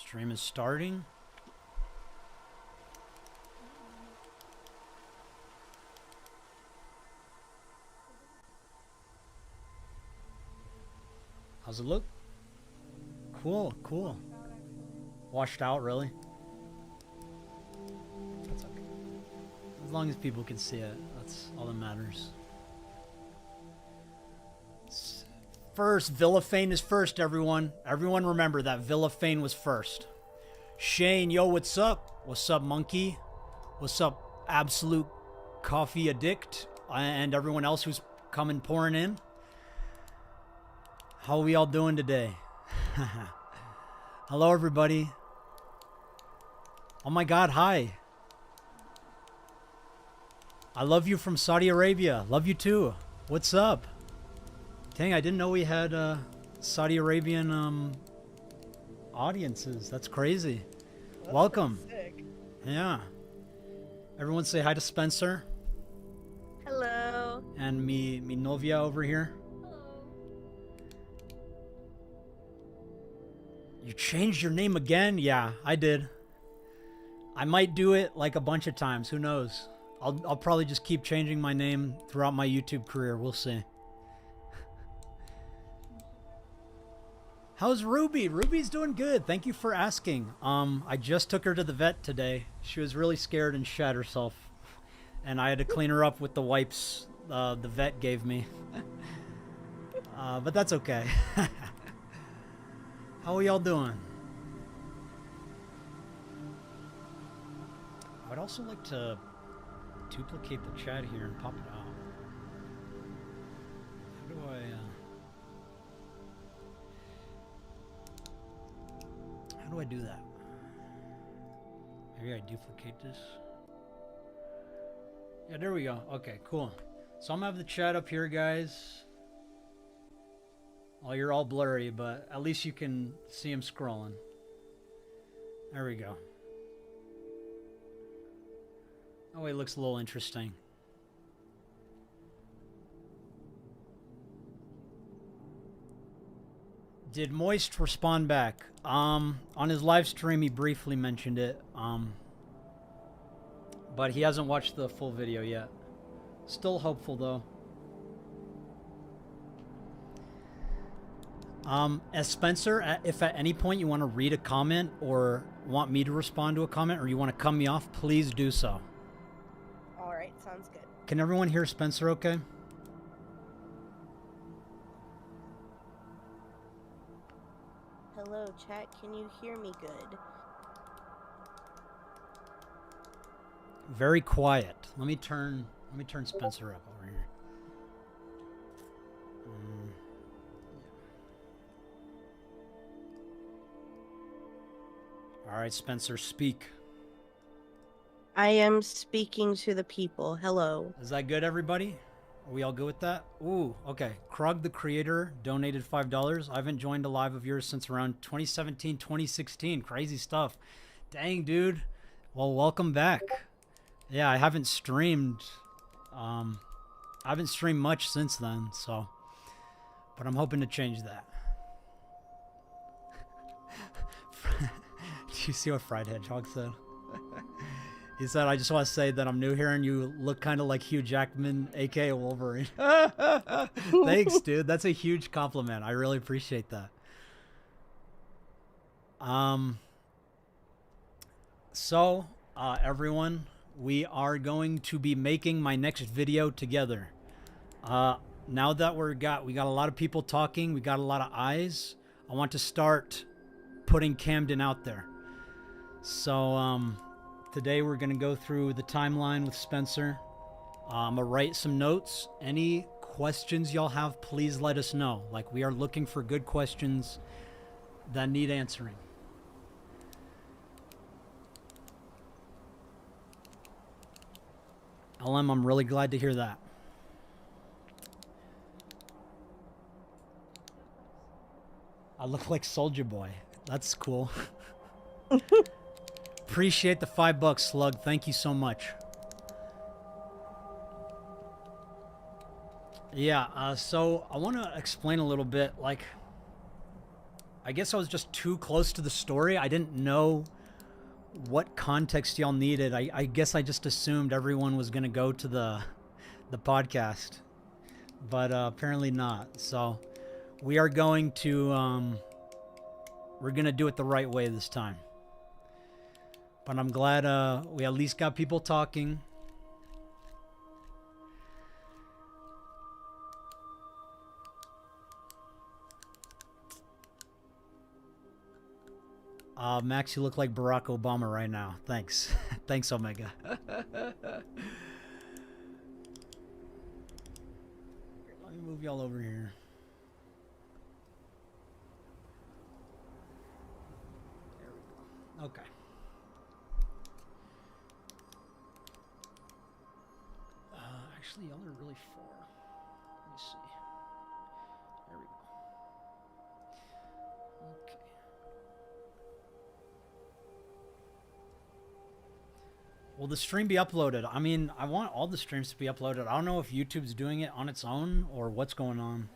Stream is starting. How's it look? Cool, cool. Washed out, really? That's okay. As long as people can see it, that's all that matters. First, Villafane is first, everyone. Everyone remember that Villafane was first. Shane, yo, what's up? What's up, Monkey? What's up, Absolute Coffee Addict? And everyone else who's coming pouring in. How are we all doing today? Hello, everybody. Oh my God, hi. I love you from Saudi Arabia. Love you too. What's up? Dang, I didn't know we had Saudi Arabian audiences. That's crazy. That's welcome. Sick. Yeah. Everyone say hi to Spencer. Hello. And mi novia over here. Hello. You changed your name again? Yeah, I did. I might do it like a bunch of times. Who knows? I'll probably just keep changing my name throughout my YouTube career. We'll see. How's Ruby? Ruby's doing good. Thank you for asking. I just took her to the vet today. She was really scared and shat herself. And I had to clean her up with the wipes the vet gave me. But that's okay. How are y'all doing? I would also like to duplicate the chat here and pop it out. How do I... How do I do that? Maybe I duplicate this. Yeah, there we go. Okay, cool. So I'm gonna have the chat up here, guys. Oh, you're all blurry, but at least you can see him scrolling. There we go. Oh, it looks a little interesting. Did Moist respond back? On his live stream, he briefly mentioned it. But he hasn't watched the full video yet. Still hopeful, though. As Spencer, if at any point you want to read a comment or want me to respond to a comment or you want to cut me off, please do so. All right, sounds good. Can everyone hear Spencer okay? Hello, chat. Can you hear me good? Very quiet. Let me turn Spencer up over here. All right, Spencer, speak. I am speaking to the people. Hello. Is that good, everybody? Are we all good with that? Ooh, okay. Krug, the creator, donated $5. I haven't joined a live of yours since around 2017, 2016. Crazy stuff. Dang, dude. Well, welcome back. Yeah, I haven't streamed. I haven't streamed much since then, so. But I'm hoping to change that. Did you see what Fried Hedgehog said? He said, I just want to say that I'm new here and you look kind of like Hugh Jackman, aka Wolverine. Thanks, dude. That's a huge compliment. I really appreciate that. So, everyone, we are going to be making my next video together. Now that we got a lot of people talking, we got a lot of eyes, I want to start putting Camden out there. So, today we're going to go through the timeline with Spencer. I'm going to write some notes. Any questions y'all have, please let us know. Like, we are looking for good questions that need answering. LM, I'm really glad to hear that. I look like Soulja Boy. That's cool. Appreciate the $5, Slug. Thank you so much. Yeah, so I want to explain a little bit, like, I guess I was just too close to the story. I didn't know what context y'all needed. I guess I just assumed everyone was gonna go to the podcast, but apparently not. So we are going to we're gonna do it the right way this time. But I'm glad we at least got people talking. Max, you look like Barack Obama right now. Thanks. Thanks, Omega. Let me move y'all over here. There we go. Okay. Actually, y'all are really far. Let me see. There we go. Okay. Will the stream be uploaded? I mean, I want all the streams to be uploaded. I don't know if YouTube's doing it on its own or what's going on.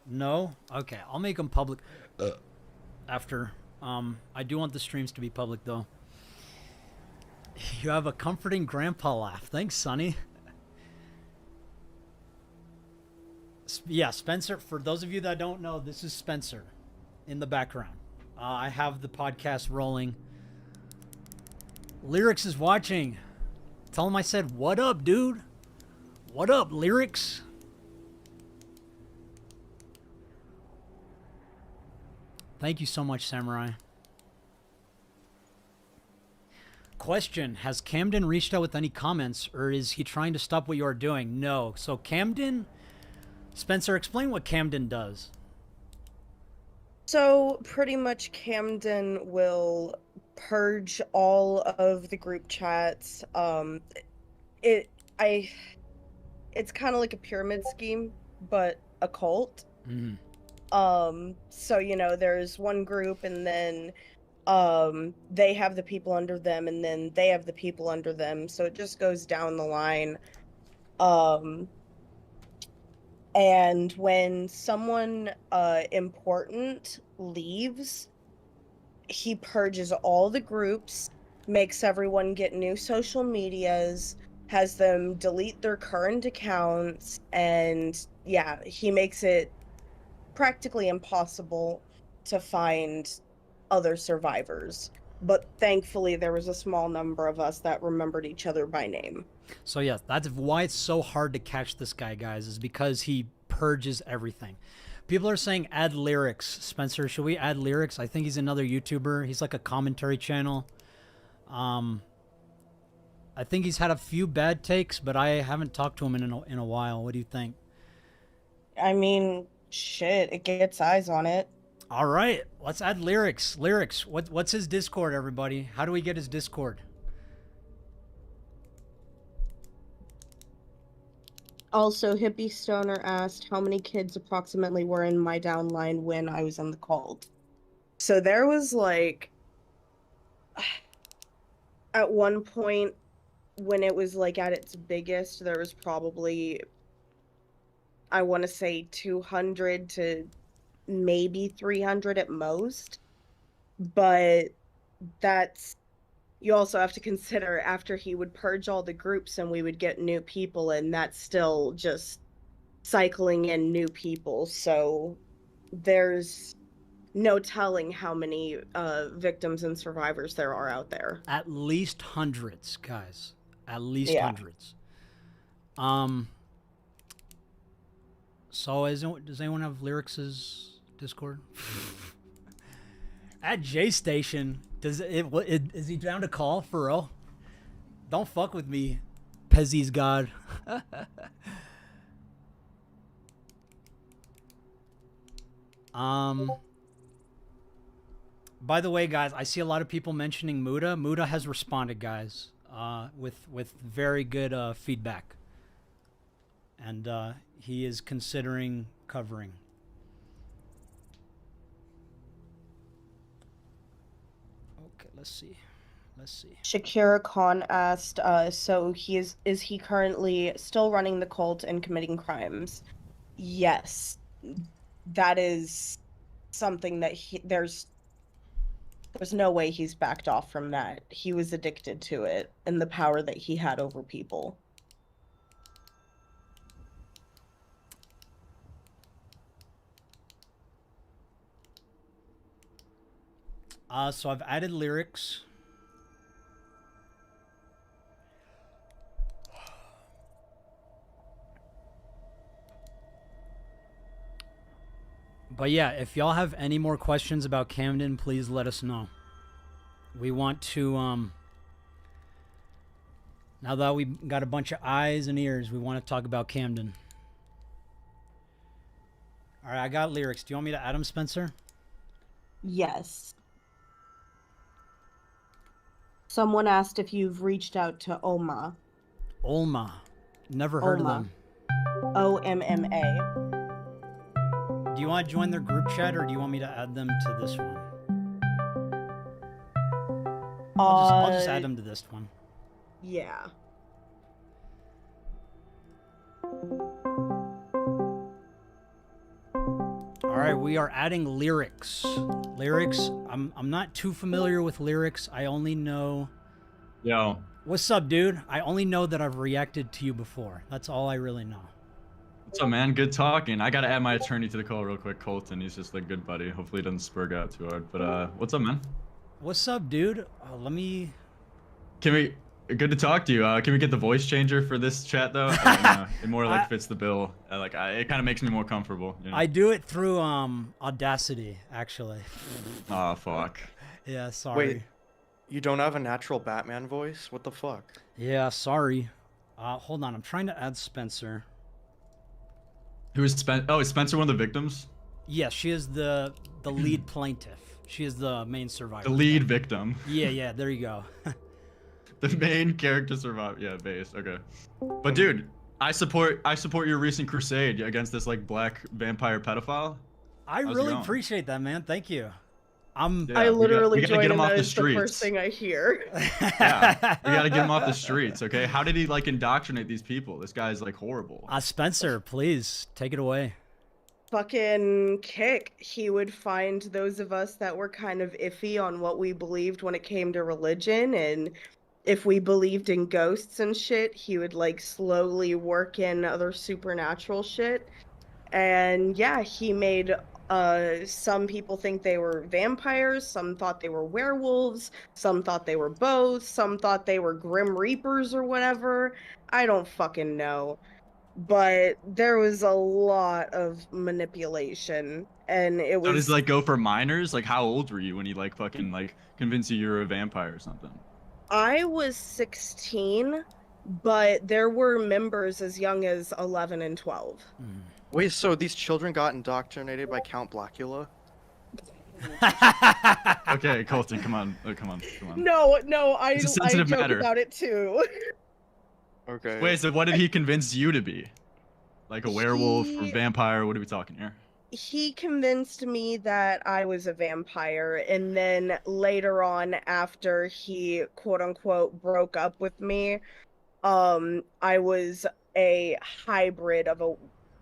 No? Okay, I'll make them public after. I do want the streams to be public, though. You have a comforting grandpa laugh. Thanks, Sonny. Yeah, Spencer, for those of you that don't know, this is Spencer in the background. I have the podcast rolling. Lyrics is watching. Tell him I said, what up, dude? What up, Lyrics? Thank you so much, Samurai. Question, has Camden reached out with any comments, or is he trying to stop what you are doing? No. So Camden... Spencer, explain what Camden does. So pretty much Camden will purge all of the group chats. It's kind of like a pyramid scheme, but a cult. So there's one group, and then they have the people under them, and then they have the people under them, so it just goes down the line. And when someone important leaves, he purges all the groups, makes everyone get new social medias, has them delete their current accounts, and yeah, he makes it practically impossible to find other survivors. But thankfully, there was a small number of us that remembered each other by name. So yes, that's why it's so hard to catch this guy, guys, is because he purges everything. People are saying add Lyrics. Spencer, should we add Lyrics? I think he's another YouTuber. He's like a commentary channel. I think he's had a few bad takes, but I haven't talked to him in a while. What do you think? I mean, shit, it gets eyes on it. All right, let's add Lyrics. Lyrics, what's his Discord, everybody? How do we get his Discord? Also, Hippie Stoner asked how many kids approximately were in my downline when I was in the cult. So there was like, at one point when it was like at its biggest, there was probably, I want to say 200 to maybe 300 at most. But you also have to consider after he would purge all the groups and we would get new people, and that's still just cycling in new people. So there's no telling how many victims and survivors there are out there. At least hundreds, guys. At least hundreds. So does anyone have Lyrics' Discord? At J Station, is he down to call for real? Don't fuck with me, Pezzy's God. By the way, guys, I see a lot of people mentioning Muda. Muda has responded, guys, with very good feedback, and he is considering covering. Let's see. Shakira Khan asked, so is he currently still running the cult and committing crimes? Yes. That is something that there's no way he's backed off from that. He was addicted to it and the power that he had over people. So I've added lyrics. But yeah, if y'all have any more questions about Camden, please let us know. We want to, now that we got a bunch of eyes and ears, we want to talk about Camden. All right, I got lyrics. Do you want me to add them, Spencer? Yes. Someone asked if you've reached out to OMA. Olma. Never heard of them. OMMA. Do you want to join their group chat, or do you want me to add them to this one? I'll just add them to this one. Yeah. All right, we are adding lyrics. Lyrics. I'm not too familiar with lyrics. I only know. Yo. What's up, dude? I only know that I've reacted to you before. That's all I really know. What's up, man? Good talking. I gotta add my attorney to the call real quick, Colton. He's just like good buddy. Hopefully he doesn't spurg out too hard. But what's up, man? What's up, dude? Let me. Can we? Good to talk to you. Can we get the voice changer for this chat though? It more like fits the bill. It kind of makes me more comfortable. You know? I do it through Audacity, actually. Oh fuck. Yeah, sorry. Wait, you don't have a natural Batman voice? What the fuck? Yeah, sorry. Hold on, I'm trying to add Spencer. Who is Spencer? Oh, is Spencer one of the victims? Yes, she is the lead plaintiff. She is the main survivor. The lead victim. Yeah, there you go. The main character survived. Yeah, base. Okay. But dude, I support your recent crusade against this like black vampire pedophile. I really appreciate that, man. Thank you. I literally we gotta get him off the streets. The first thing I hear. Yeah, we gotta get him off the streets. Okay, how did he like indoctrinate these people? This guy's like horrible. Spencer, please take it away. Fucking kick. He would find those of us that were kind of iffy on what we believed when it came to religion, and if we believed in ghosts and shit, he would like slowly work in other supernatural shit. And yeah, he made some people think they were vampires, some thought they were werewolves, some thought they were both, some thought they were grim reapers or whatever. I don't fucking know. But there was a lot of manipulation, and it was. So does like go for minors? Like, how old were you when he like fucking like convinced you were a vampire or something? I was 16, but there were members as young as 11 and 12. Wait, so these children got indoctrinated by Count Blackula? Okay, Colton, come on. Come on. No, I joke matter. about it too. Okay. Wait, so what did he convince you to be? Like a werewolf or vampire? What are we talking here? He convinced me that I was a vampire, and then later on, after he quote unquote broke up with me, I was a hybrid of a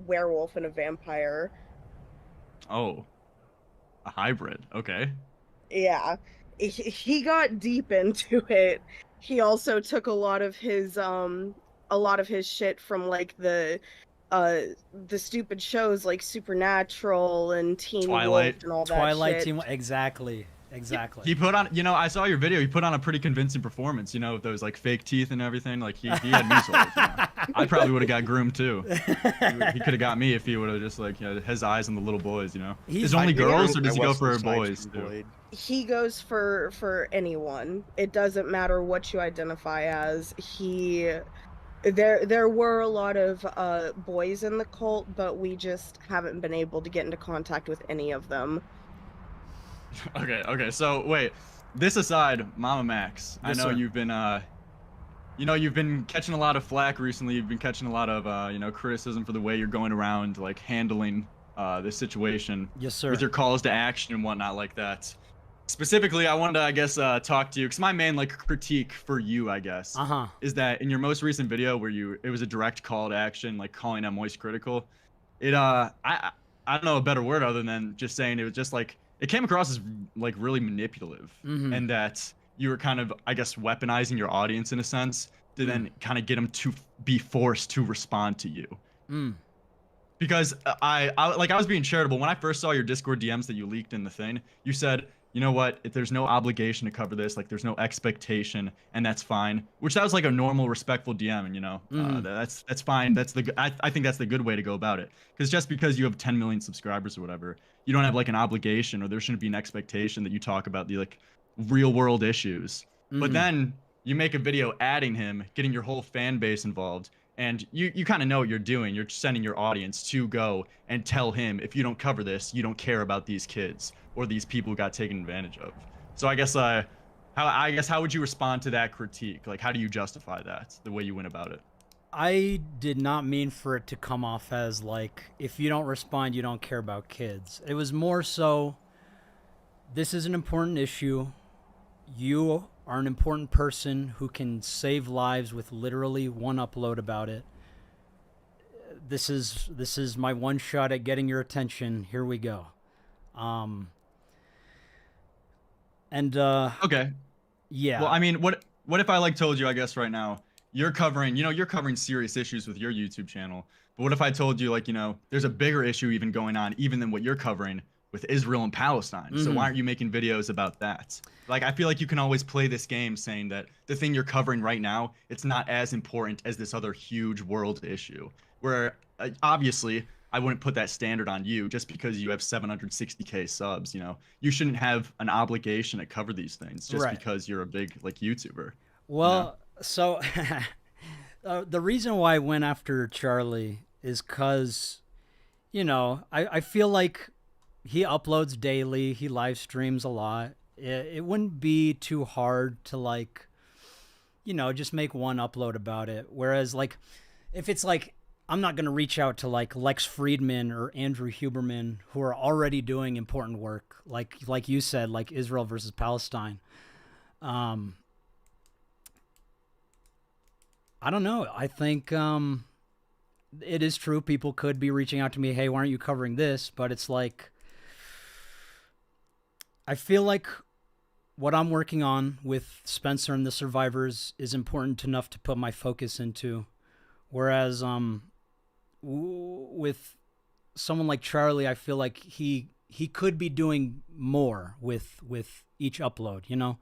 werewolf and a vampire. Oh, a hybrid. Okay. Yeah, he got deep into it. He also took a lot of his shit from like the stupid shows like Supernatural and Teen Wolf and all that Twilight, shit. Exactly. He put on, you know, I saw your video. He put on a pretty convincing performance, you know, with those like fake teeth and everything. Like he had me sold. You know? I probably would have got groomed too. He could have got me if he would have just like, you know, his eyes on the little boys, you know. Is it only girls or does he go for boys too? He goes for anyone. It doesn't matter what you identify as. There were a lot of boys in the cult, but we just haven't been able to get into contact with any of them. Okay. So wait, this aside, MAMAMAX, I know you've been you've been catching a lot of flack recently. You've been catching a lot of you know, criticism for the way you're going around like handling this situation. Yes, sir. With your calls to action and whatnot like that. Specifically, I wanted to, I guess, talk to you because my main like critique for you, I guess, is that in your most recent video where it was a direct call to action, like calling out Moist Critical, I don't know a better word other than just saying it was just like it came across as like really manipulative, and that you were kind of, I guess, weaponizing your audience in a sense to then kind of get them to be forced to respond to you. Because I was being charitable when I first saw your Discord DMs that you leaked in the thing. You said, you know what, if there's no obligation to cover this, like there's no expectation, and that's fine. Which that was like a normal, respectful DM, and that's fine. I think that's the good way to go about it. Because just because you have 10 million subscribers or whatever, you don't have like an obligation, or there shouldn't be an expectation that you talk about the like real world issues. But then you make a video adding him, getting your whole fan base involved, and you kind of know what you're doing. You're sending your audience to go and tell him, if you don't cover this, you don't care about these kids or these people who got taken advantage of. So I guess how would you respond to that critique? Like, how do you justify that, the way you went about it? I did not mean for it to come off as like, if you don't respond, you don't care about kids. It was more so, this is an important issue. You are an important person who can save lives with literally one upload about it. This is my one shot at getting your attention. Here we go. Okay. Yeah. Well, I mean, what if I like told you, I guess right now, you're covering serious issues with your YouTube channel. But what if I told you, like, there's a bigger issue even going on even than what you're covering with Israel and Palestine. So why aren't you making videos about that? Like, I feel like you can always play this game saying that the thing you're covering right now, it's not as important as this other huge world issue. Where obviously I wouldn't put that standard on you just because you have 760K subs. You shouldn't have an obligation to cover these things just because you're a big like YouTuber. Well, so the reason why I went after Charlie is because, I feel like he uploads daily. He live streams a lot. It wouldn't be too hard to like, just make one upload about it. Whereas like, if it's like, I'm not going to reach out to like Lex Friedman or Andrew Huberman, who are already doing important work. Like you said, like Israel versus Palestine. I don't know. I think, it is true. People could be reaching out to me. Hey, why aren't you covering this? But it's like, I feel like what I'm working on with Spencer and the survivors is important enough to put my focus into. Whereas with someone like Charlie, I feel like he could be doing more with each upload,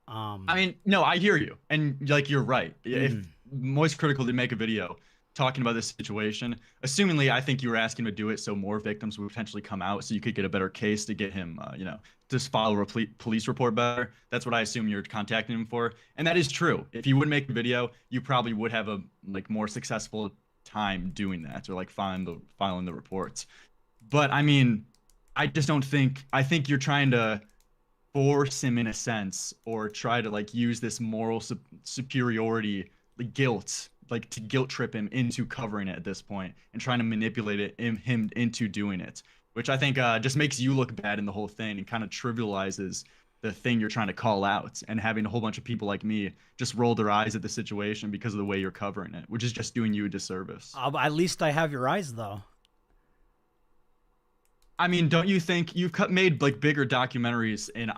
I mean, no, I hear you. And like, you're right. If Moist Critical did make a video talking about this situation, assumingly, I think you were asking him to do it so more victims would potentially come out so you could get a better case to get him, to file a police report better. That's what I assume you're contacting him for. And that is true. If you would make the video, you probably would have a like more successful time doing that, or like filing the reports. But I mean, I just don't think, I think you're trying to force him in a sense, or try to like use this moral superiority, the guilt, like to guilt trip him into covering it at this point and trying to manipulate him into doing it, which I think just makes you look bad in the whole thing and kind of trivializes the thing you're trying to call out, and having a whole bunch of people like me just roll their eyes at the situation because of the way you're covering it, which is just doing you a disservice. At least I have your eyes, though. I mean, don't you think you've made like bigger documentaries in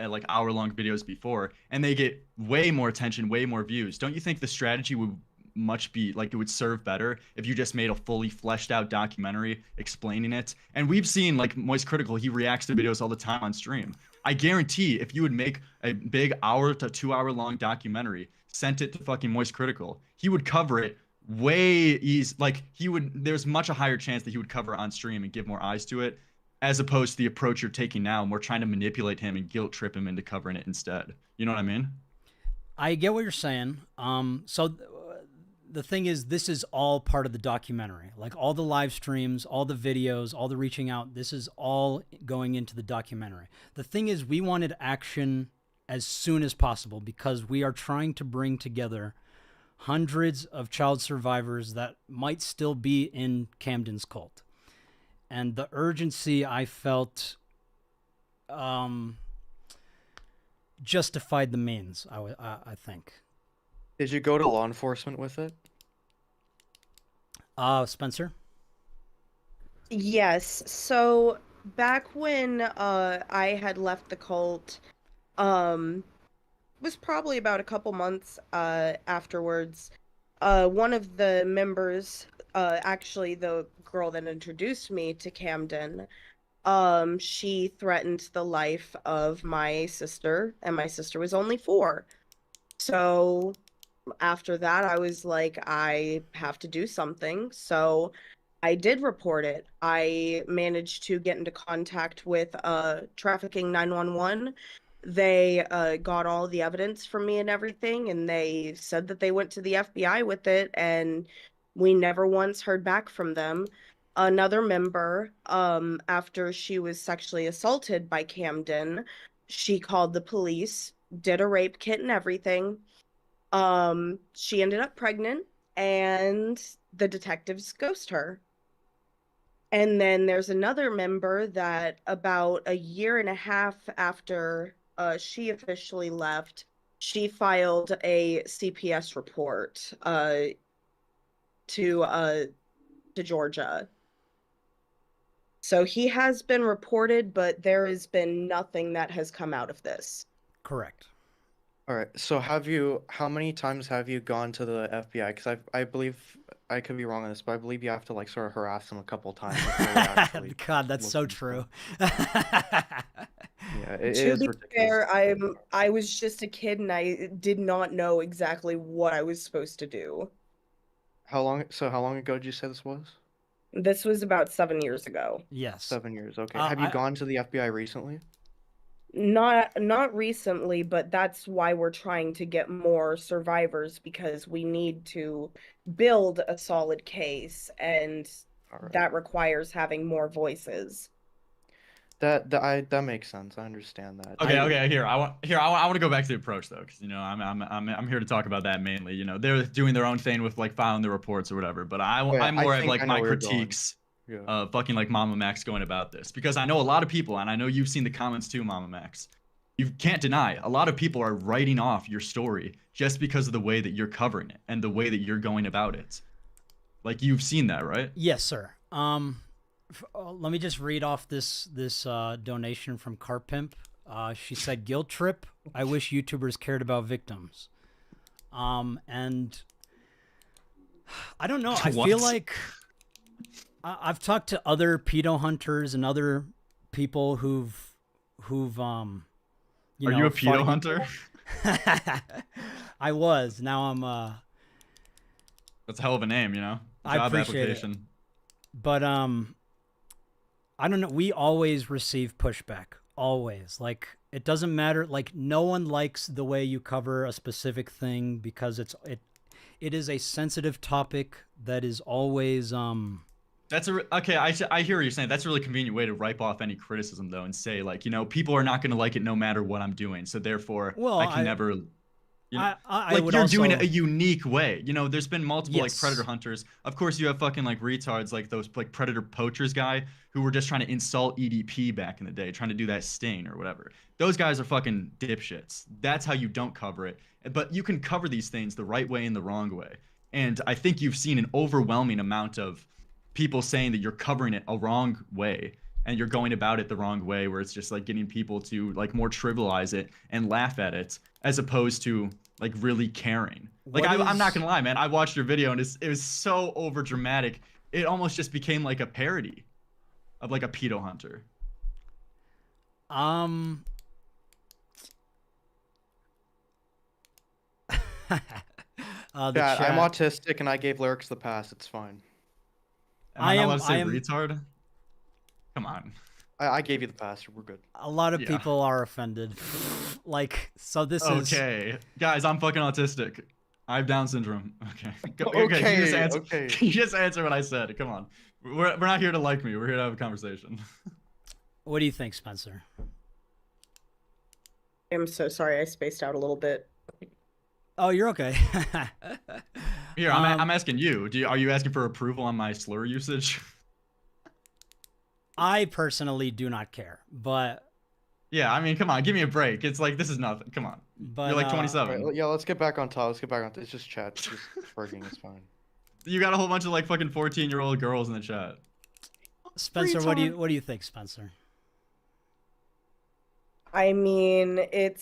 like hour-long videos before, and they get way more attention, way more views? Don't you think the strategy would it would serve better if you just made a fully fleshed out documentary explaining it? And we've seen like Moist Critical, he reacts to videos all the time on stream. I guarantee if you would make a big hour to 2 hour long documentary, sent it to fucking Moist Critical, he would cover it way easy. Like there's much a higher chance that he would cover it on stream and give more eyes to it, as opposed to the approach you're taking now, and we're trying to manipulate him and guilt trip him into covering it instead. You know what I mean? I get what you're saying. The thing is, this is all part of the documentary. Like all the live streams, all the videos, all the reaching out, this is all going into the documentary. The thing is, we wanted action as soon as possible because we are trying to bring together hundreds of child survivors that might still be in Camden's cult. And the urgency I felt justified the means, I think. Did you go to law enforcement with it? Spencer? Yes. So back when I had left the cult, um was probably about a couple months afterwards. One of the members, actually the girl that introduced me to Camden, she threatened the life of my sister, and my sister was only 4. So after that, I was like, I have to do something. So I did report it. I managed to get into contact with trafficking 911. They got all the evidence from me and everything, and they said that they went to the FBI with it, and we never once heard back from them. Another member, after she was sexually assaulted by Camden, she called the police, did a rape kit and everything. She ended up pregnant, and the detectives ghost her. And then there's another member that about a year and a half after she officially left, she filed a CPS report to uh, to Georgia. So he has been reported, but there has been nothing that has come out of this. Correct. All right. So how many times have you gone to the FBI? Because I believe, I could be wrong on this, but I believe you have to like sort of harass them a couple times before they actually God, that's look so into true. Yeah, it To is be ridiculous. fair, I was just a kid and I did not know exactly what I was supposed to do. How long ago did you say this was? This was about 7 years ago. Yes. 7 years. Okay. Uh, Have you I- gone to the FBI recently? Not recently, but that's why we're trying to get more survivors, because we need to build a solid case, and All right. that requires having more voices. That makes sense. I understand that. Okay. Here, I want to go back to the approach though, because I'm here to talk about that mainly. They're doing their own thing with like filing the reports or whatever, but I'm more of think like I know my where you're going. critiques Yeah. of fucking like MAMAMAX going about this, because I know a lot of people, and I know you've seen the comments too, MAMAMAX. You can't deny a lot of people are writing off your story just because of the way that you're covering it and the way that you're going about it. Like you've seen that, right? Yes, sir. Let me just read off this donation from Carpimp. She said, "Guilt trip. I wish YouTubers cared about victims." And I don't know. I feel What? like I've talked to other pedo hunters and other people who've Are you a pedo hunter? I was. Now I'm That's a hell of a name, I Job appreciate it. application. But I don't know. We always receive pushback. Always. Like, it doesn't matter. Like, no one likes the way you cover a specific thing because it is a sensitive topic that is always Okay. I hear what you're saying. That's a really convenient way to wipe off any criticism, though, and say like, people are not going to like it no matter what I'm doing. So therefore, Well, I can never. I Like would you're also doing it a unique way. There's been multiple like Yes. predator hunters. Of course, you have fucking like retards like those like predator poachers guy who were just trying to insult EDP back in the day, trying to do that sting or whatever. Those guys are fucking dipshits. That's how you don't cover it. But you can cover these things the right way and the wrong way. And I think you've seen an overwhelming amount of people saying that you're covering it a wrong way and you're going about it the wrong way, where it's just like getting people to like more trivialize it and laugh at it as opposed to like really caring. Like I'm not gonna lie, man. I watched your video and it was so over dramatic. It almost just became like a parody of like a pedo hunter. the Yeah, chat. I'm autistic and I gave lyrics the pass. It's fine. Am I not allowed to say retard? Come on. I gave you the pass. We're good. A lot of Yeah. people are offended. Like, so this is Okay, guys, I'm fucking autistic. I have Down syndrome. Okay. Okay, Can you just answer? okay. Can you just answer what I said? Come on. We're not here to like me. We're here to have a conversation. What do you think, Spencer? I'm so sorry, I spaced out a little bit. Oh, you're okay. Here, I'm asking you. Are you asking for approval on my slur usage? I personally do not care, but Yeah, I mean, come on, give me a break. It's like this is nothing. Come on. but You're like All 27. right, yeah, let's get back on top. Let's get back on. It's just chat. It's just frigging. It's fine. You got a whole bunch of like fucking 14-year-old girls in the chat. Spencer, Free time. what do you think, Spencer? I mean, it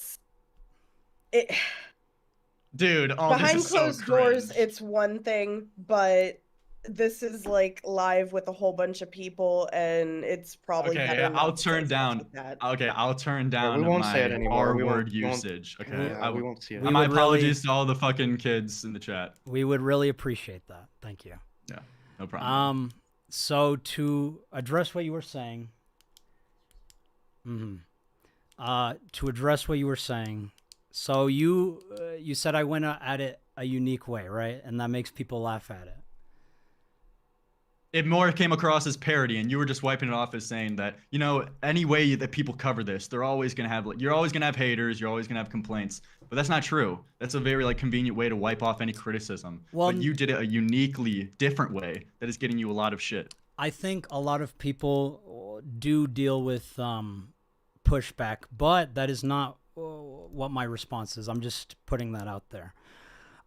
Dude, oh, this behind is so closed doors, cringe. it's one thing, but this is like live with a whole bunch of people, and it's probably Okay, better yeah, not I'll to say turn stuff down. like that. Okay, I'll turn Yeah, we down won't say it my anymore. We R-word won't. usage. Okay, Yeah, we won't see it. we my would really- apologies to all the fucking kids in the chat. We would really appreciate that. Thank you. Yeah, no problem. So to address what you were saying, to address what you were saying, so you said I went at it a unique way, right? And that makes people laugh at it. It more came across as parody, and you were just wiping it off as saying that, you know, any way that people cover this, they're always gonna have, like, you're always gonna have haters, you're always gonna have complaints, but that's not true. That's a very, like, convenient way to wipe off any criticism. Well, but you did it a uniquely different way that is getting you a lot of shit. I think a lot of people do deal with pushback, but that is not what my response is. I'm just putting that out there.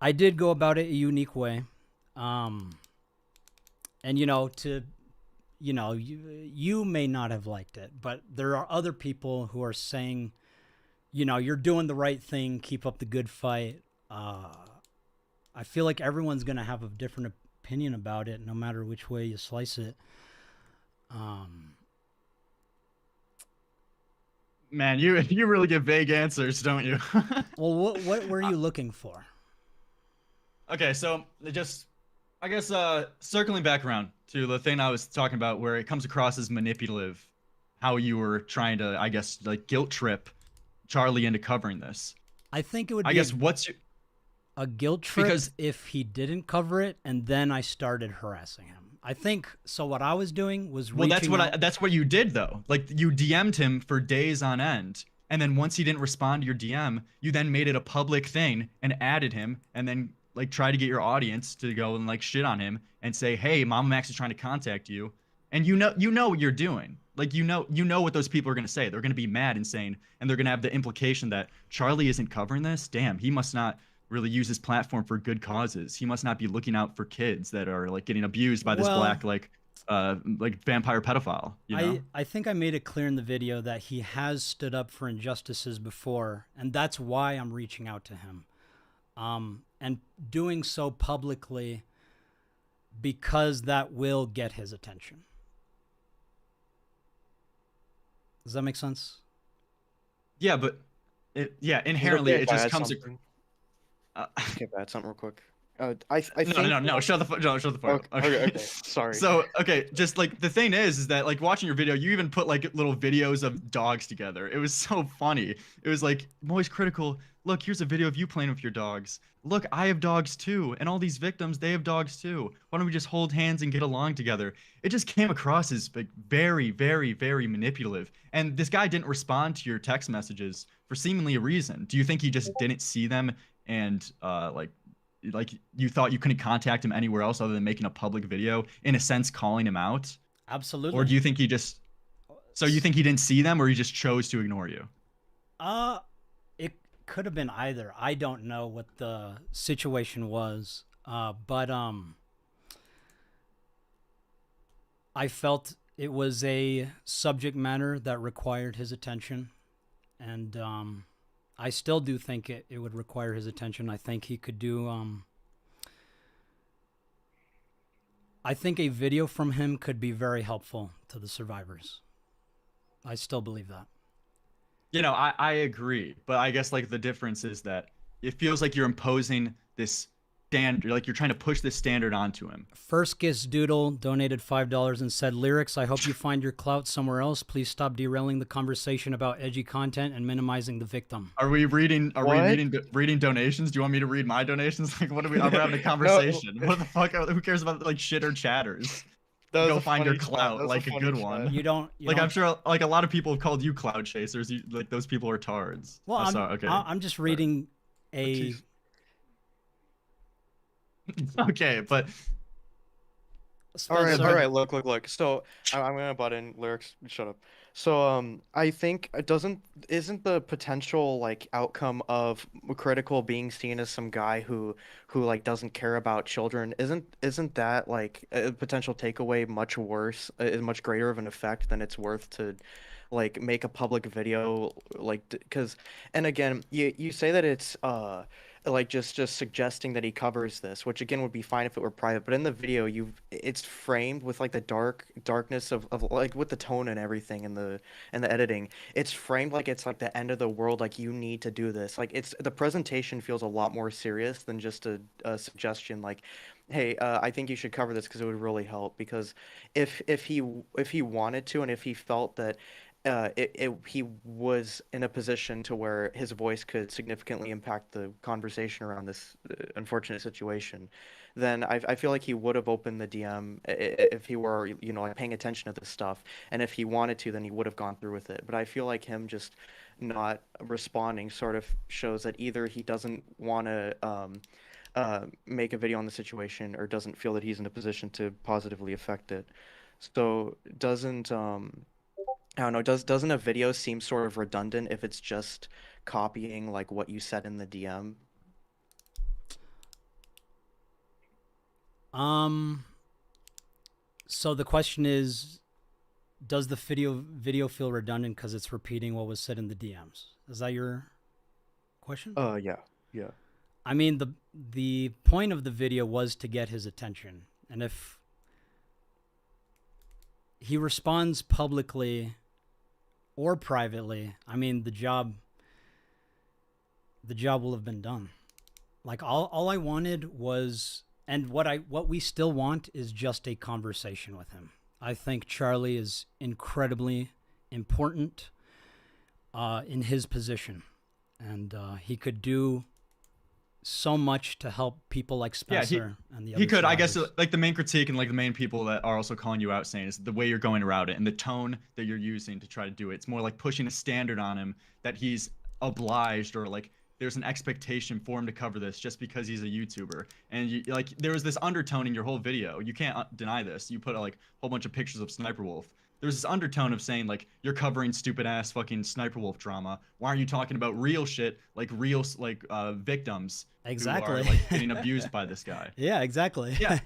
I did go about it a unique way. And, you know, you may not have liked it, but there are other people who are saying, you know, you're doing the right thing. Keep up the good fight. I feel like everyone's going to have a different opinion about it, no matter which way you slice it. Man, you really give vague answers, don't you? Well, what were you looking for? Okay, so just, I guess, circling back around to the thing I was talking about where it comes across as manipulative, how you were trying to, I guess, like, guilt trip Charlie into covering this. I think it would be I guess what's your... a guilt trip Because- if he didn't cover it and then I started harassing him. I think so. What I was doing was Well, that's reaching what out- that's what you did though. Like, you DM'd him for days on end, and then once he didn't respond to your DM, you then made it a public thing and added him, and then, like, try to get your audience to go and, like, shit on him and say, "Hey, MAMAMAX is trying to contact you," and you know what you're doing. Like, you know what those people are gonna say. They're gonna be mad and saying, and they're gonna have the implication that Charlie isn't covering this. Damn, he must not really use his platform for good causes. He must not be looking out for kids that are, like, getting abused by this Well, black, like vampire pedophile. You know? I think I made it clear in the video that he has stood up for injustices before, and that's why I'm reaching out to him. And doing so publicly because that will get his attention. Does that make sense? Yeah, but inherently Okay, it if I just add comes. something? Uh, Okay, if I add something real quick. I think no, shut the fuck up. Okay, sorry. So, okay, just, like, the thing is that, like, watching your video, you even put, like, little videos of dogs together. It was so funny. It was like, I'm always critical. Look, here's a video of you playing with your dogs. Look, I have dogs too, and all these victims, they have dogs too. Why don't we just hold hands and get along together? It just came across as, like, very, very, very manipulative. And this guy didn't respond to your text messages for seemingly a reason. Do you think he just didn't see them and, like you thought you couldn't contact him anywhere else other than making a public video, in a sense calling him out? Absolutely. Or do you think he just, so you think he didn't see them, or he just chose to ignore you? It could have been either. I don't know what the situation was, but I felt it was a subject matter that required his attention, and I still do think it would require his attention. I think he could do, I think a video from him could be very helpful to the survivors. I still believe that. You know, I agree, but I guess, like, the difference is that it feels like you're imposing this standard, like you're trying to push this standard onto him. First Kiss Doodle donated $5 and said, "Lyrics, I hope you find your clout somewhere else. Please stop derailing the conversation about edgy content and minimizing the victim." Are we reading? Are What? we reading donations? Do you want me to read my donations? Like, what are we? We're having a conversation. What the fuck? Who cares about, like, shitter chatters? That was Go a find your funny chat. clout, That was like a funny good chat. one. You don't. Like, I'm sure, like, a lot of people have called you cloud chasers. Like, those people are tards. Well, Okay. I'm just reading a. Jeez. Okay, but All Spencer, right. Look. So I'm gonna butt in. Lyrics, shut up. So I think it doesn't isn't the potential like outcome of critical being seen as some guy who like doesn't care about children, isn't that like a potential takeaway much worse, much greater of an effect than it's worth to like make a public video like because and again you say that it's like just suggesting that he covers this, which again would be fine if it were private, but in the video it's framed with like the darkness of like with the tone and everything and the editing. It's framed like it's like the end of the world, like you need to do this. Like it's the presentation feels a lot more serious than just a suggestion like, hey, I think you should cover this because it would really help. Because if he wanted to and if he felt that he was in a position to where his voice could significantly impact the conversation around this unfortunate situation, then I feel like he would have opened the DM if he were, you know, like paying attention to this stuff. And if he wanted to, then he would have gone through with it. But I feel like him just not responding sort of shows that either he doesn't want to make a video on the situation or doesn't feel that he's in a position to positively affect it. So doesn't I don't know. Doesn't a video seem sort of redundant if it's just copying like what you said in the DM? So the question is, does the video feel redundant because it's repeating what was said in the DMs? Is that your question? Yeah, yeah. I mean, the point of the video was to get his attention, and if he responds publicly or privately, I mean, the job will have been done. Like all I wanted was, and what we still want is just a conversation with him. I think Charlie is incredibly important in his position, and he could do so much to help people like Spencer and the other he could. I guess survivors. like the main critique and like the main people that are also calling you out saying is the way you're going around it and the tone that you're using to try to do it. It's more like pushing a standard on him that he's obliged or like there's an expectation for him to cover this just because he's a YouTuber. And you, like there was this undertone in your whole video. You can't deny this. You put like a whole bunch of pictures of Sniper Wolf. There's this undertone of saying like you're covering stupid ass fucking Sniper Wolf drama. Why aren't you talking about real shit like real like victims Exactly. who are like getting abused by this guy? Yeah, exactly. Yeah.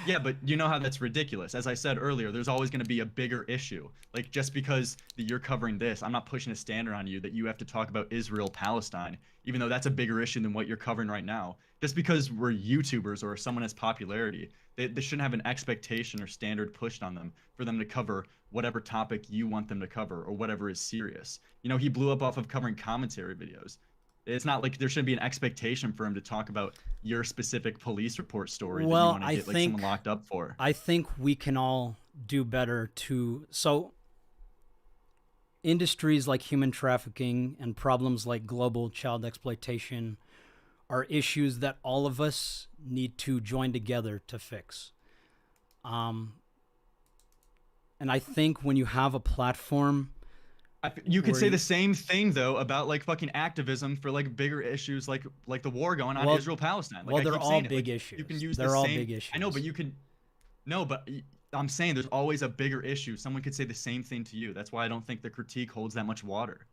Yeah, but you know how that's ridiculous. As I said earlier, there's always going to be a bigger issue. Like just because that you're covering this, I'm not pushing a standard on you that you have to talk about Israel Palestine, even though that's a bigger issue than what you're covering right now. Just because we're YouTubers or someone has popularity, they shouldn't have an expectation or standard pushed on them for them to cover whatever topic you want them to cover or whatever is serious. You know, he blew up off of covering commentary videos. It's not like there should be an expectation for him to talk about your specific police report story Well, that you want to get like someone locked up for. I think we can all do better to. So, industries like human trafficking and problems like global child exploitation are issues that all of us need to join together to fix. And I think when you have a platform, You could say the same thing though about like fucking activism for like bigger issues like the war going on Israel Palestine. Like, well, I they're keep all saying it, big like, issues. You can use They're the all same, big issues. I know, but you can. No, but I'm saying there's always a bigger issue. Someone could say the same thing to you. That's why I don't think the critique holds that much water.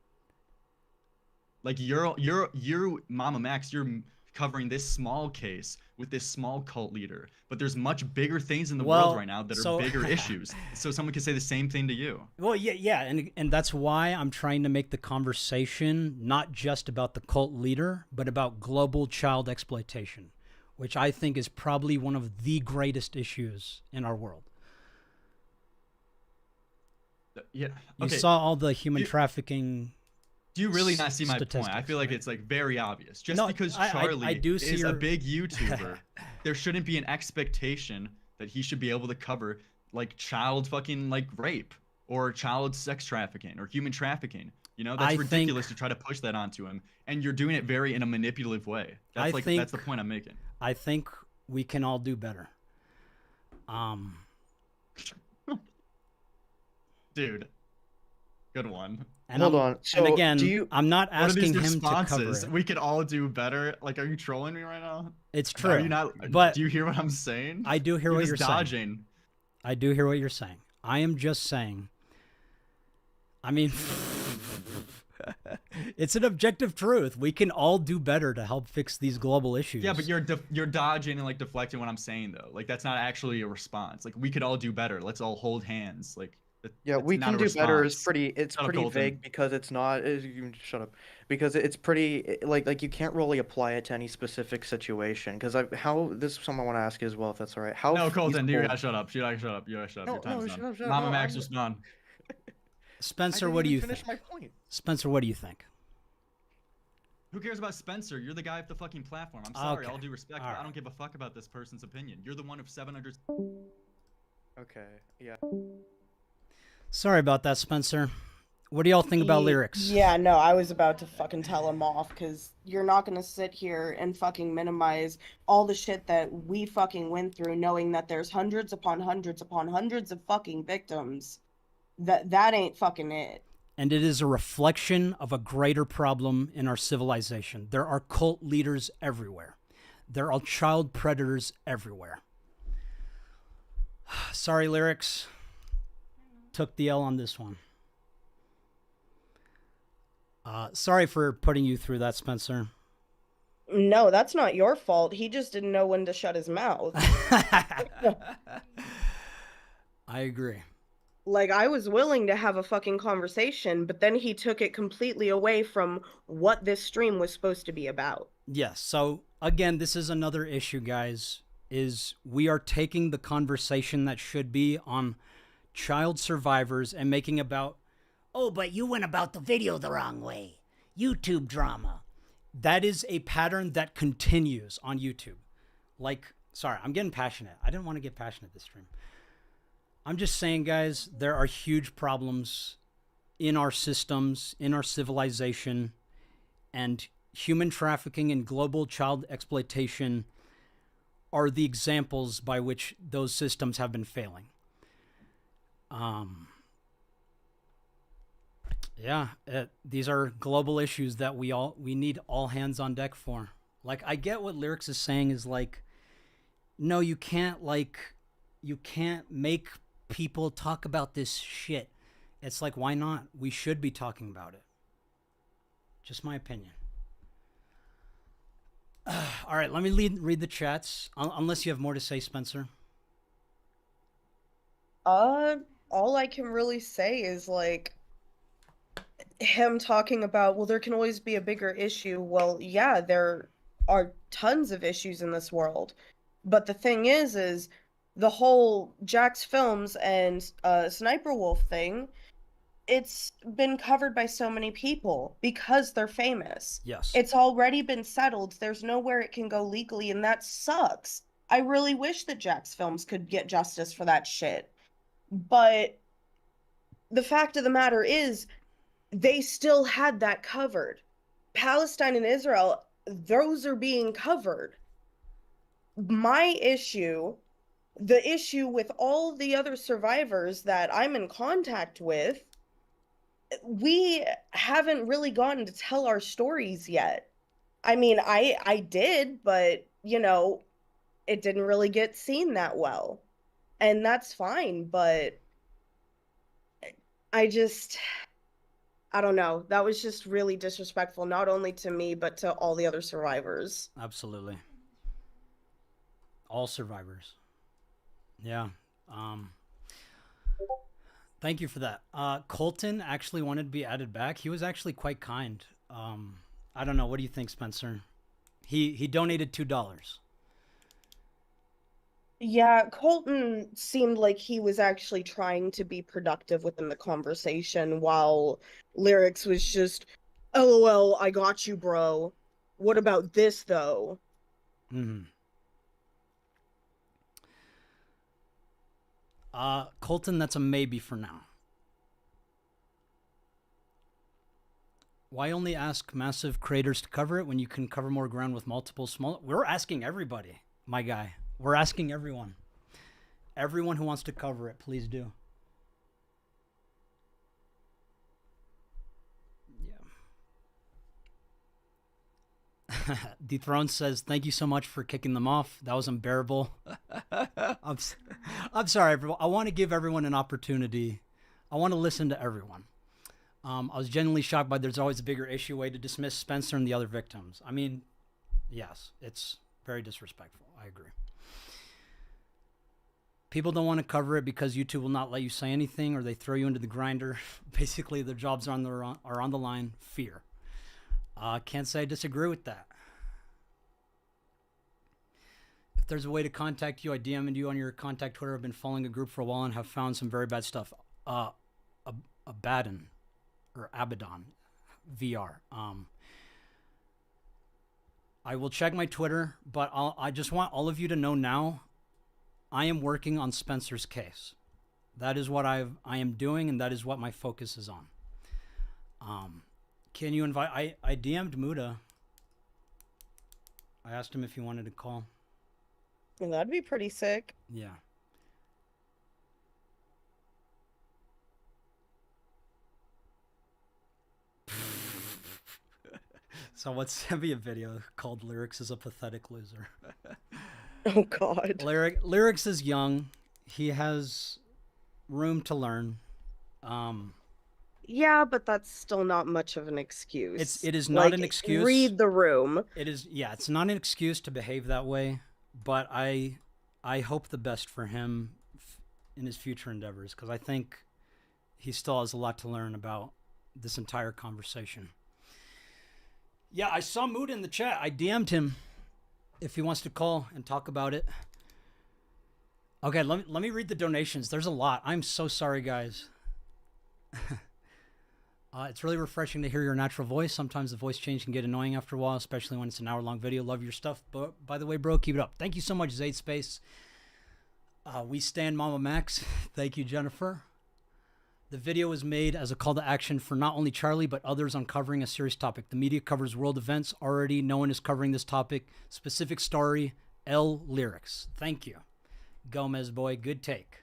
Like you're MAMAMAX, you're covering this small case with this small cult leader, but there's much bigger things in the world right now that are bigger issues. So someone could say the same thing to you. Well, yeah, and that's why I'm trying to make the conversation not just about the cult leader, but about global child exploitation, which I think is probably one of the greatest issues in our world. Yeah. You Okay. saw all the human trafficking. Do you really not see my point? statistics, I feel like right? it's like very obvious. Just No, because I Charlie do see is a your- big YouTuber, there shouldn't be an expectation that he should be able to cover like child fucking like rape or child sex trafficking or human trafficking. You know, that's ridiculous to try to push that onto him, and you're doing it very in a manipulative way. That's that's the point I'm making. I think we can all do better. Dude, good one. And Hold on. So and again, do you? I'm not What are these asking him to cover responses? it. We could all do better. Like, are you trolling me right now? It's Are true. you not? But do you hear what I'm saying? I do hear what just you're saying. dodging. I do hear what you're saying. I am just saying I mean, it's an objective truth. We can all do better to help fix these global issues. Yeah, but you're dodging and like deflecting what I'm saying though. Like that's not actually a response. Like we could all do better. Let's all hold hands. Like Yeah, it's we not can a do better is response. it's Shut up, pretty Colton. vague because it's not you can shut up because it's pretty like you can't really apply it to any specific situation because how this is something I want to ask you as well if that's all right. How No, Colton, you feasible? gotta shut up. You gotta shut up. You gotta shut up. No, Your time's no, done. shut up, shut up. Mama No, Max I'm, is done. I Spencer, didn't what do even you finish think? my point. Spencer, what do you think? Who cares about Spencer? You're the guy with the fucking platform. I'm sorry, Okay. all due respect, All but right. I don't give a fuck about this person's opinion. You're the one of 700. Okay, yeah. Sorry about that, Spencer. What do y'all think about lyrics? Yeah, no, I was about to fucking tell him off because you're not gonna sit here and fucking minimize all the shit that we fucking went through, knowing that there's hundreds upon hundreds upon hundreds of fucking victims. That ain't fucking it. And it is a reflection of a greater problem in our civilization. There are cult leaders everywhere. There are child predators everywhere. Sorry, lyrics. Took the L on this one. Sorry for putting you through that, Spencer. No, that's not your fault. He just didn't know when to shut his mouth. I agree. Like, I was willing to have a fucking conversation, but then he took it completely away from what this stream was supposed to be about. Yes. So again, this is another issue, guys, is we are taking the conversation that should be on child survivors and making about, oh, but you went about the video the wrong way. YouTube drama. That is a pattern that continues on YouTube. Like, sorry, I'm getting passionate. I didn't want to get passionate this stream. I'm just saying, guys, there are huge problems in our systems, in our civilization, and human trafficking and global child exploitation are the examples by which those systems have been failing. These are global issues that we need all hands on deck for. Like, I get what Lyrics is saying is like, no, you can't make people talk about this shit. It's like, why not? We should be talking about it. Just my opinion. All right, let me read the chats. Unless you have more to say, Spencer. All I can really say is like him talking about, well, there can always be a bigger issue. Well, yeah, there are tons of issues in this world. But the thing is the whole Jax Films and Sniper Wolf thing, it's been covered by so many people because they're famous. Yes. It's already been settled. There's nowhere it can go legally, and that sucks. I really wish that Jax Films could get justice for that shit. But the fact of the matter is, they still had that covered. Palestine and Israel, those are being covered. My issue, the issue with all the other survivors that I'm in contact with, we haven't really gotten to tell our stories yet. I mean, I did, but, you know, it didn't really get seen that well. And that's fine, but I don't know. That was just really disrespectful, not only to me, but to all the other survivors. Absolutely. All survivors. Yeah. Thank you for that. Colton actually wanted to be added back. He was actually quite kind. I don't know. What do you think, Spencer? He donated $2. Yeah, Colton seemed like he was actually trying to be productive within the conversation while Lyrics was just, LOL, I got you, bro. What about this, though? Colton, that's a maybe for now. Why only ask massive creators to cover it when you can cover more ground with multiple small? We're asking everybody, my guy. We're asking everyone. Everyone who wants to cover it, please do. Yeah. Dethroned says, thank you so much for kicking them off. That was unbearable. I'm sorry, everyone. I want to give everyone an opportunity. I want to listen to everyone. I was genuinely shocked by there's always a bigger issue way to dismiss Spencer and the other victims. I mean, yes, it's very disrespectful. I agree. People don't want to cover it because YouTube will not let you say anything, or they throw you into the grinder. Basically, their jobs are on the line. Fear. Can't say I disagree with that. If there's a way to contact you, I DM'd you on your contact Twitter. I've been following a group for a while and have found some very bad stuff. Abaddon or Abaddon VR. I will check my Twitter, but I just want all of you to know now, I am working on Spencer's case. That is what I am doing, and that is what my focus is on. Can you invite? I DM'd Muda. I asked him if he wanted to call. And that'd be pretty sick. Yeah. Someone sent me a video called "Lyrics is a Pathetic Loser." Oh God. Lyrics is young. He has room to learn. Yeah, but that's still not much of an excuse. It is not an excuse. Read the room. It is, yeah, it's not an excuse to behave that way, but I hope the best for him in his future endeavors, because I think he still has a lot to learn about this entire conversation. Yeah, I saw Mood in the chat. I DM'd him if he wants to call and talk about it. Okay, let me read the donations. There's a lot. I'm so sorry, guys. It's really refreshing to hear your natural voice. Sometimes the voice change can get annoying after a while, especially when it's an hour-long video. Love your stuff. But by the way, bro, keep it up. Thank you so much, Zayd Space. We stand MAMAMAX. Thank you, Jennifer. The video was made as a call to action for not only Charlie, but others on covering a serious topic. The media covers world events. Already, no one is covering this topic. Specific story, L lyrics. Thank you. Gomez boy, good take.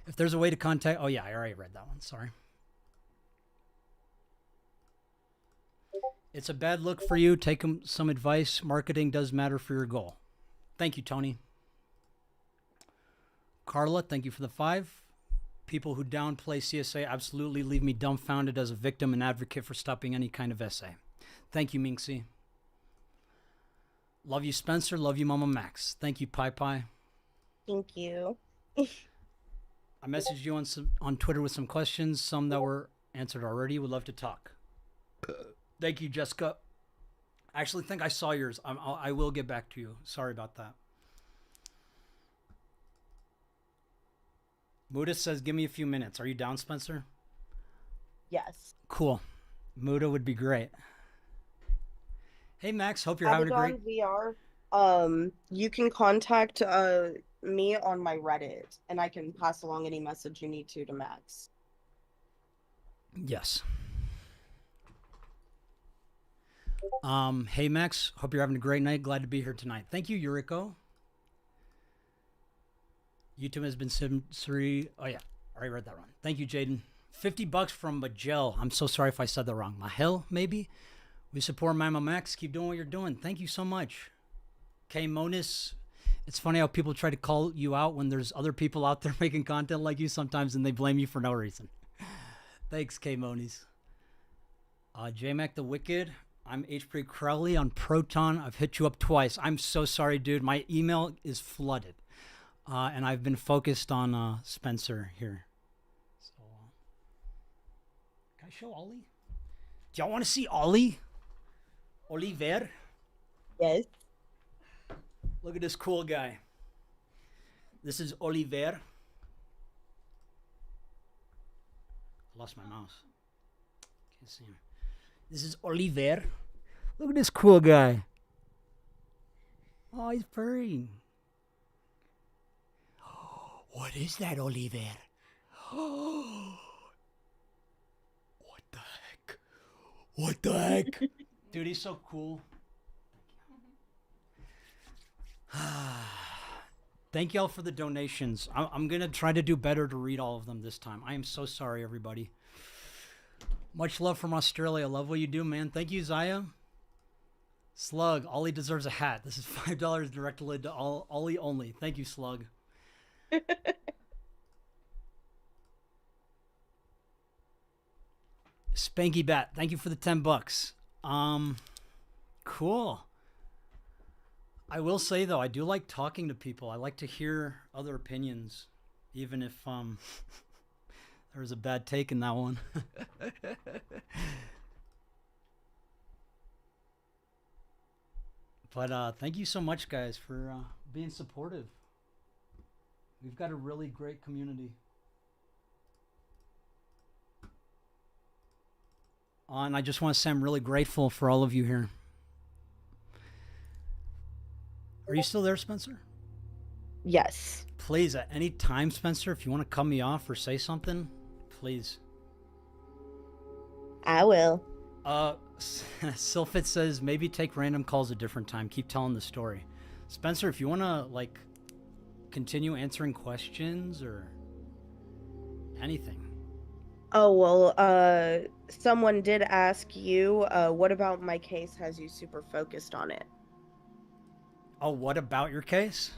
If there's a way to contact... Oh, yeah, I already read that one. Sorry. It's a bad look for you. Take some advice. Marketing does matter for your goal. Thank you, Tony. Carla, thank you for the 5. People who downplay CSA absolutely leave me dumbfounded as a victim and advocate for stopping any kind of essay. Thank you, Minxie. Love you, Spencer. Love you, MAMAMAX. Thank you, Pi Pi. Thank you. I messaged you on Twitter with some questions, some that were answered already. Would love to talk. Thank you, Jessica. I actually think I saw yours. I will get back to you. Sorry about that. Muda says, give me a few minutes. Are you down, Spencer? Yes. Cool. Muda would be great. Hey, Max. Hope you're having a great... VR. You can contact me on my Reddit, and I can pass along any message you need to Max. Yes. Hey, Max. Hope you're having a great night. Glad to be here tonight. Thank you, Yuriko. YouTube has been Siri. Oh, yeah. Already read that one. Thank you, Jaden. $50 from Majel. I'm so sorry if I said that wrong. Mahel, maybe? We support MAMAMAX. Keep doing what you're doing. Thank you so much. K Monis. It's funny how people try to call you out when there's other people out there making content like you sometimes, and they blame you for no reason. Thanks, K Monis. JMac the Wicked. I'm HP Crowley on Proton. I've hit you up twice. I'm so sorry, dude. My email is flooded. And I've been focused on Spencer here. So, can I show Ollie? Do y'all want to see Ollie? Oliver? Yes. Look at this cool guy. This is Oliver. I lost my mouse. Can't see him. This is Oliver. Look at this cool guy. Oh, he's purring. What is that, Oliver? What the heck? What the heck? Dude, he's so cool. Thank y'all for the donations. I'm going to try to do better to read all of them this time. I am so sorry, everybody. Much love from Australia. Love what you do, man. Thank you, Zaya. Slug, Ollie deserves a hat. This is $5 directly to Ollie only. Thank you, Slug. Spanky Bat, thank you for the $10. Cool. I will say though, I do like talking to people. I like to hear other opinions, even if there was a bad take in that one. But thank you so much, guys, for being supportive. We've got a really great community. And I just want to say I'm really grateful for all of you here. Are you still there, Spencer? Yes. Please, at any time, Spencer, if you want to cut me off or say something, please. I will. Sylphit says, maybe take random calls a different time. Keep telling the story. Spencer, if you want to, like, continue answering questions or anything. Oh, well, someone did ask you, what about my case has you super focused on it? Oh, what about your case?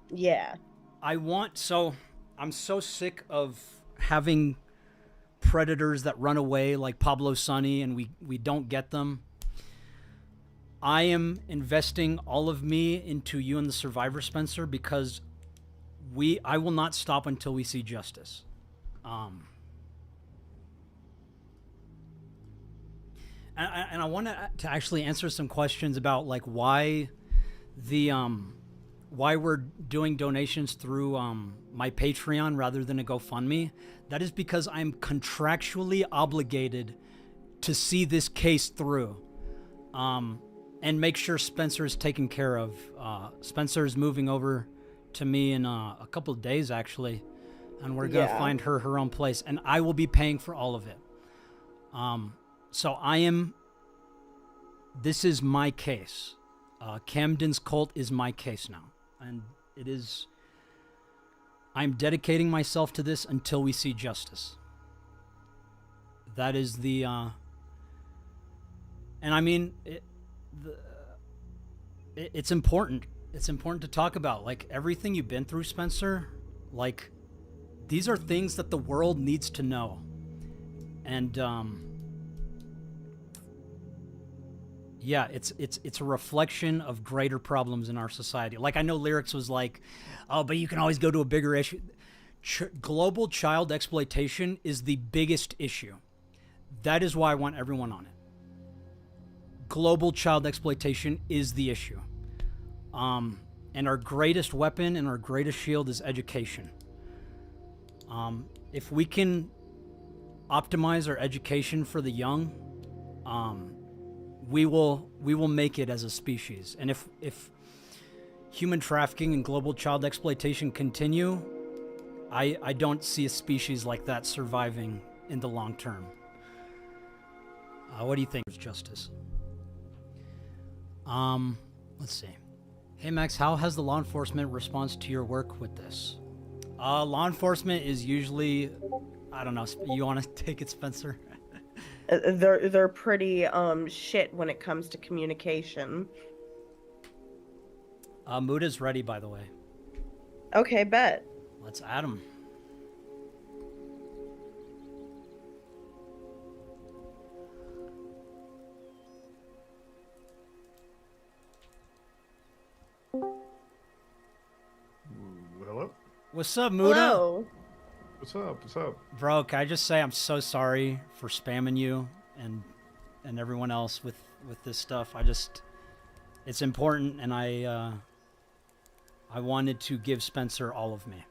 Yeah. I'm so sick of having predators that run away like Pablo Sonny and we don't get them. I am investing all of me into you and the survivor, Spencer, because I will not stop until we see justice. And I want to actually answer some questions about like why we're doing donations through my Patreon rather than a GoFundMe. That is because I'm contractually obligated to see this case through and make sure Spencer is taken care of. Spencer is moving over to me in a couple of days, actually, and we're going to find her own place, and I will be paying for all of it. So this is my case. Camden's cult is my case now. And I'm dedicating myself to this until we see justice. That is and I mean, it's important. It's important to talk about, like, everything you've been through, Spencer. Like, these are things that the world needs to know. And, yeah, it's a reflection of greater problems in our society. Like, I know Lyrics was like, oh, but you can always go to a bigger issue. Global child exploitation is the biggest issue. That is why I want everyone on it. Global child exploitation is the issue. And our greatest weapon and our greatest shield is education. If we can optimize our education for the young, we will make it as a species. And if human trafficking and global child exploitation continue, I don't see a species like that surviving in the long term. What do you think is justice? Let's see. Hey Max, how has the law enforcement response to your work with this? Law enforcement is usually, I don't know. You want to take it, Spencer? They're pretty shit when it comes to communication. Muda's ready, by the way. Okay, bet. Let's add him. Hello? What's up, Muda? Hello. What's up? What's up? Bro, can I just say I'm so sorry for spamming you and everyone else with this stuff. It's important, and I wanted to give Spencer all of me.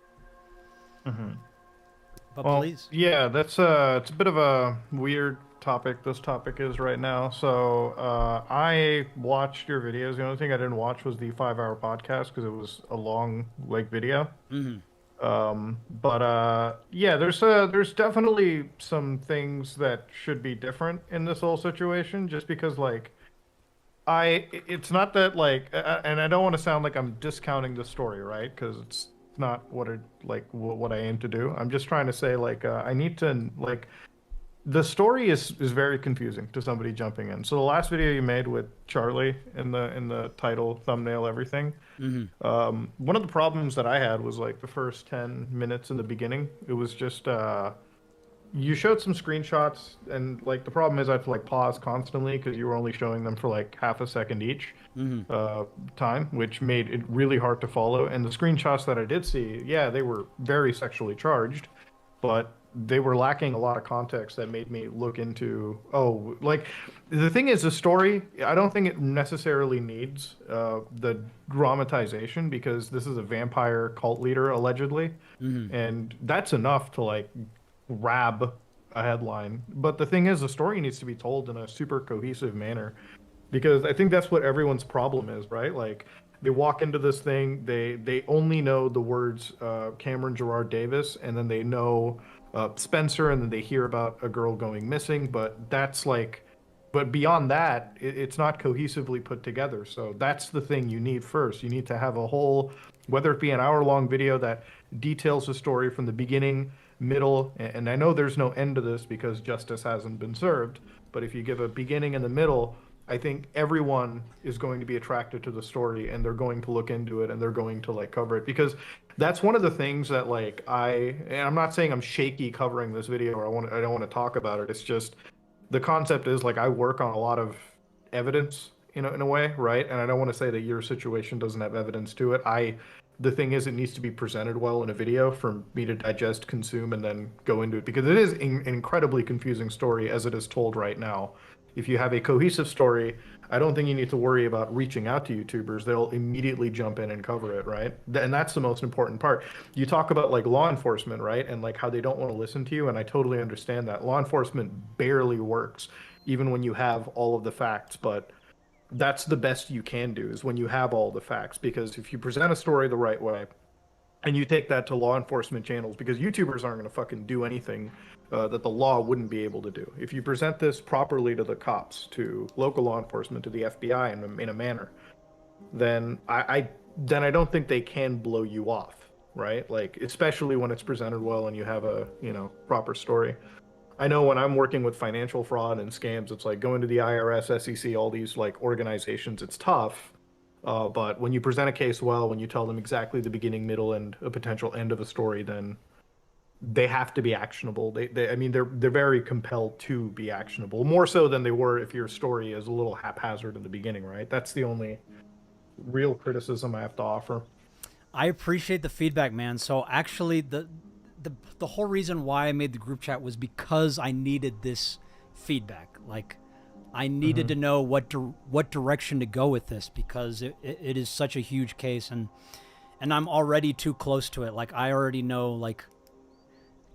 Mm-hmm. But Well, please. yeah, that's it's a bit of a weird topic. This topic is right now. So I watched your videos. The only thing I didn't watch was the 5-hour podcast because it was a long video. Mm-hmm. But yeah, there's definitely some things that should be different in this whole situation. Just because it's not that and I don't want to sound like I'm discounting the story, right? Because it's not what I aim to do. I'm just trying to say I need to the story is very confusing to somebody jumping in. So the last video you made with Charlie in the title, thumbnail, everything. Mm-hmm. One of the problems that I had was the first 10 minutes in the beginning. It was just you showed some screenshots, and like the problem is I have to like pause constantly because you were only showing them for like half a second each time, which made it really hard to follow. And the screenshots that I did see, yeah, they were very sexually charged, but they were lacking a lot of context that made me look into, oh, like the thing is, the story, I don't think it necessarily needs the dramatization because this is a vampire cult leader allegedly, and that's enough to like grab a headline. But the thing is, the story needs to be told in a super cohesive manner because I think that's what everyone's problem is, right? Like they walk into this thing, they only know the words Cameron Gerard Davis, and then they know Spencer, and then they hear about a girl going missing. But that's like, but beyond that, it's not cohesively put together. So that's the thing you need first. You need to have a whole, whether it be an hour-long video that details the story from the beginning, middle, and I know there's no end to this because justice hasn't been served. But if you give a beginning and the middle, I think everyone is going to be attracted to the story and they're going to look into it and they're going to like cover it because that's one of the things that like and I'm not saying I'm shaky covering this video or I don't want to talk about it. It's just the concept is like I work on a lot of evidence, you know, in a way, right? And I don't want to say that your situation doesn't have evidence to it. The thing is, it needs to be presented well in a video for me to digest, consume, and then go into it because it is an incredibly confusing story as it is told right now. If you have a cohesive story, I don't think you need to worry about reaching out to YouTubers. They'll immediately jump in and cover it, right? And that's the most important part. You talk about like law enforcement, right? And like how they don't want to listen to you. And I totally understand that. Law enforcement barely works, even when you have all of the facts. But that's the best you can do is when you have all the facts. Because if you present a story the right way, and you take that to law enforcement channels, because YouTubers aren't going to fucking do anything that the law wouldn't be able to do. If you present this properly to the cops, to local law enforcement, to the FBI in a manner, then I don't think they can blow you off, right? Like especially when it's presented well and you have a proper story. I know when I'm working with financial fraud and scams, it's like going to the IRS, SEC, all these like organizations. It's tough. But when you present a case well, when you tell them exactly the beginning, middle, and a potential end of a story, then they have to be actionable. I mean, they're very compelled to be actionable, more so than they were if your story is a little haphazard in the beginning, right? That's the only real criticism I have to offer. I appreciate the feedback, man. So actually, the whole reason why I made the group chat was because I needed this feedback. Like, I needed to know what direction to go with this because it is such a huge case, and I'm already too close to it. Like I already know like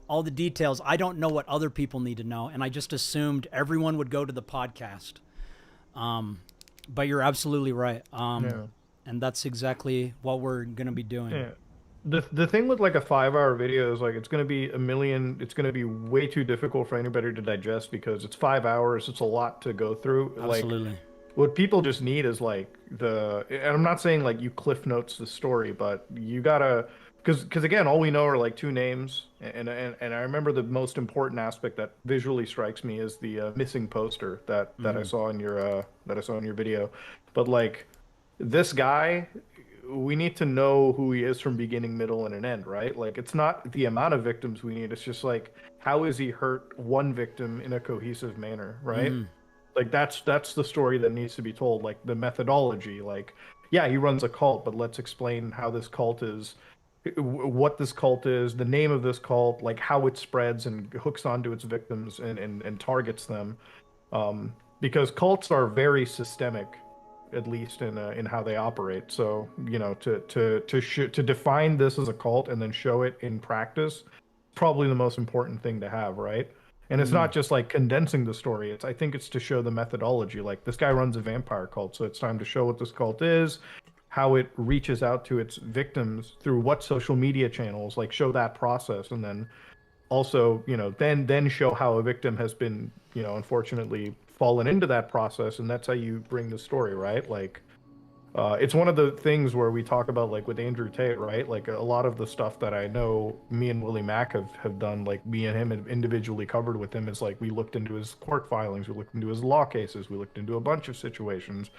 all the details. I don't know what other people need to know, and I just assumed everyone would go to the podcast. But you're absolutely right. And that's exactly what we're gonna be doing. Yeah. The thing with like a 5-hour video is like it's going to be it's going to be way too difficult for anybody to digest because it's 5 hours. It's a lot to go through. Absolutely. Like what people just need is like and I'm not saying like you cliff notes the story, but you gotta, because again, all we know are like two names, and I remember the most important aspect that visually strikes me is the missing poster that I saw in your video, but like this guy, we need to know who he is from beginning, middle, and an end, right? Like, it's not the amount of victims we need. It's just like, how is he hurt one victim in a cohesive manner, right? Like, that's the story that needs to be told. Like, the methodology. Like, yeah, he runs a cult, but let's explain how this cult is, what this cult is, the name of this cult, like how it spreads and hooks onto its victims and targets them. Because cults are very systemic, at least in how they operate. So to define this as a cult and then show it in practice, probably the most important thing to have, right? And it's not just like condensing the story. I think it's to show the methodology. Like this guy runs a vampire cult, so it's time to show what this cult is, how it reaches out to its victims through what social media channels, like show that process, and then also then show how a victim has been unfortunately fallen into that process, and that's how you bring the story, right? Like it's one of the things where we talk about, like with Andrew Tate, right? Like a lot of the stuff that I know me and Willie Mack have done, like me and him have individually covered with him, is like we looked into his court filings, we looked into his law cases, we looked into a bunch of situations,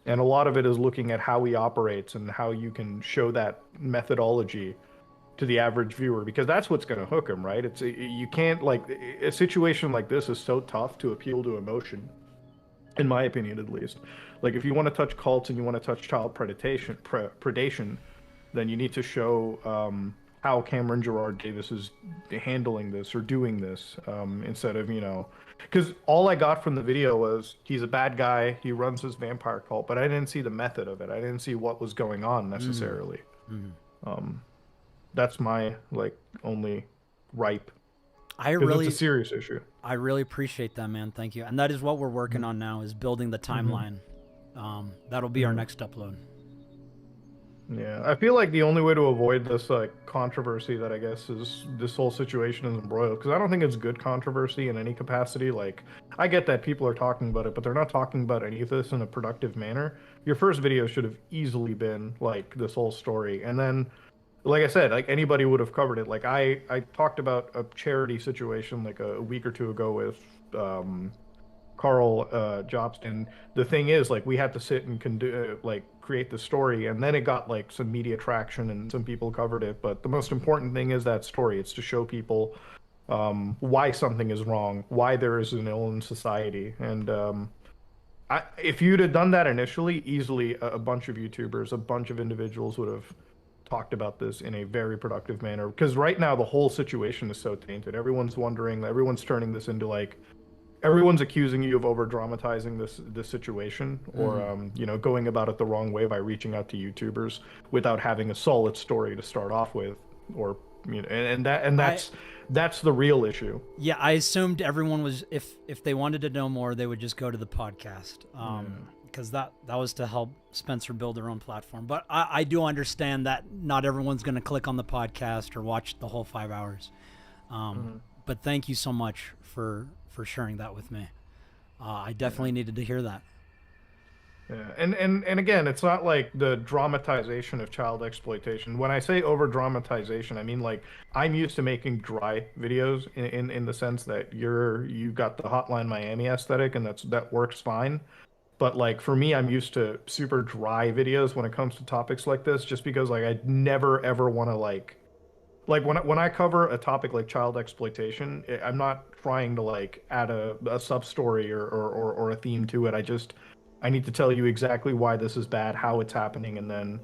and a lot of it is looking at how he operates and how you can show that methodology to the average viewer, because that's what's going to hook them, right? You can't, like, a situation like this is so tough to appeal to emotion, in my opinion at least. Like, if you want to touch cults and you want to touch child predation, then you need to show how Cameron Gerard Davis is handling this or doing this, instead of, because all I got from the video was he's a bad guy, he runs his vampire cult, but I didn't see the method of it. I didn't see what was going on necessarily. That's my, like, only ripe. It's a serious issue. I really appreciate that, man. Thank you. And that is what we're working on now, is building the timeline. That'll be our next upload. Yeah, I feel like the only way to avoid this, like, controversy that I guess is this whole situation is embroiled, because I don't think it's good controversy in any capacity. Like, I get that people are talking about it, but they're not talking about any of this in a productive manner. Your first video should have easily been, like, this whole story, and then, like I said, like, anybody would have covered it. Like, I talked about a charity situation like a week or two ago with Carl Jobston. The thing is, like, we had to sit and create the story, and then it got, like, some media traction and some people covered it. But the most important thing is that story. It's to show people why something is wrong, why there is an ill in society. And if you'd have done that initially, easily a bunch of YouTubers, a bunch of individuals would have talked about this in a very productive manner. Because right now the whole situation is so tainted. Everyone's wondering, everyone's turning this into, like, everyone's accusing you of over dramatizing this situation, or going about it the wrong way by reaching out to YouTubers without having a solid story to start off with, or that's the real issue. Yeah, I assumed everyone was, if they wanted to know more, they would just go to the podcast, because that was to help Spencer build their own platform. But I do understand that not everyone's going to click on the podcast or watch the whole 5 hours. But thank you so much for sharing that with me. I definitely needed to hear that. Yeah, and again, it's not like the dramatization of child exploitation. When I say over dramatization, I mean, like, I'm used to making dry videos in the sense that you got the Hotline Miami aesthetic, and that works fine. But, like, for me, I'm used to super dry videos when it comes to topics like this, just because, like, I never ever want to, like when I cover a topic like child exploitation, I'm not trying to, like, add a sub story or a theme to it. I need to tell you exactly why this is bad, how it's happening, and then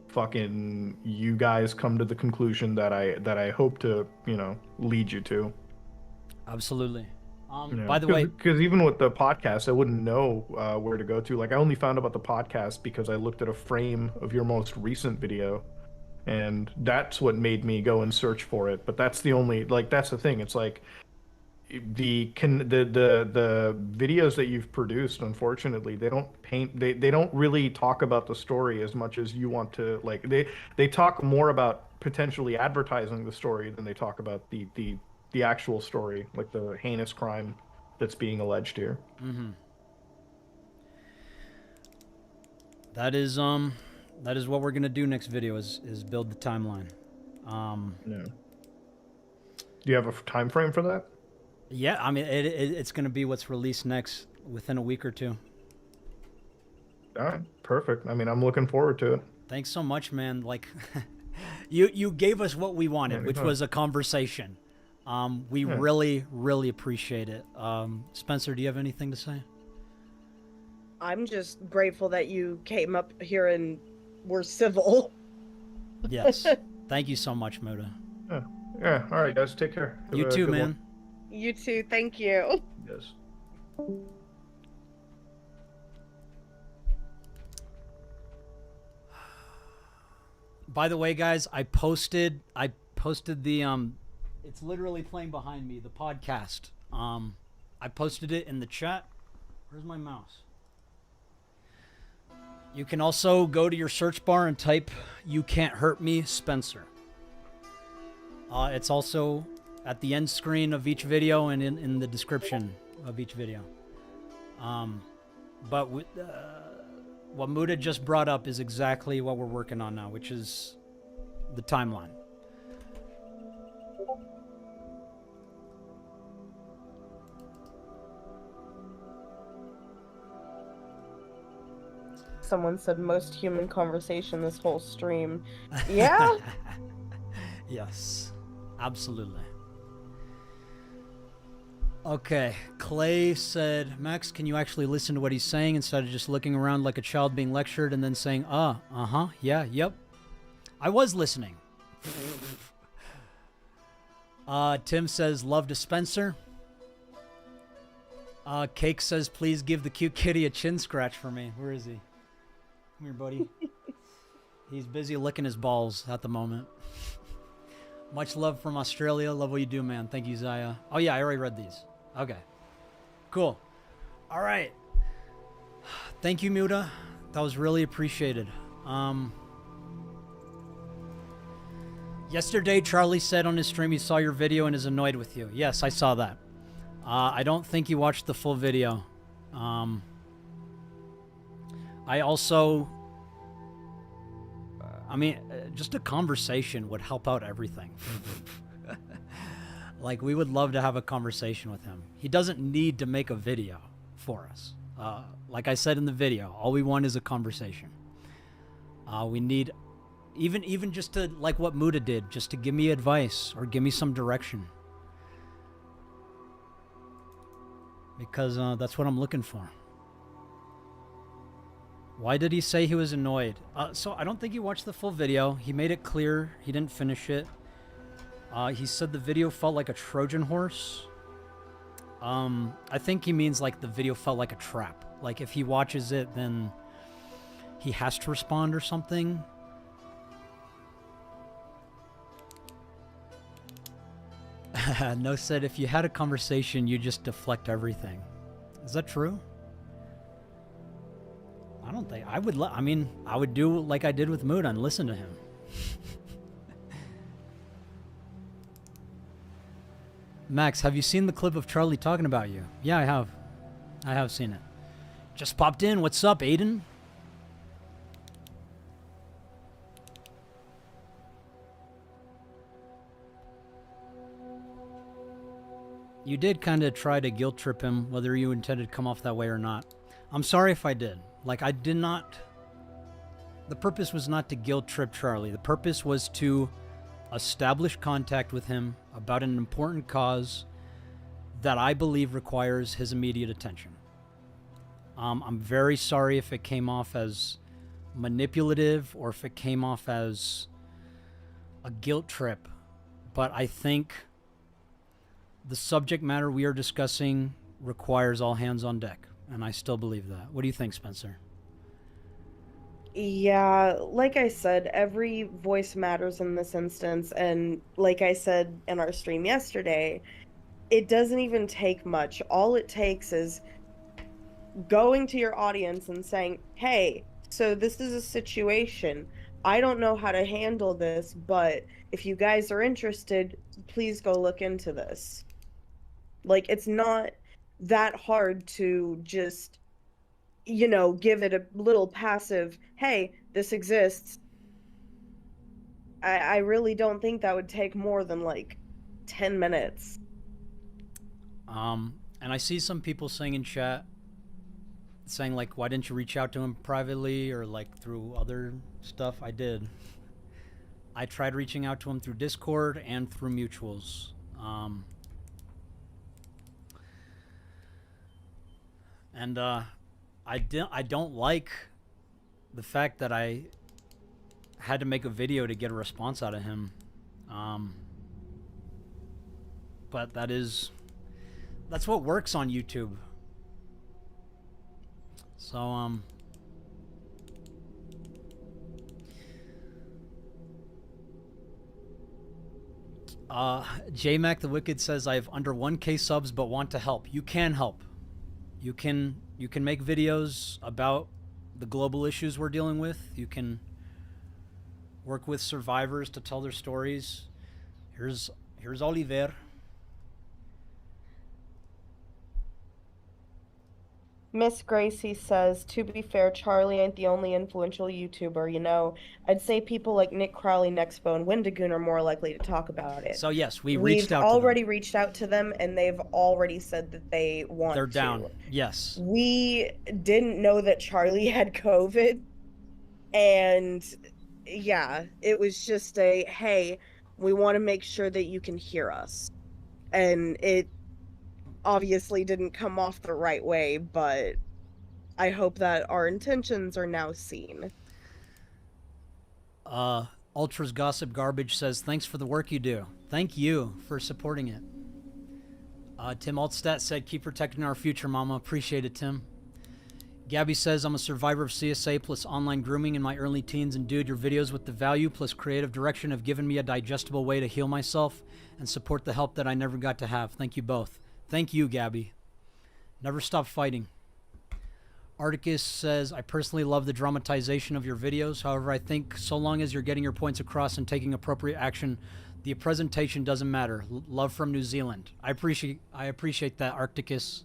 fucking you guys come to the conclusion that I hope to, lead you to. Absolutely. By the way, because even with the podcast, I wouldn't know where to go to. Like, I only found about the podcast because I looked at a frame of your most recent video, and that's what made me go and search for it. But that's the only, like, that's the thing. It's like the videos that you've produced, unfortunately, they don't really talk about the story as much as you want to. Like, they talk more about potentially advertising the story than they talk about the actual story, like the heinous crime that's being alleged here. That is what we're gonna do next video, is build the timeline. Yeah. Do you have a time frame for that? Yeah, I mean, it's gonna be what's released next within a week or two. All right, perfect. I mean, I'm looking forward to it. Thanks so much, man. Like, you gave us what we wanted, which was a conversation. We really, really appreciate it. Spencer, do you have anything to say? I'm just grateful that you came up here and were civil. Yes. Thank you so much, Muda. Yeah. All right, guys. Take care. You too, man. One. You too. Thank you. Yes. By the way, guys, I posted the it's literally playing behind me, the podcast. I posted it in the chat. Where's my mouse? You can also go to your search bar and type "You Can't Hurt Me, Spencer." It's also at the end screen of each video and in the description of each video. But what Muda just brought up is exactly what we're working on now, which is the timeline. Someone said most human conversation this whole stream. Yeah. Yes, absolutely. Okay, Clay said, Max, can you actually listen to what he's saying instead of just looking around like a child being lectured and then saying, uh-huh, yeah, yep. I was listening. Tim says, love to Spencer. Cake says, please give the cute kitty a chin scratch for me. Where is he? Come here, buddy. He's busy licking his balls at the moment. Much love from Australia. Love what you do, man. Thank you, Zaya. Oh, yeah, I already read these. Okay. Cool. All right. Thank you, Muta. That was really appreciated. Yesterday, Charlie said on his stream he saw your video and is annoyed with you. Yes, I saw that. I don't think you watched the full video. I also... I mean, just a conversation would help out everything. Like, we would love to have a conversation with him. He doesn't need to make a video for us. Like I said in the video, all we want is a conversation. We need, even just to, like what Muda did, just to give me advice or give me some direction. Because that's what I'm looking for. Why did he say he was annoyed? So I don't think he watched the full video. He made it clear he didn't finish it. He said the video felt like a Trojan horse. I think he means like the video felt like a trap. Like if he watches it, then he has to respond or something. No said if you had a conversation, you just deflect everything. Is that true? I don't think I would. I mean, I would do like I did with Muda and listen to him. Max, have you seen the clip of Charlie talking about you? Yeah, I have. I have seen it. Just popped in. What's up, Aiden? You did kind of try to guilt trip him, whether you intended to come off that way or not. I'm sorry if I did. Like, I did not... The purpose was not to guilt trip Charlie. The purpose was to establish contact with him about an important cause that I believe requires his immediate attention. I'm very sorry if it came off as manipulative or if it came off as a guilt trip, but I think the subject matter we are discussing requires all hands on deck, and I still believe that. What do you think, Spencer? Yeah, like I said, every voice matters in this instance, and like I said in our stream yesterday, it doesn't even take much. All it takes is going to your audience and saying, hey, so this is a situation. I don't know how to handle this, but if you guys are interested, please go look into this. Like, it's not that hard to just, you know, give it a little passive, hey, this exists. I really don't think that would take more than like 10 minutes. And I see some people saying in chat, saying like, why didn't you reach out to him privately or like through other stuff? I did. I tried reaching out to him through Discord and through mutuals. And I don't like the fact that I had to make a video to get a response out of him. But that's what works on YouTube. So, JMac the Wicked says, I have under 1K subs but want to help. You can help. You can make videos about the global issues we're dealing with. You can work with survivors to tell their stories. Here's Oliver. Miss Gracie says, to be fair, Charlie ain't the only influential YouTuber, you know. I'd say people like Nick Crowley, Nexpo, and Wendigoon are more likely to talk about it. So yes, we've reached out to them, and they've already said that they want to. They're down, yes. We didn't know that Charlie had COVID, and yeah, it was just a, hey, We want to make sure that you can hear us. And it obviously didn't come off the right way, but I hope that our intentions are now seen. Ultra's Gossip Garbage says, thanks for the work you do. Thank you for supporting it. Tim Altstat said, keep protecting our future, Mama. Appreciate it, Tim. Gabby says, I'm a survivor of CSA plus online grooming in my early teens, and dude, your videos with the value plus creative direction have given me a digestible way to heal myself and support the help that I never got to have. Thank you both. Thank you, Gabby. Never stop fighting. Articus says, I personally love the dramatization of your videos. However, I think so long as you're getting your points across and taking appropriate action, the presentation doesn't matter. Love from New Zealand. I appreciate that, Arcticus.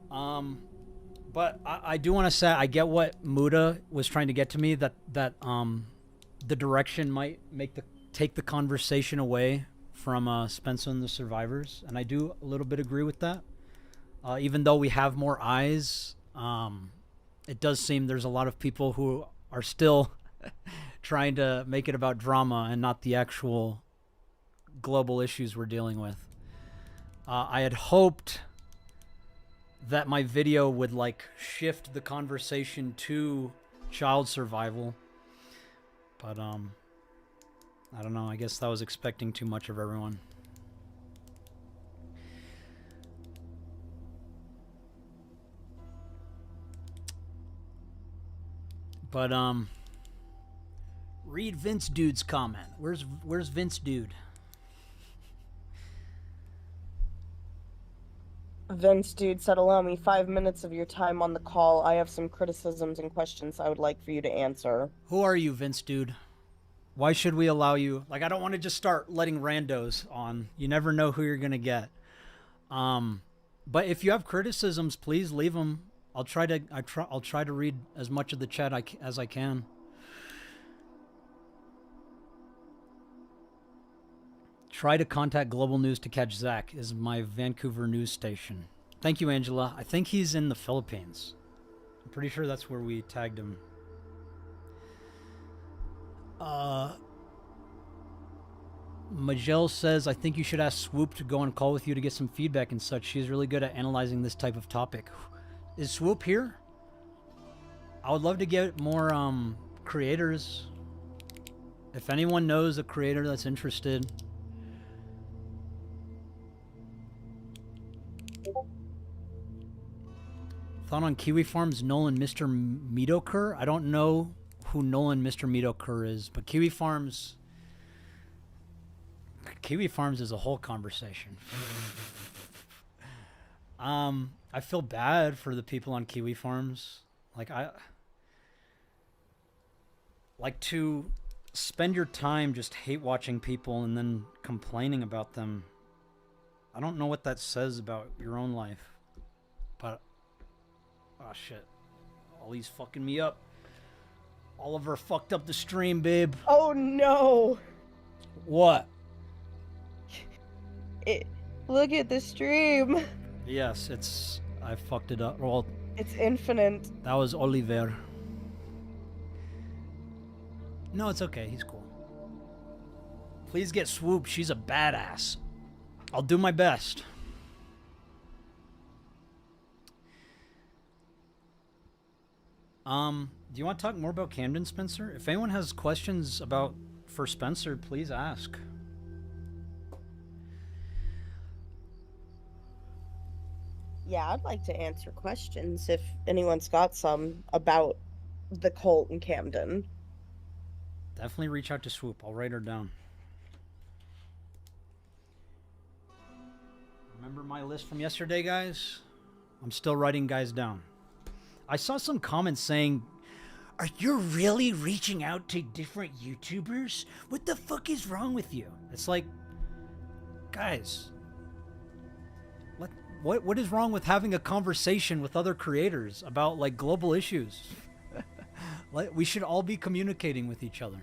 But I do want to say, I get what Muda was trying to get to me, that the direction might take the conversation away from Spencer and the survivors, and I do a little bit agree with that. Even though we have more eyes, it does seem there's a lot of people who are still trying to make it about drama and not the actual global issues we're dealing with. I had hoped that my video would like shift the conversation to child survival, but I don't know, I guess that was expecting too much of everyone. But read Vince Dude's comment. Where's Vince Dude? Vince Dude said, allow me 5 minutes of your time on the call. I have some criticisms and questions I would like for you to answer. Who are you, Vince Dude? Why should we allow you? Like, I don't want to just start letting randos on. You never know who you're gonna get. But if you have criticisms, please leave them. I'll try to read as much of the chat as I can. Try to contact Global News to catch Zach, is my Vancouver news station. Thank you, Angela. I think he's in the Philippines. I'm pretty sure that's where we tagged him. Majel says, I think you should ask Swoop to go on call with you to get some feedback and such. She's really good at analyzing this type of topic. Is Swoop here? I would love to get more creators. If anyone knows a creator that's interested. Thought on Kiwi Farms, Nolan Mr. Meadowcur? I don't know who Nolan Mr. Meadowcur is, but Kiwi Farms is a whole conversation. I feel bad for the people on Kiwi Farms. Like to spend your time just hate watching people and then complaining about them. I don't know what that says about your own life. But oh shit. Ollie's fucking me up. Oliver fucked up the stream, babe. Oh no. What? Look at the stream. Yes, I fucked it up. Well, it's infinite. that was Oliver. No, it's okay. He's cool. Please get Swoop. She's a badass. I'll do my best. Do you want to talk more about Camden, Spencer? If anyone has questions for Spencer, please ask. Yeah, I'd like to answer questions if anyone's got some about the cult in Camden. Definitely reach out to Swoop. I'll write her down. Remember my list from yesterday, guys? I'm still writing guys down. I saw some comments saying, are you really reaching out to different YouTubers? What the fuck is wrong with you? It's like, guys, what is wrong with having a conversation with other creators about like global issues? We should all be communicating with each other.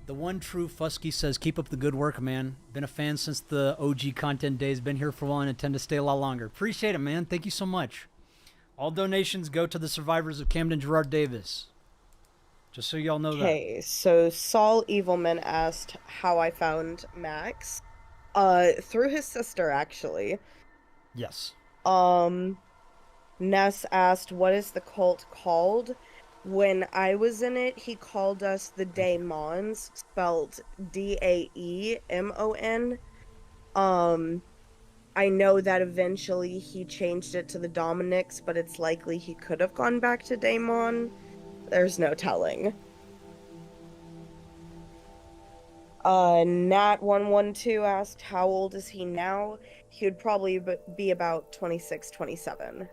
The one true Fusky says, keep up the good work, man. Been a fan since the OG content days. Been here for a while and intend to stay a lot longer. Appreciate it, man. Thank you so much. All donations go to the survivors of Camden Gerard Davis. Just so y'all know that. Okay, so Saul Evilman asked how I found Max. Through his sister, actually. Yes. Ness asked, what is the cult called? When I was in it, he called us the Daemons, spelled Daemon. I know that eventually he changed it to the Dominics, but it's likely he could have gone back to Daemon. There's no telling. Nat112 asked, how old is he now? He would probably be about 26, 27.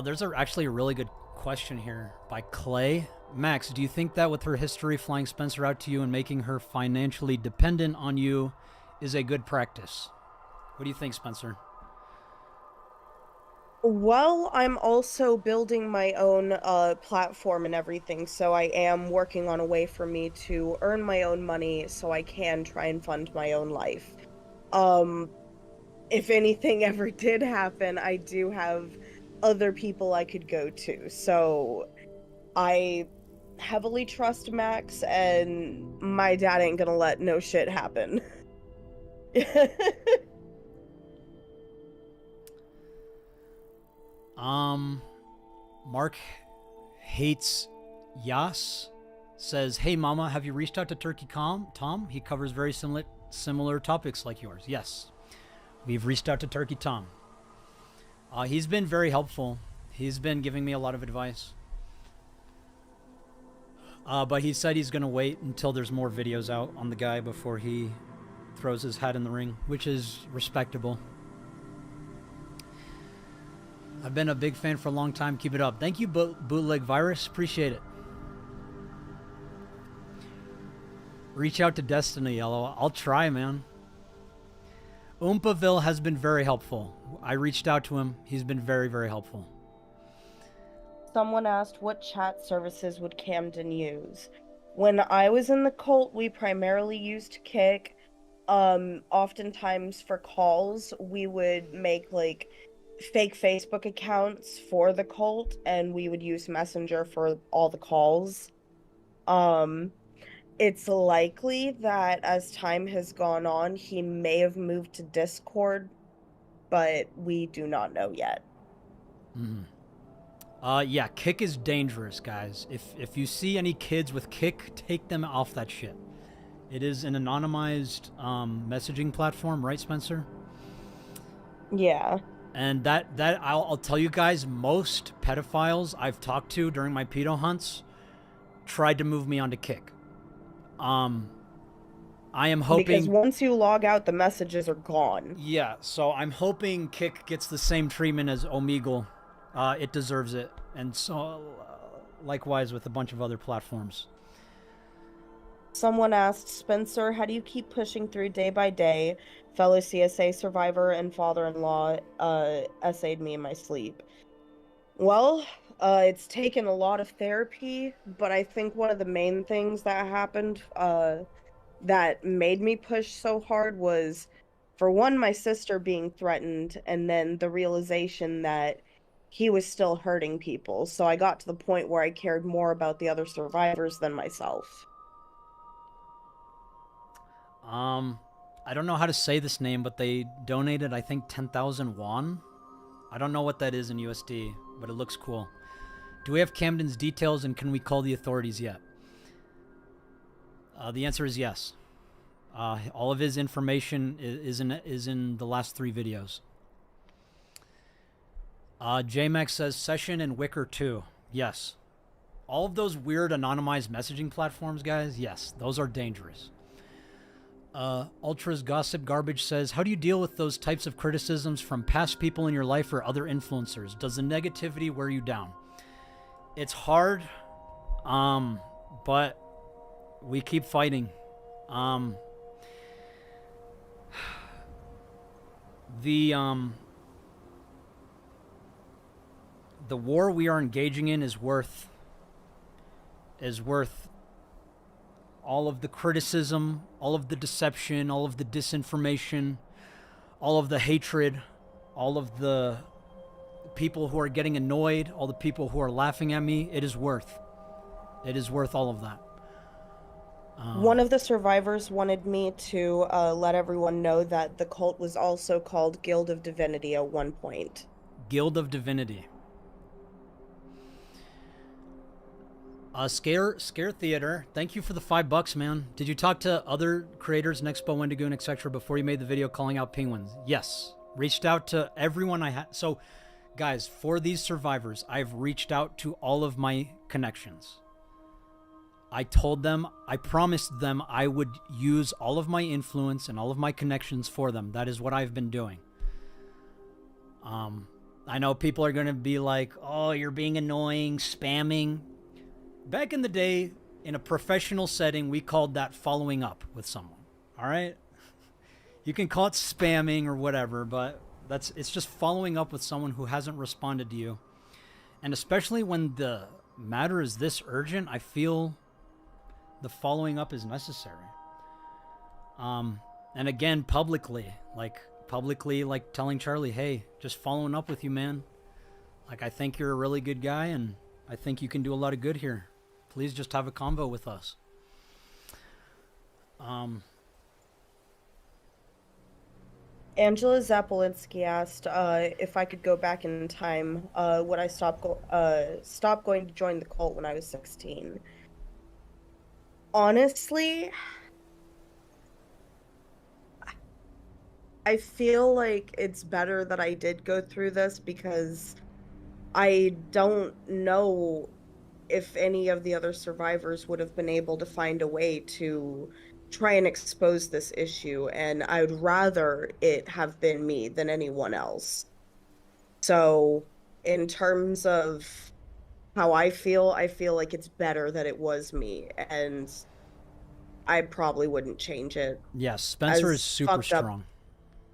There's actually a really good question here by Clay. Max, do you think that with her history flying Spencer out to you and making her financially dependent on you is a good practice? What do you think, Spencer? Well, I'm also building my own platform and everything, so I am working on a way for me to earn my own money so I can try and fund my own life. If anything ever did happen, I do have other people I could go to. So I heavily trust Max, and my dad ain't gonna let no shit happen. Mark Hates Yas says, hey mama, have you reached out to Turkey Tom? He covers very similar topics like yours. Yes, we've reached out to Turkey Tom. He's been very helpful. He's been giving me a lot of advice. But he said he's going to wait until there's more videos out on the guy before he throws his hat in the ring, which is respectable. I've been a big fan for a long time. Keep it up. Thank you, Bootleg Virus. Appreciate it. Reach out to Destiny, Yellow. I'll try, man. Oompaville has been very helpful. I reached out to him. He's been very, very helpful. Someone asked, what chat services would Camden use? When I was in the cult, we primarily used Kick. Oftentimes for calls, we would make like fake Facebook accounts for the cult, and we would use Messenger for all the calls. It's likely that as time has gone on, he may have moved to Discord, but we do not know yet. Yeah, Kick is dangerous, guys. If you see any kids with Kick, take them off that shit. It is an anonymized messaging platform, right, Spencer? Yeah. And that I'll tell you guys, most pedophiles I've talked to during my pedo hunts tried to move me onto Kick. I am hoping, because once you log out, the messages are gone. Yeah, so I'm hoping Kick gets the same treatment as Omegle. It deserves it, and so likewise with a bunch of other platforms. Someone asked, Spencer, how do you keep pushing through day by day? Fellow CSA survivor and father-in-law essayed me in my sleep. Well, it's taken a lot of therapy, but I think one of the main things that happened that made me push so hard was, for one, my sister being threatened, and then the realization that he was still hurting people. So I got to the point where I cared more about the other survivors than myself. I don't know how to say this name, but they donated, I think, 10,000 won. I don't know what that is in USD, but it looks cool. Do we have Camden's details, and can we call the authorities yet? The answer is yes. All of his information is in the last 3 videos. JMax says Session and Wicker 2. Yes. All of those weird anonymized messaging platforms, guys, yes, those are dangerous. Ultra's Gossip Garbage says, how do you deal with those types of criticisms from past people in your life or other influencers? Does the negativity wear you down? It's hard, but we keep fighting. The war we are engaging in is worth all of the criticism, all of the deception, all of the disinformation, all of the hatred, all of the people who are getting annoyed, all the people who are laughing at me. It is worth. It is worth all of that. One of the survivors wanted me to let everyone know that the cult was also called Guild of Divinity at one point. Guild of Divinity. Scare Theater, thank you for the $5, man. Did you talk to other creators, Nexpo, Wendigoon, etc., before you made the video calling out penguins? Yes. Reached out to everyone I had. So, guys, for these survivors, I've reached out to all of my connections. I told them, I promised them I would use all of my influence and all of my connections for them. That is what I've been doing. I know people are going to be like, oh, you're being annoying, spamming. Back in the day, in a professional setting, we called that following up with someone. All right? You can call it spamming or whatever, but it's just following up with someone who hasn't responded to you. And especially when the matter is this urgent, I feel the following up is necessary. And again, publicly, like telling Charlie, hey, just following up with you, man. Like, I think you're a really good guy, and I think you can do a lot of good here. Please just have a convo with us. Angela Zapolinski asked if I could go back in time when I stopped going to join the cult when I was 16. Honestly, I feel like it's better that I did go through this because I don't know if any of the other survivors would have been able to find a way to try and expose this issue, and I would rather it have been me than anyone else. So, in terms of how I feel like it's better that it was me, and I probably wouldn't change it. Yes, Spencer is super strong.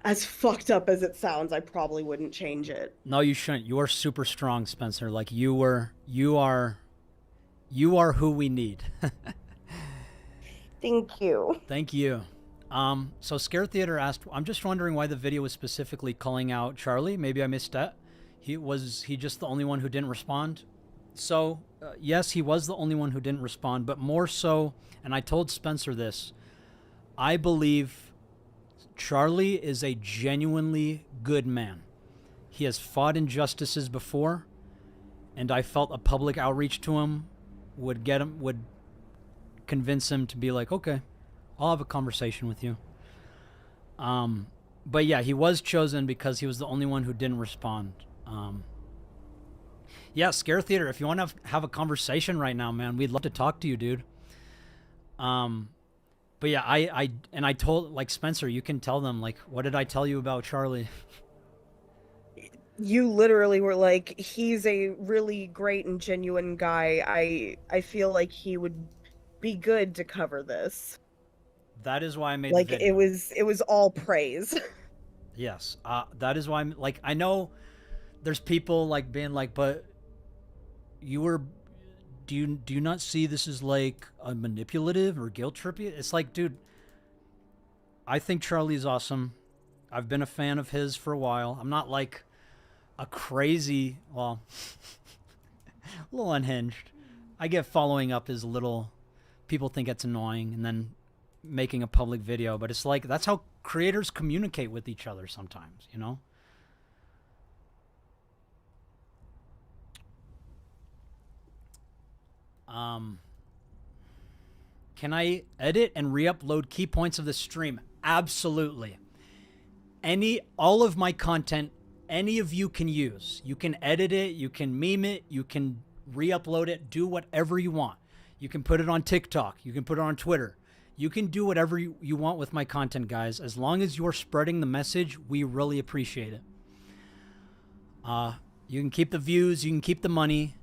As fucked up as it sounds, I probably wouldn't change it. No, you shouldn't. You are super strong, Spencer. Like, you are who we need. Thank you. Thank you. So Scare Theater asked, I'm just wondering why the video was specifically calling out Charlie. Maybe I missed that. Was he just the only one who didn't respond? So, yes, he was the only one who didn't respond, but more so, and I told Spencer this, I believe Charlie is a genuinely good man. He has fought injustices before, and I felt a public outreach to him would convince him to be like, okay, I'll have a conversation with you. But yeah, he was chosen because he was the only one who didn't respond. Yeah, Scare Theater, if you want to have a conversation right now, man, we'd love to talk to you, dude. But yeah, I told, like, Spencer, you can tell them, like, what did I tell you about Charlie? You literally were like, he's a really great and genuine guy. I feel like he would be good to cover this. That is why I made like the video. it was all praise. Yes, that is why I'm like, I know there's people like being like, but you were, do you not see this as like a manipulative or guilt trippy? It's like, dude, I think Charlie's awesome. I've been a fan of his for a while. I'm not like a crazy, well, a little unhinged. I get following up as a little, people think it's annoying, and then making a public video, but it's like, that's how creators communicate with each other sometimes, you know? Can I edit and re-upload key points of the stream? Absolutely. All of my content, any of you can use. You can edit it, you can meme it, you can re-upload it, do whatever you want. You can put it on TikTok, you can put it on Twitter. You can do whatever you want with my content, guys. As long as you're spreading the message, we really appreciate it. You can keep the views, you can keep the money.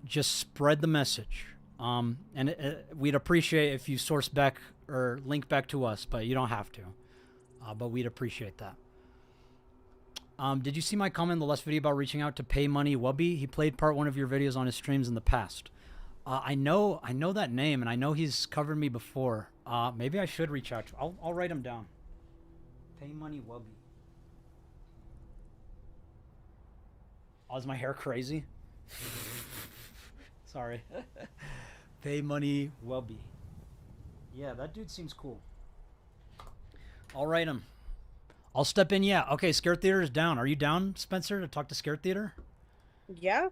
Just spread the message. We'd appreciate if you source back or link back to us, but you don't have to. But we'd appreciate that. Did you see my comment in the last video about reaching out to Pay Money Wubby? He played part 1 of your videos on his streams in the past. I know that name, and I know he's covered me before. Maybe I should reach out to him. I'll write him down. Pay Money Wubby. Oh, is my hair crazy? Sorry. Pay money Wubby. Yeah, that dude seems cool. I'll write him. I'll step in. Yeah. Okay. Scare Theater is down. Are you down, Spencer, to talk to Scare Theater? Yeah.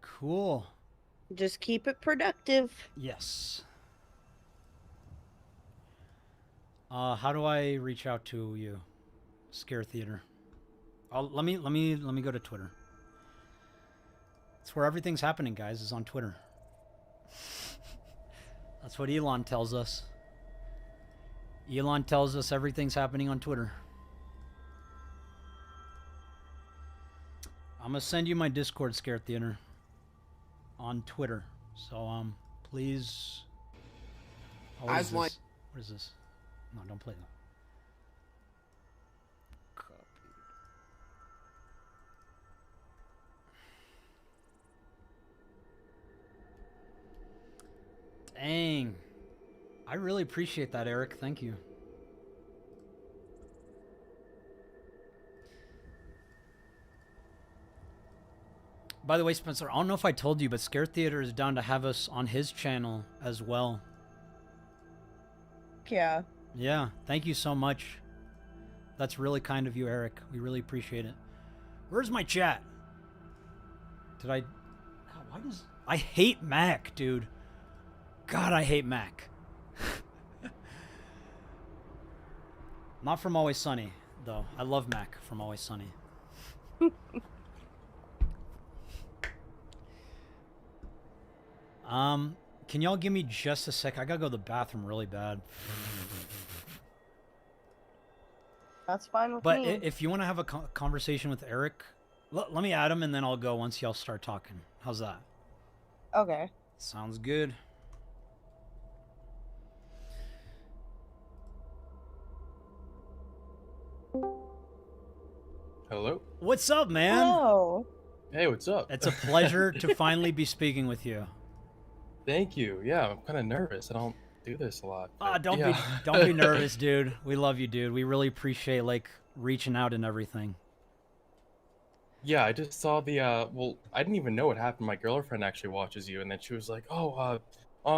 Cool. Just keep it productive. Yes. How do I reach out to you, Scare Theater? Let me go to Twitter. It's where everything's happening, guys. Is on Twitter. That's what Elon tells us. Elon tells us everything's happening on Twitter. I'm gonna send you my Discord, Scare Theater, on Twitter. So please. Oh, what is this? What is this? No, don't play that. Copied. Dang. I really appreciate that, Eric. Thank you. By the way, Spencer, I don't know if I told you, but Scare Theater is down to have us on his channel as well. Yeah. Yeah, thank you so much. That's really kind of you, Eric. We really appreciate it. Where's my chat? Did I... God, why does... I hate Mac, dude. God, I hate Mac. Not from Always Sunny, though. I love Mac from Always Sunny. Can y'all give me just a sec? I gotta go to the bathroom really bad. That's fine with But me. if you want to have a conversation with Eric, let me add him and then I'll go once y'all start talking. How's that? Okay. Sounds good. Hello. What's up, man? Hello. Hey, what's up? It's a pleasure to finally be speaking with you. Thank you. Yeah, I'm kind of nervous. I don't do this a lot. Don't yeah. don't be nervous, dude. We love you, dude. We really appreciate like reaching out and everything. Yeah, I just saw the well, I didn't even know what happened. My girlfriend actually watches you, and then she was like, "Oh,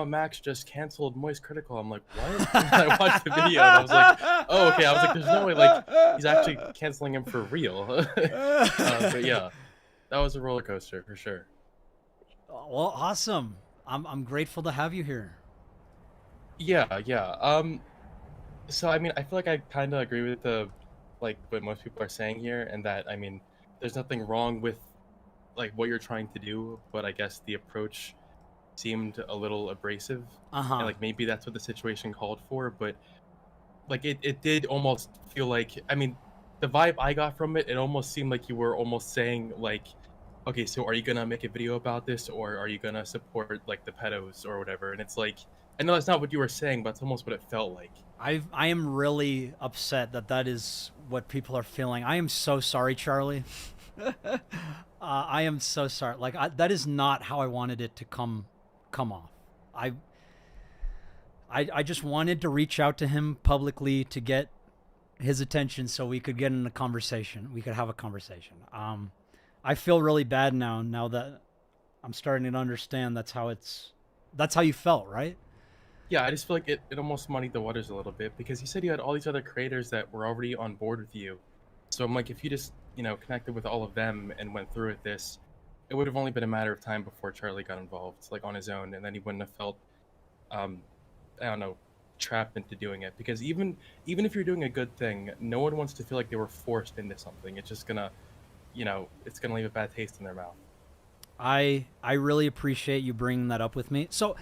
Max just canceled Moist Critical." I'm like, "What?" And I watched the video, and I was like, "Oh, okay." I was like, "There's no way like he's actually canceling him for real." But yeah, that was a roller coaster for sure. Well, awesome. I'm grateful to have you here. Yeah, yeah. So I mean, I feel like I kind of agree with the like what most people are saying here, and that I mean, there's nothing wrong with like what you're trying to do, but I guess the approach seemed a little abrasive. And like maybe that's what the situation called for, but like it did almost feel like, I mean, the vibe I got from it, it almost seemed like you were almost saying like, okay, so are you gonna make a video about this, or are you gonna support like the pedos or whatever? And it's like, I know that's not what you were saying, but it's almost what it felt like. I am really upset that that is what people are feeling. I am so sorry, Charlie. I am so sorry. Like that is not how I wanted it to come off. I just wanted to reach out to him publicly to get his attention so we could get in a conversation. We could have a conversation. I feel really bad now that I'm starting to understand that's how you felt, right? Yeah, I just feel like it almost muddied the waters a little bit, because you said you had all these other creators that were already on board with you. So I'm like, if you just, connected with all of them and went through with this, it would have only been a matter of time before Charlie got involved, like on his own, and then he wouldn't have felt, I don't know, trapped into doing it. Because even if you're doing a good thing, no one wants to feel like they were forced into something. It's just gonna, it's gonna leave a bad taste in their mouth. I really appreciate you bringing that up with me. So,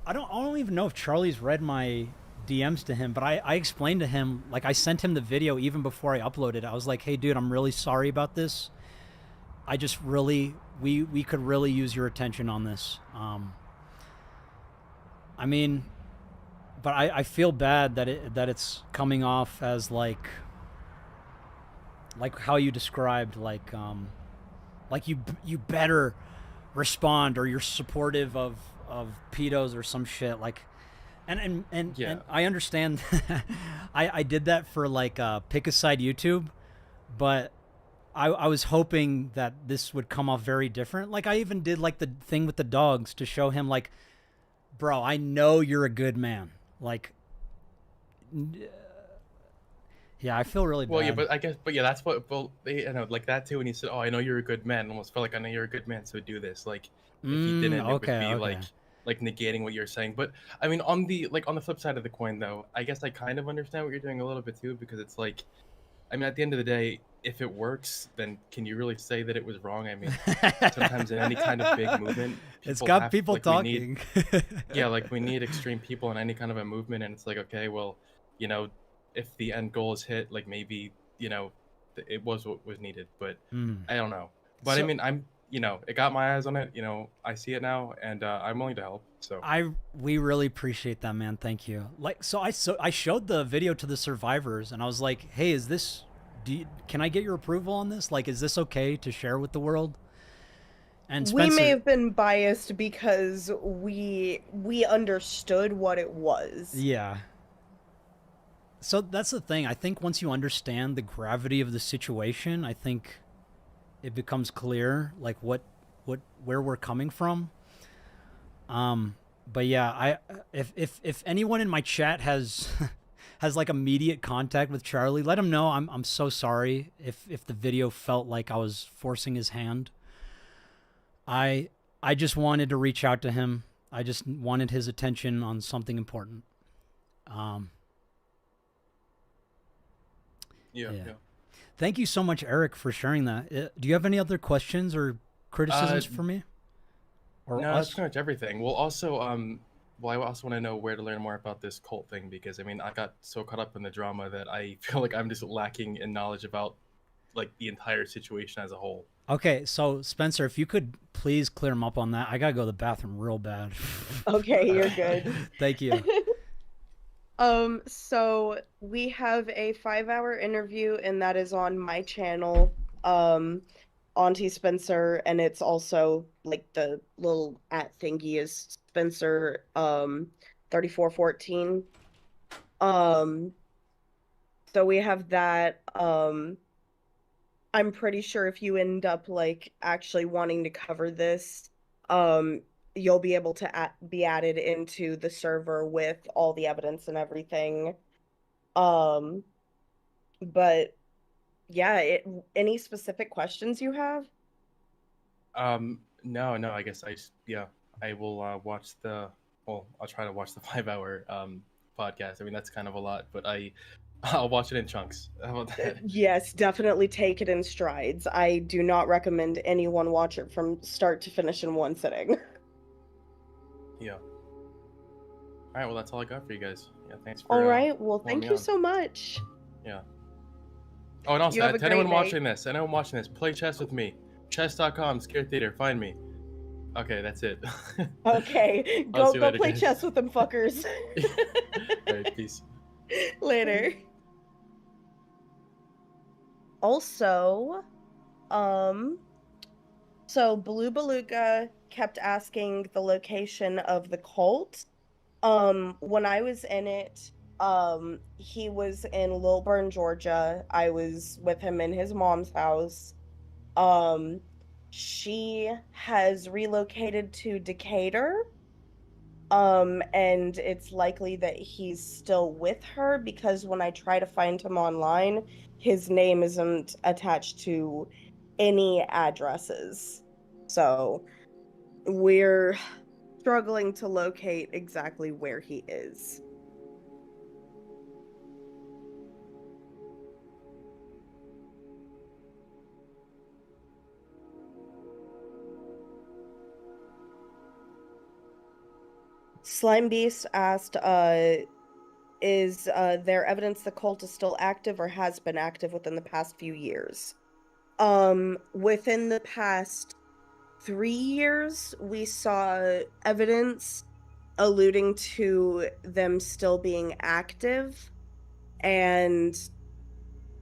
I don't even know if Charlie's read my DMs to him, but I explained to him, like I sent him the video even before I uploaded. I was like, hey dude, I'm really sorry about this. I just really, we could really use your attention on this. I mean, but I feel bad that it's coming off as like how you described, like you better respond, or you're supportive of pedos or some shit, like, and I understand. I did that for like pick a side YouTube, but I was hoping that this would come off very different. Like I even did like the thing with the dogs to show him like, bro, I know you're a good man. Like, yeah, I feel really Well, bad. yeah, but I guess, but yeah, that's what, well, like that too. When he said, "Oh, I know you're a good man," almost felt like I know you're a good man, so do this. Like, if he didn't, it would Okay, be okay. like negating what you're saying. But I mean, on the flip side of the coin, though, I guess I kind of understand what you're doing a little bit too, because it's like, I mean, at the end of the day, if it works, then can you really say that it was wrong? I mean, sometimes in any kind of big movement, It's people got have people like we need, talking. yeah, like we need extreme people in any kind of a movement, and it's like, okay, well, you know, if the end goal is hit, like maybe, you know, it was what was needed, but Mm. I don't know. But I So- mean, I'm, you know, it got my eyes on it. You know, I see it now, and I'm willing to help. So we really appreciate that, man. Thank you. Like, so I showed the video to the survivors, and I was like, "Hey, is this? Can I get your approval on this? Like, is this okay to share with the world?" And We Spencer, may have been biased because we understood what it was. yeah. So that's the thing. I think once you understand the gravity of the situation, I think it becomes clear, like where we're coming from. But yeah, if anyone in my chat has has like immediate contact with Charlie, let him know. I'm so sorry if the video felt like I was forcing his hand. I just wanted to reach out to him. I just wanted his attention on something important. yeah. Thank you so much, Eric, for sharing that. Do you have any other questions or criticisms for me? Or No, us? that's pretty much everything. Well, also, well, I also want to know where to learn more about this cult thing, because I mean, I got so caught up in the drama that I feel like I'm just lacking in knowledge about like the entire situation as a whole. Okay, so Spencer, if you could please clear him up on that. I gotta go to the bathroom real bad. Okay, you're good. Thank you. So we have a 5-hour interview, and that is on my channel, Auntie Spencer, and it's also like the little at thingy is Spencer 3414. So we have that. I'm pretty sure if you end up like actually wanting to cover this, you'll be able to be added into the server with all the evidence and everything. But yeah, any specific questions you have? No, I guess yeah, I will watch the. Well, I'll try to watch the 5-hour podcast. I mean, that's kind of a lot, but I'll watch it in chunks. How about that? Yes, definitely take it in strides. I do not recommend anyone watch it from start to finish in one sitting. Yeah. All right. Well, that's all I got for you guys. Yeah. Thanks for. All right. Well, calling thank me you on. so much. Yeah. Oh, and also, You have a to anyone great watching night. this, play chess with me. Chess.com, Scare Theater, find me. Okay, that's it. Okay, I'll go see you later, play guys. chess with them fuckers. All right, peace. Later. Also, so Blue Beluga kept asking the location of the cult. When I was in it, he was in Lilburn, Georgia. I was with him in his mom's house. She has relocated to Decatur. And it's likely that he's still with her because when I try to find him online, his name isn't attached to any addresses. So we're struggling to locate exactly where he is. Slime Beast asked, is there evidence the cult is still active or has been active within the past few years? Within the past 3 years, we saw evidence alluding to them still being active. And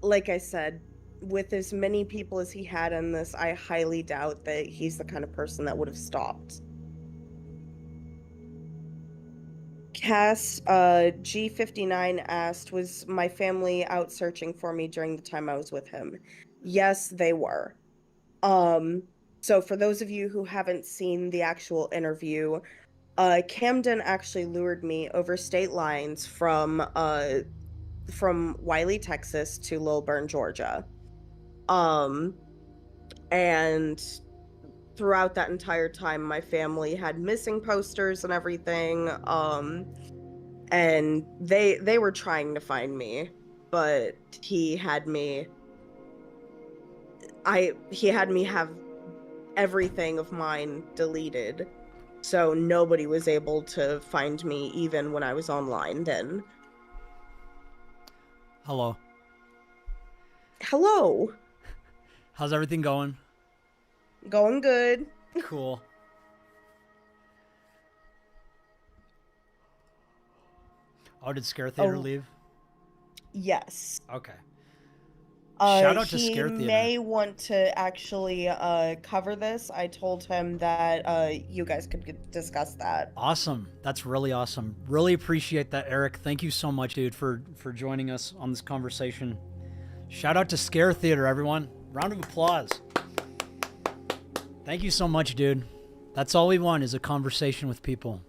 like I said, with as many people as he had in this, I highly doubt that he's the kind of person that would have stopped. Cass G59 asked, was my family out searching for me during the time I was with him? Yes, they were. Um, so for those of you who haven't seen the actual interview, Camden actually lured me over state lines from Wiley, Texas to Lilburn, Georgia. Um, and throughout that entire time, my family had missing posters and everything. And they were trying to find me, but he had me have everything of mine deleted. So nobody was able to find me even when I was online then. Hello. Hello. How's everything going? Going good. Cool. Oh, did Scare Theater Oh, leave? yes. Okay. Shout out to He Scare Theater. may want to actually cover this. I told him that you guys could discuss that. Awesome. That's really awesome. Really appreciate that, Eric. Thank you so much, dude, for joining us on this conversation. Shout out to Scare Theater, everyone. Round of applause. Thank you so much, dude. That's all we want is a conversation with people.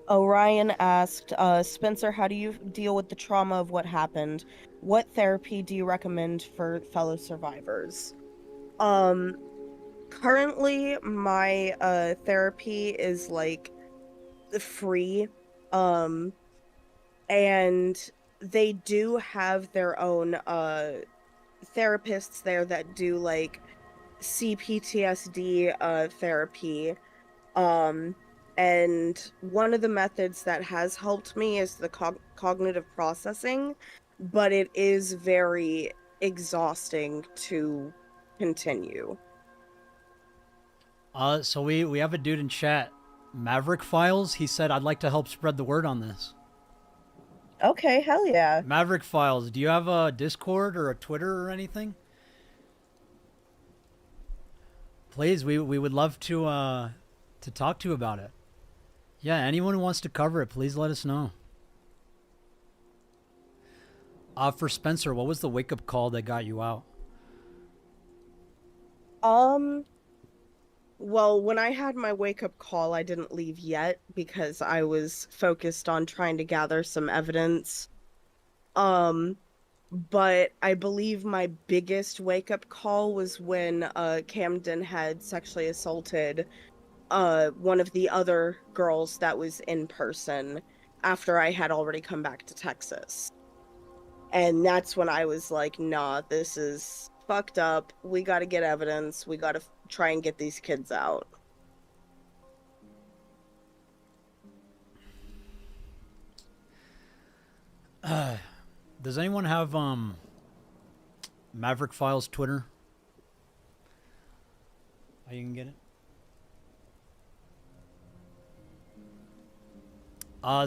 Orion asked, Spencer, how do you deal with the trauma of what happened? What therapy do you recommend for fellow survivors? Currently my therapy is like free. And they do have their own therapists there that do like CPTSD therapy. Um, and one of the methods that has helped me is the cognitive processing, but it is very exhausting to continue. So we have a dude in chat, Maverick Files. He said, I'd like to help spread the word on this. Okay, hell yeah. Maverick Files, do you have a Discord or a Twitter or anything? Please, we would love to talk to you about it. Yeah, anyone who wants to cover it, please let us know. For Spencer, what was the wake-up call that got you out? Well, when I had my wake-up call, I didn't leave yet because I was focused on trying to gather some evidence. But I believe my biggest wake-up call was when Camden had sexually assaulted one of the other girls that was in person after I had already come back to Texas. And that's when I was like, nah, this is fucked up. We got to get evidence. We got to try and get these kids out. Does anyone have Maverick Files Twitter? Oh, you can get it.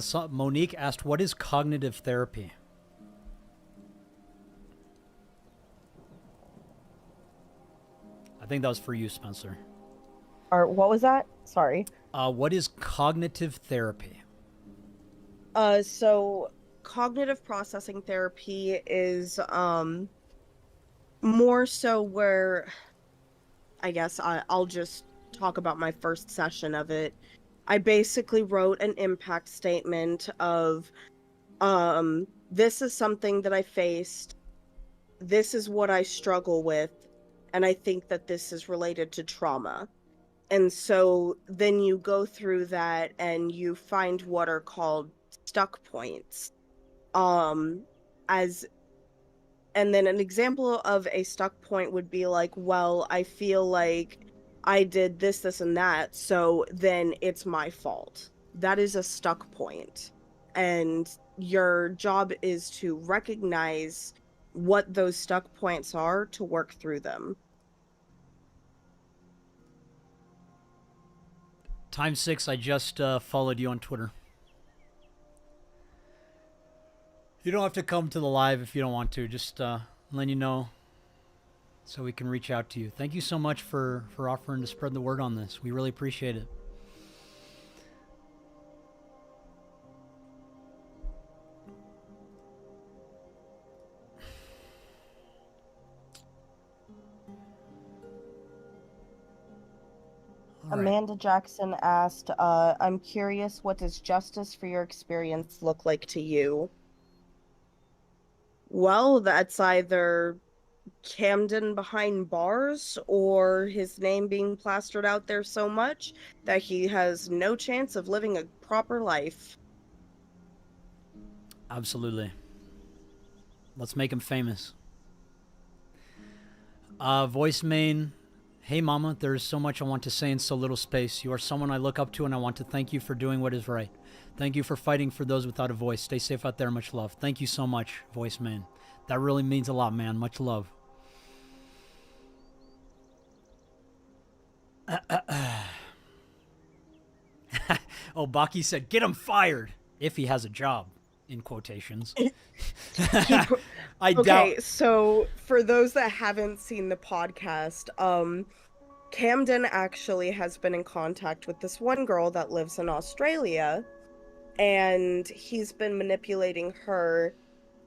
So Monique asked, what is cognitive therapy? I think that was for you, Spencer. Or what was that? Sorry. What is cognitive therapy? So cognitive processing therapy is more so where I guess I'll just talk about my first session of it. I basically wrote an impact statement of this is something that I faced. This is what I struggle with, and I think that this is related to trauma. And so then you go through that and you find what are called stuck points. Um, as and then an example of a stuck point would be like, well, I feel like I did this, this, and that, so then it's my fault. That is a stuck point. And your job is to recognize what those stuck points are to work through them. Time 6, I just followed you on Twitter. You don't have to come to the live if you don't want to. Just letting you know so we can reach out to you. Thank you so much for offering to spread the word on this. We really appreciate it. All right. Amanda Jackson asked, I'm curious, what does justice for your experience look like to you? Well, that's either Camden behind bars or his name being plastered out there so much that he has no chance of living a proper life. Absolutely. Let's make him famous. Voice main. Hey mama, there is so much I want to say in so little space. You are someone I look up to and I want to thank you for doing what is right. Thank you for fighting for those without a voice. Stay safe out there. Much love. Thank you so much, voice main. That really means a lot, man. Much love. Oh, Baki said, get him fired if he has a job, in quotations. I doubt. Okay, so for those that haven't seen the podcast, Camden actually has been in contact with this one girl that lives in Australia, and he's been manipulating her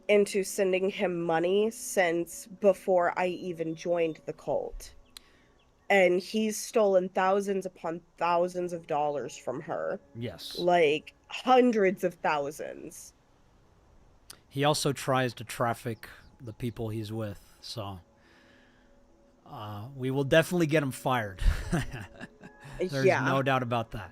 into sending him money since before I even joined the cult. And he's stolen thousands upon thousands of dollars from her. Yes. Like hundreds of thousands. He also tries to traffic the people he's with, so we will definitely get him fired. There's no doubt about that.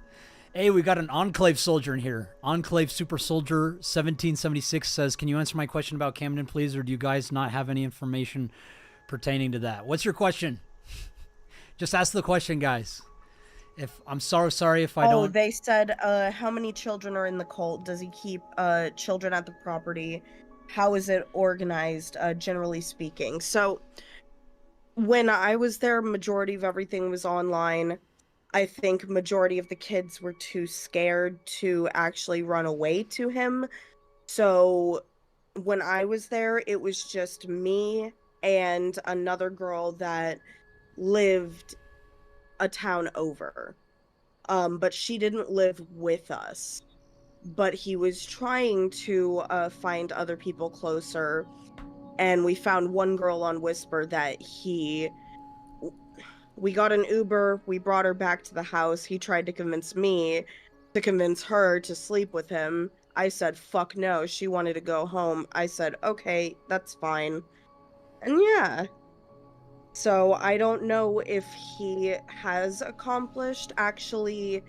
Hey, we got an Enclave soldier in here. Enclave Super Soldier 1776 says, can you answer my question about Camden, please, or do you guys not have any information pertaining to that? What's your question? Just ask the question, guys. If I'm sorry if I don't. Oh, they said, how many children are in the cult? Does he keep children at the property? How is it organized, generally speaking? So, when I was there, majority of everything was online. I think majority of the kids were too scared to actually run away to him. So, when I was there, it was just me and another girl that lived a town over. But she didn't live with us. But he was trying to find other people closer. And we found one girl on Whisper that we got an Uber, we brought her back to the house. He tried to convince me to convince her to sleep with him. I said, fuck no. She wanted to go home. I said, okay, that's fine. And yeah. So I don't know if he has accomplished actually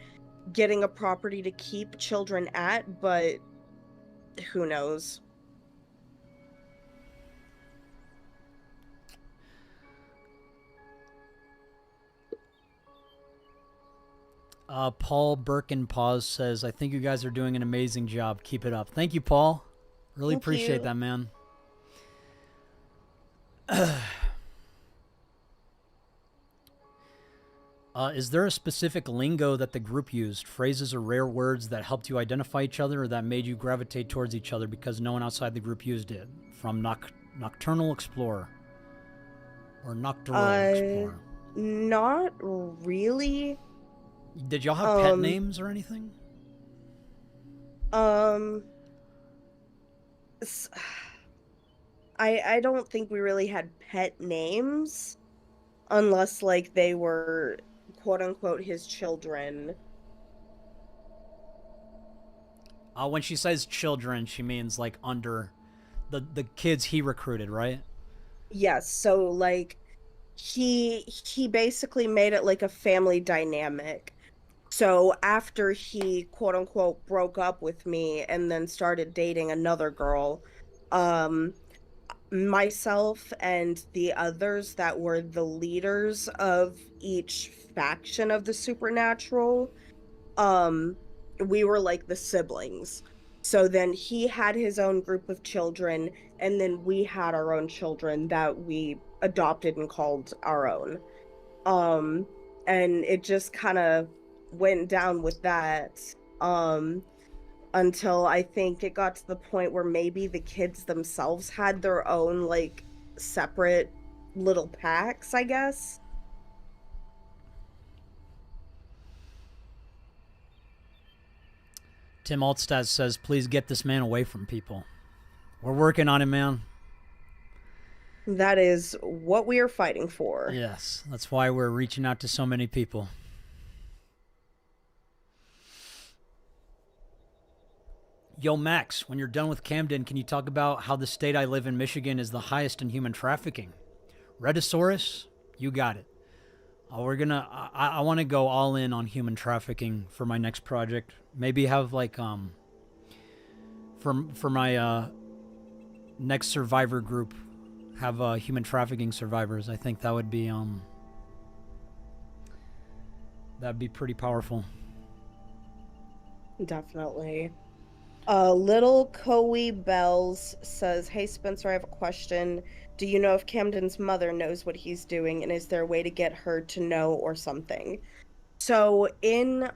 getting a property to keep children at, but who knows? Paul Birkenpause says, I think you guys are doing an amazing job. Keep it up. Thank you, Paul. Really Thank appreciate you. that, man. Is there a specific lingo that the group used, phrases or rare words that helped you identify each other or that made you gravitate towards each other because no one outside the group used it? From Nocturnal Explorer or Nocturnal Explorer? Not really. Did y'all have pet names or anything? I don't think we really had pet names unless like they were quote unquote his children. When she says children, she means like under the kids he recruited, right? Yes, so like he basically made it like a family dynamic. So after he quote unquote broke up with me and then started dating another girl, myself and the others that were the leaders of each faction of the supernatural, we were like the siblings. So then he had his own group of children, and then we had our own children that we adopted and called our own. And it just kind of went down with that. Until I think it got to the point where maybe the kids themselves had their own like separate little packs, I guess. Tim Altstad says, please get this man away from people. We're working on it, man. That is what we are fighting for. Yes, that's why we're reaching out to so many people. Yo, Max, when you're done with Camden, can you talk about how the state I live in, Michigan, is the highest in human trafficking? Redosaurus, you got it. We're gonna. I want to go all in on human trafficking for my next project. Maybe have like for my next survivor group, have human trafficking survivors. I think that would be that'd be pretty powerful. Definitely. Little Coey Bells says, "Hey Spencer, I have a question. Do you know if Camden's mother knows what he's doing, and is there a way to get her to know or something?" So in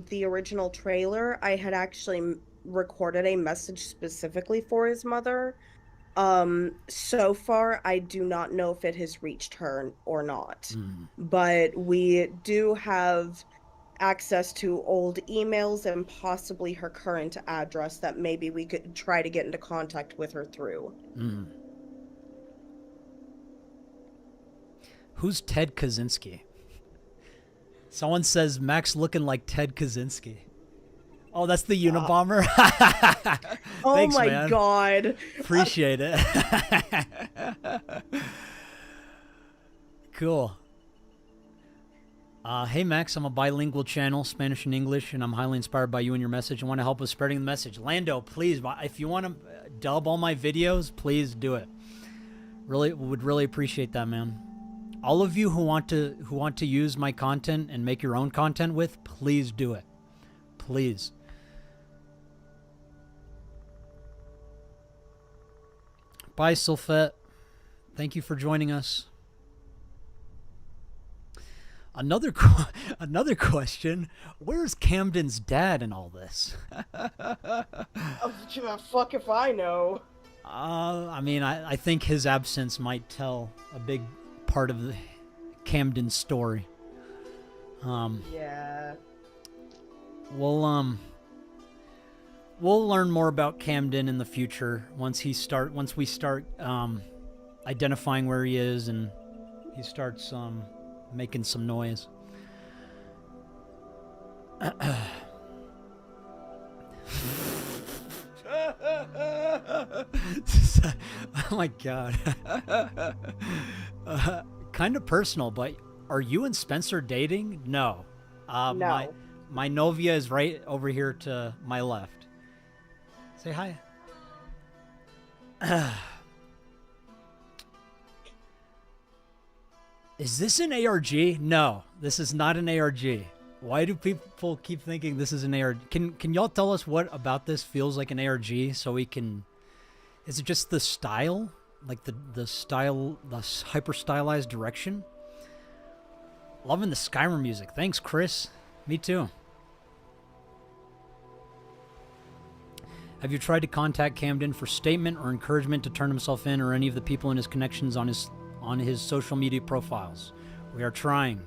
the original trailer, I had actually recorded a message specifically for his mother. So far, I do not know if it has reached her or not. But we do have access to old emails and possibly her current address that maybe we could try to get into contact with her through. Who's Ted Kaczynski? Someone says Max looking like Ted Kaczynski. Oh, that's the Unabomber? Oh Thanks, my man. god. Appreciate it. Cool. Hey Max, I'm a bilingual channel, Spanish and English, and I'm highly inspired by you and your message. I want to help with spreading the message. Lando, please, if you want to dub all my videos, please do it. Would really appreciate that, man. All of you who want to use my content and make your own content with, please do it. Please. Bye, Sulfet. Thank you for joining us. Another question. Where's Camden's dad in all this? Oh, fuck if I know. I mean, I think his absence might tell a big part of the Camden story. Yeah. We'll learn more about Camden in the future once we start identifying where he is and he starts making some noise. Oh my god. Kind of personal, but are you and Spencer dating? No. No. My novia is right over here to my left. Say hi. Is this an ARG? No, this is not an ARG. Why do people keep thinking this is an ARG? Can y'all tell us what about this feels like an ARG so we can... Is it just the style? Like the style, the hyper stylized direction? Loving the Skyrim music. Thanks, Chris. Me too. Have you tried to contact Camden for statement or encouragement to turn himself in, or any of the people in his connections on his social media profiles? We are trying.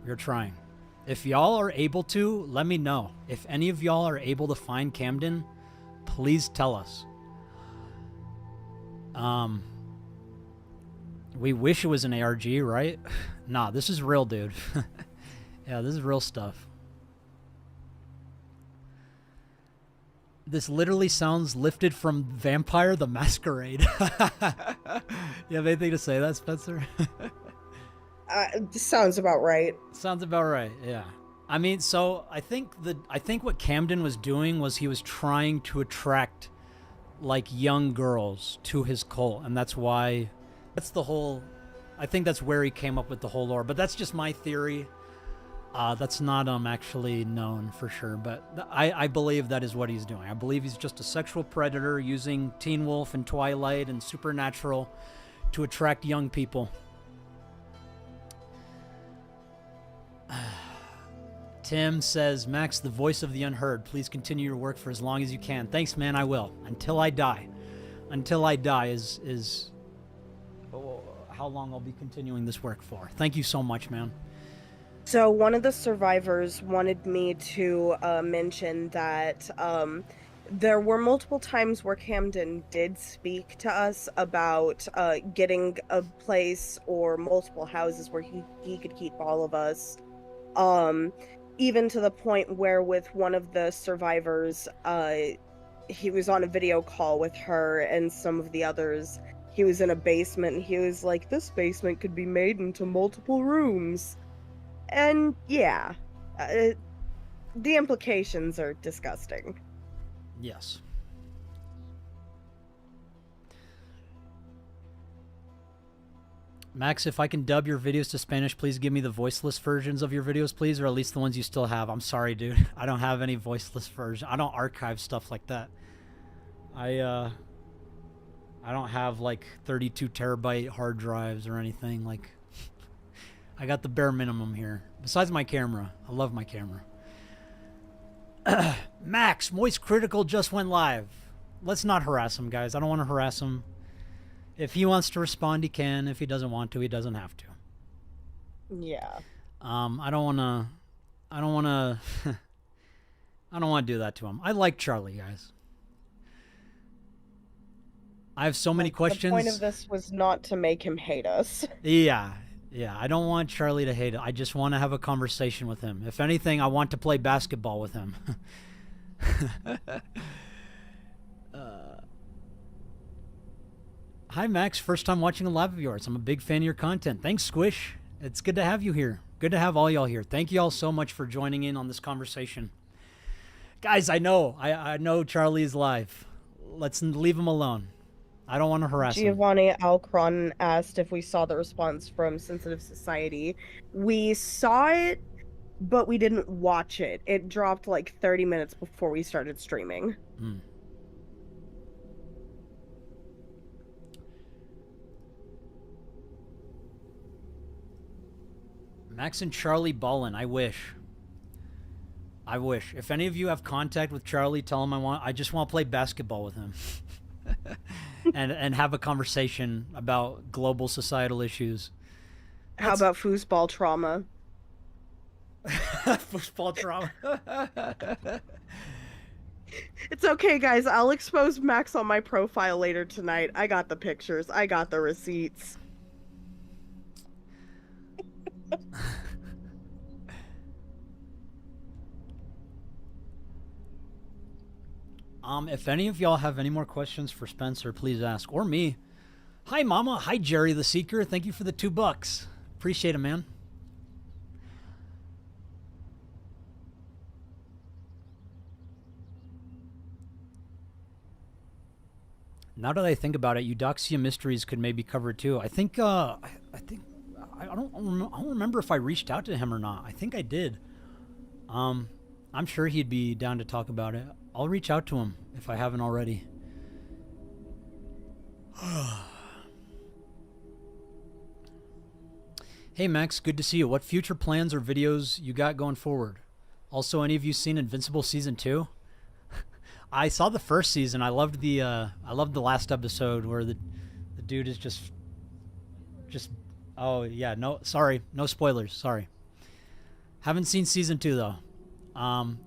We are trying. If y'all are able to, let me know. If any of y'all are able to find Camden, please tell us. We wish it was an ARG, right? Nah, this is real, dude. Yeah, this is real stuff. This literally sounds lifted from Vampire the Masquerade. You have anything to say that, Spencer? This sounds about right. Sounds about right, yeah. I mean, so I think what Camden was doing was he was trying to attract like young girls to his cult, and that's why I think that's where he came up with the whole lore, but that's just my theory. That's not actually known for sure, but I believe that is what he's doing. I believe he's just a sexual predator using Teen Wolf and Twilight and Supernatural to attract young people. Tim says, Max, the voice of the unheard, please continue your work for as long as you can. Thanks, man, I will. Until I die. Until I die is how long I'll be continuing this work for. Thank you so much, man. So one of the survivors wanted me to mention that there were multiple times where Camden did speak to us about getting a place or multiple houses where he could keep all of us. Even to the point where with one of the survivors, he was on a video call with her and some of the others. He was in a basement and he was like, this basement could be made into multiple rooms. And yeah, the implications are disgusting. Yes. Max, if I can dub your videos to Spanish, please give me the voiceless versions of your videos, please, or at least the ones you still have. I'm sorry, dude. I don't have any voiceless version. I don't archive stuff like that. I don't have like 32 terabyte hard drives or anything. Like, I got the bare minimum here. Besides my camera. I love my camera. Max, Moist Critical just went live. Let's not harass him, guys. I don't want to harass him. If he wants to respond, he can. If he doesn't want to, he doesn't have to. Yeah. I don't want to I don't want to do that to him. I like Charlie, guys. I have so many questions. The point of this was not to make him hate us. Yeah. I don't want Charlie to hate it. I just want to have a conversation with him. If anything, I want to play basketball with him. Hi, Max. First time watching a live of yours. I'm a big fan of your content. Thanks, Squish. It's good to have you here. Good to have all y'all here. Thank you all so much for joining in on this conversation. Guys, I know Charlie is live. Let's leave him alone. I don't want to harass him. Giovanni Alcron asked if we saw the response from Sensitive Society. We saw it, but we didn't watch it. It dropped like 30 minutes before we started streaming. Max and Charlie ballin'. I wish. If any of you have contact with Charlie, tell him I just want to play basketball with him. and have a conversation about global societal issues. How about foosball trauma? Foosball trauma. It's okay, guys. I'll expose Max on my profile later tonight. I got the pictures. I got the receipts. If any of y'all have any more questions for Spencer, please ask. Or me. Hi, Mama. Hi, Jerry the Seeker. Thank you for the $2. Appreciate it, man. Now that I think about it, Eudoxia Mysteries could maybe cover it too. I don't remember if I reached out to him or not. I think I did. I'm sure he'd be down to talk about it. I'll reach out to him if I haven't already. Hey Max, good to see you. What future plans or videos you got going forward? Also, any of you seen Invincible Season 2? I saw the first season. I loved the last episode where the dude is just oh yeah, no spoilers, sorry. Haven't seen season 2 though.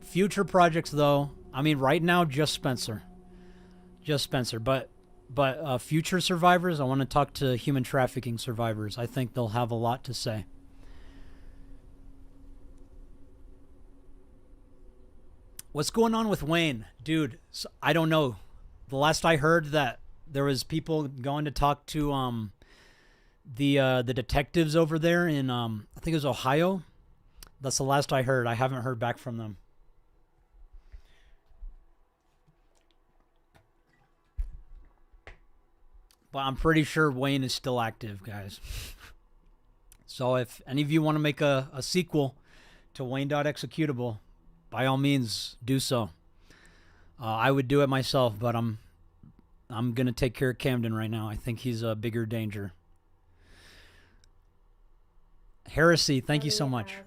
Future projects though, I mean right now just Spencer. But future survivors, I want to talk to human trafficking survivors. I think they'll have a lot to say. What's going on with Wayne? Dude, I don't know. The last I heard that there was people going to talk to the detectives over there in I think it was Ohio. That's the last I heard. I haven't heard back from them. But I'm pretty sure Wayne is still active, guys. So if any of you want to make a sequel to Wayne.executable, by all means, do so. I would do it myself, but I'm going to take care of Camden right now. I think he's a bigger danger. Heresy, thank you so much. Asked,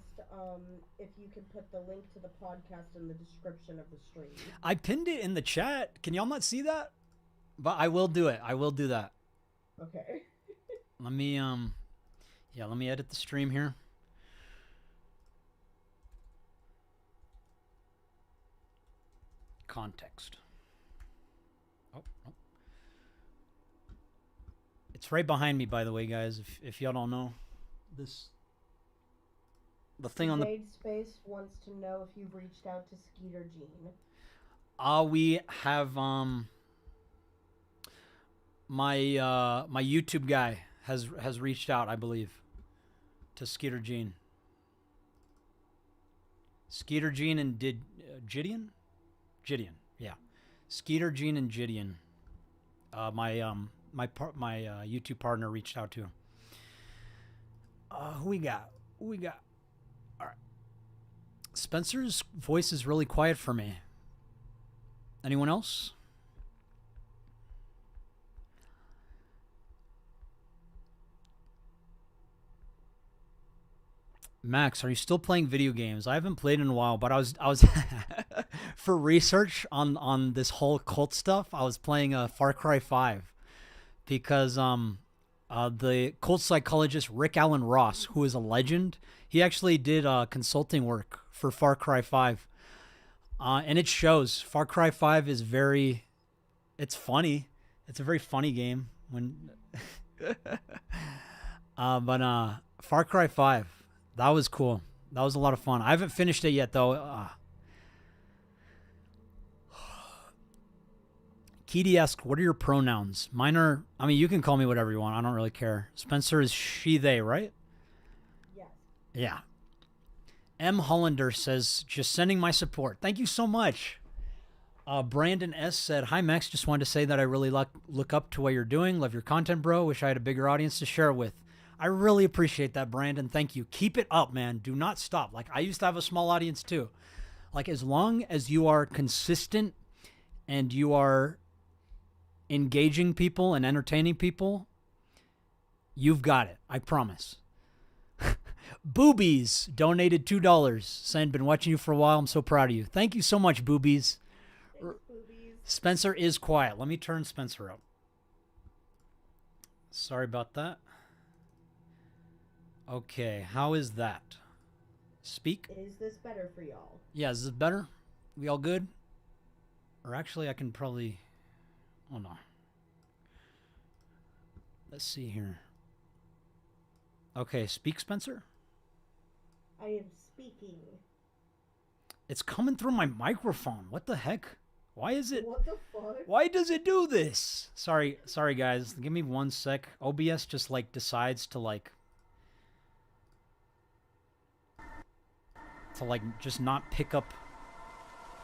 if you could put the link to the podcast in the description of the stream. I pinned it in the chat. Can y'all not see that? But I will do it. I will do that. Okay. Let me let me edit the stream here. Context. Oh. It's right behind me, by the way, guys. If y'all don't know, the thing on the Jade Space wants to know if you've reached out to Skeeter Jean. We have my my YouTube guy has reached out, I believe, to Skeeter Gene. Skeeter Gene and Gideon? Gideon, yeah. Skeeter Gene and Gideon. My YouTube partner reached out to. Who we got? All right. Spencer's voice is really quiet for me. Anyone else? Max, are you still playing video games? I haven't played in a while, but I was for research on this whole cult stuff. I was playing Far Cry 5 because the cult psychologist Rick Allen Ross, who is a legend, he actually did consulting work for Far Cry 5, and it shows. Far Cry 5 is it's funny. It's a very funny game when, but Far Cry 5. That was cool. That was a lot of fun. I haven't finished it yet, though. Keedy asks, what are your pronouns? Mine are, I mean, you can call me whatever you want. I don't really care. Spencer is she, they, right? Yes. Yeah. M. Hollander says, just sending my support. Thank you so much. Brandon S. said, hi, Max. Just wanted to say that I really look up to what you're doing. Love your content, bro. Wish I had a bigger audience to share it with. I really appreciate that, Brandon. Thank you. Keep it up, man. Do not stop. Like, I used to have a small audience too. Like, as long as you are consistent and you are engaging people and entertaining people, you've got it. I promise. Boobies donated $2, saying, been watching you for a while. I'm so proud of you. Thank you so much, Boobies. Thanks, Boobies. Spencer is quiet. Let me turn Spencer up. Sorry about that. Okay, how is that? Speak? Is this better for y'all? Yeah, is this better? We all good? Or actually, I can probably... Oh, no. Let's see here. Okay, speak, Spencer? I am speaking. It's coming through my microphone. What the heck? Why is it... What the fuck? Why does it do this? Sorry, guys. Give me one sec. OBS just, like, decides to, like... To, like, just not pick up...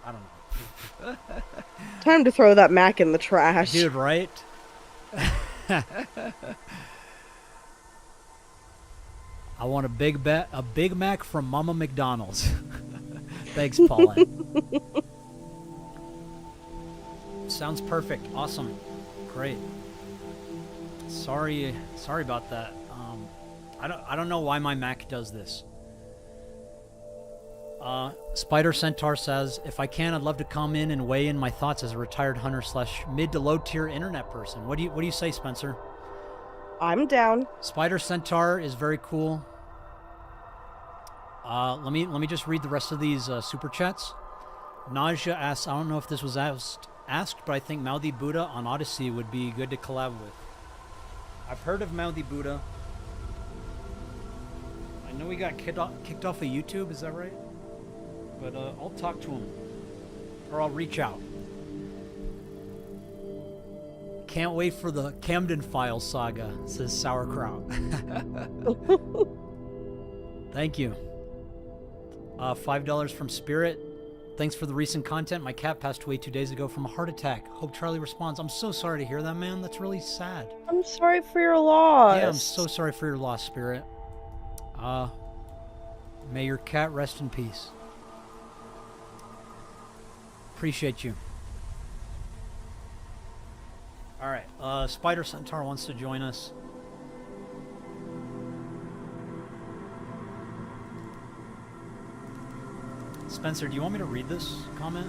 I don't know. Time to throw that Mac in the trash. Dude, right? I want a Big Mac from Mama McDonald's. Thanks, Paula. Sounds perfect. Awesome. Great. Sorry about that. I don't know why my Mac does this. Spider Centaur says, if I can, I'd love to come in and weigh in my thoughts as a retired hunter / mid to low tier internet person. What do you say, Spencer? I'm down. Spider Centaur is very cool. Let me just read the rest of these super chats. Nausea asks, I don't know if this was asked, but I think Mouthy Buddha on Odyssey would be good to collab with. I've heard of Mouthy Buddha. I know he got kicked off of YouTube, is that right? But I'll talk to him, or I'll reach out. Can't wait for the Camden Files saga, says Sauerkraut. Thank you. $5 from Spirit. Thanks for the recent content. My cat passed away 2 days ago from a heart attack. Hope Charlie responds. I'm so sorry to hear that, man. That's really sad. I'm sorry for your loss. Yeah, I'm so sorry for your loss, Spirit. May your cat rest in peace. Appreciate you. All right, Spider Centaur wants to join us. Spencer, do you want me to read this comment?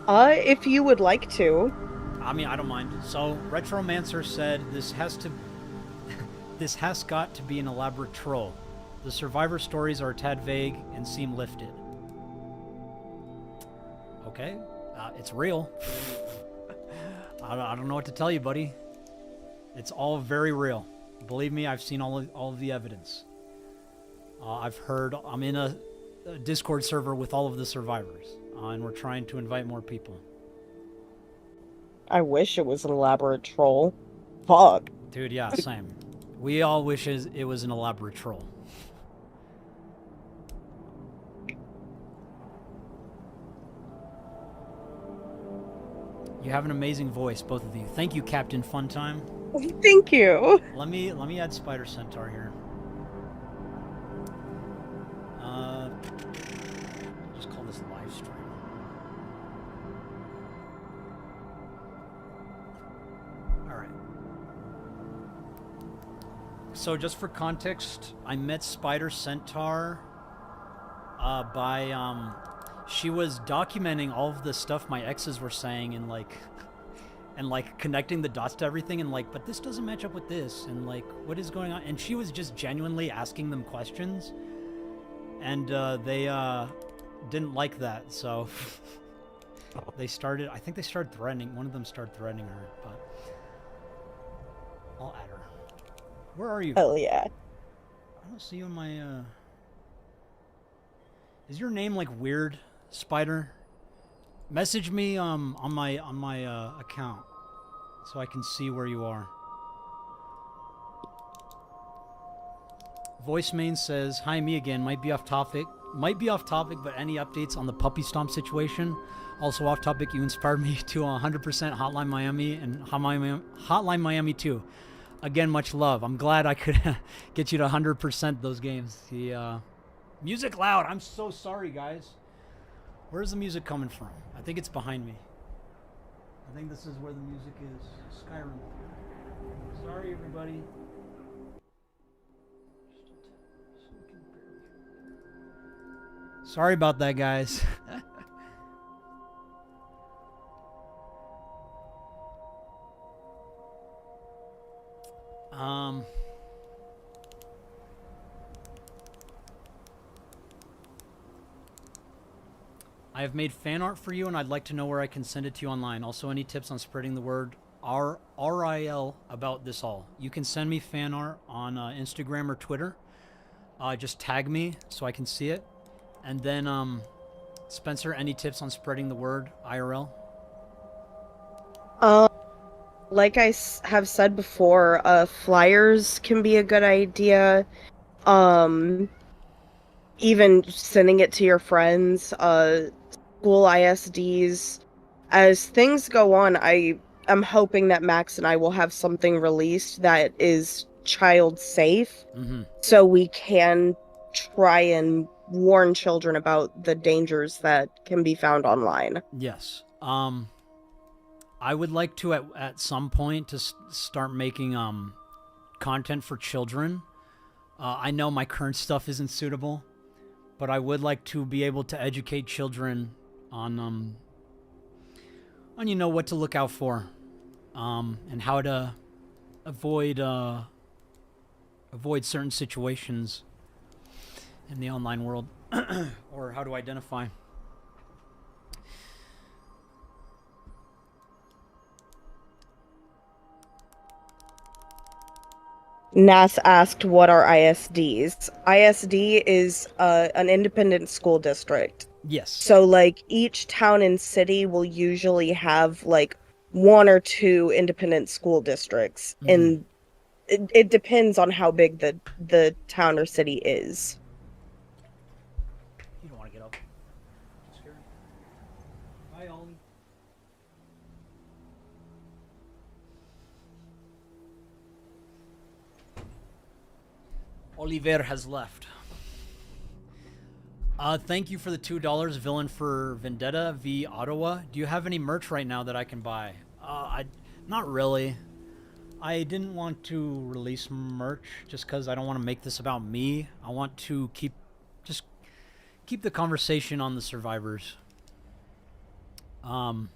If you would like to. I mean, I don't mind. So, Retromancer said this has got to be an elaborate troll. The survivor stories are a tad vague and seem lifted. Okay, it's real. I don't know what to tell you, buddy. It's all very real. Believe me, I've seen all of the evidence. I've heard. I'm in a a Discord server with all of the survivors, and we're trying to invite more people. I wish it was an elaborate troll. Fuck. Dude, yeah, same. We all wish it was an elaborate troll. You have an amazing voice, both of you. Thank you, Captain Funtime. Thank you. Let me add Spider Centaur here. Just call this live stream. All right. So just for context, I met Spider Centaur by she was documenting all of the stuff my exes were saying and like connecting the dots to everything and like, but this doesn't match up with this and like, what is going on? And she was just genuinely asking them questions, and they didn't like that, so I think they started threatening. One of them started threatening her, but I'll add her. Where are you? Hell yeah. I don't see you in my Is your name like weird, Spider? Message me on my account so I can see where you are. Voice main says, "Hi, me again. Might be off topic, but any updates on the puppy stomp situation? Also off topic, you inspired me to 100% Hotline Miami and Hotline Miami 2. Again, much love. I'm glad I could get you to 100% those games. The music loud. I'm so sorry, guys. Where's the music coming from? I think it's behind me. I think this is where the music is. Skyrim. Sorry, everybody. Sorry about that, guys. I have made fan art for you, and I'd like to know where I can send it to you online. Also, any tips on spreading the word RIL about this all? You can send me fan art on Instagram or Twitter. Just tag me so I can see it. And then, Spencer, any tips on spreading the word IRL? Like I have said before, flyers can be a good idea. Even sending it to your friends, school ISDs. As things go on, I am hoping that Max and I will have something released that is child safe, so we can try and warn children about the dangers that can be found online. Yes. I would like to at some point to start making content for children. I know my current stuff isn't suitable, but I would like to be able to educate children on you know what to look out for, and how to avoid certain situations in the online world, or how to identify. Nas asked, what are ISDs? ISD is an independent school district. Yes. So, like, each town and city will usually have, like, one or two independent school districts. And it depends on how big the town or city is. You don't want to get up. Scary. Bye, Ollie. Oliver has left. Thank you for the $2, Villain for Vendetta v Ottawa. Do you have any merch right now that I can buy? Not really. I didn't want to release merch just because I don't want to make this about me. I want to keep the conversation on the survivors. But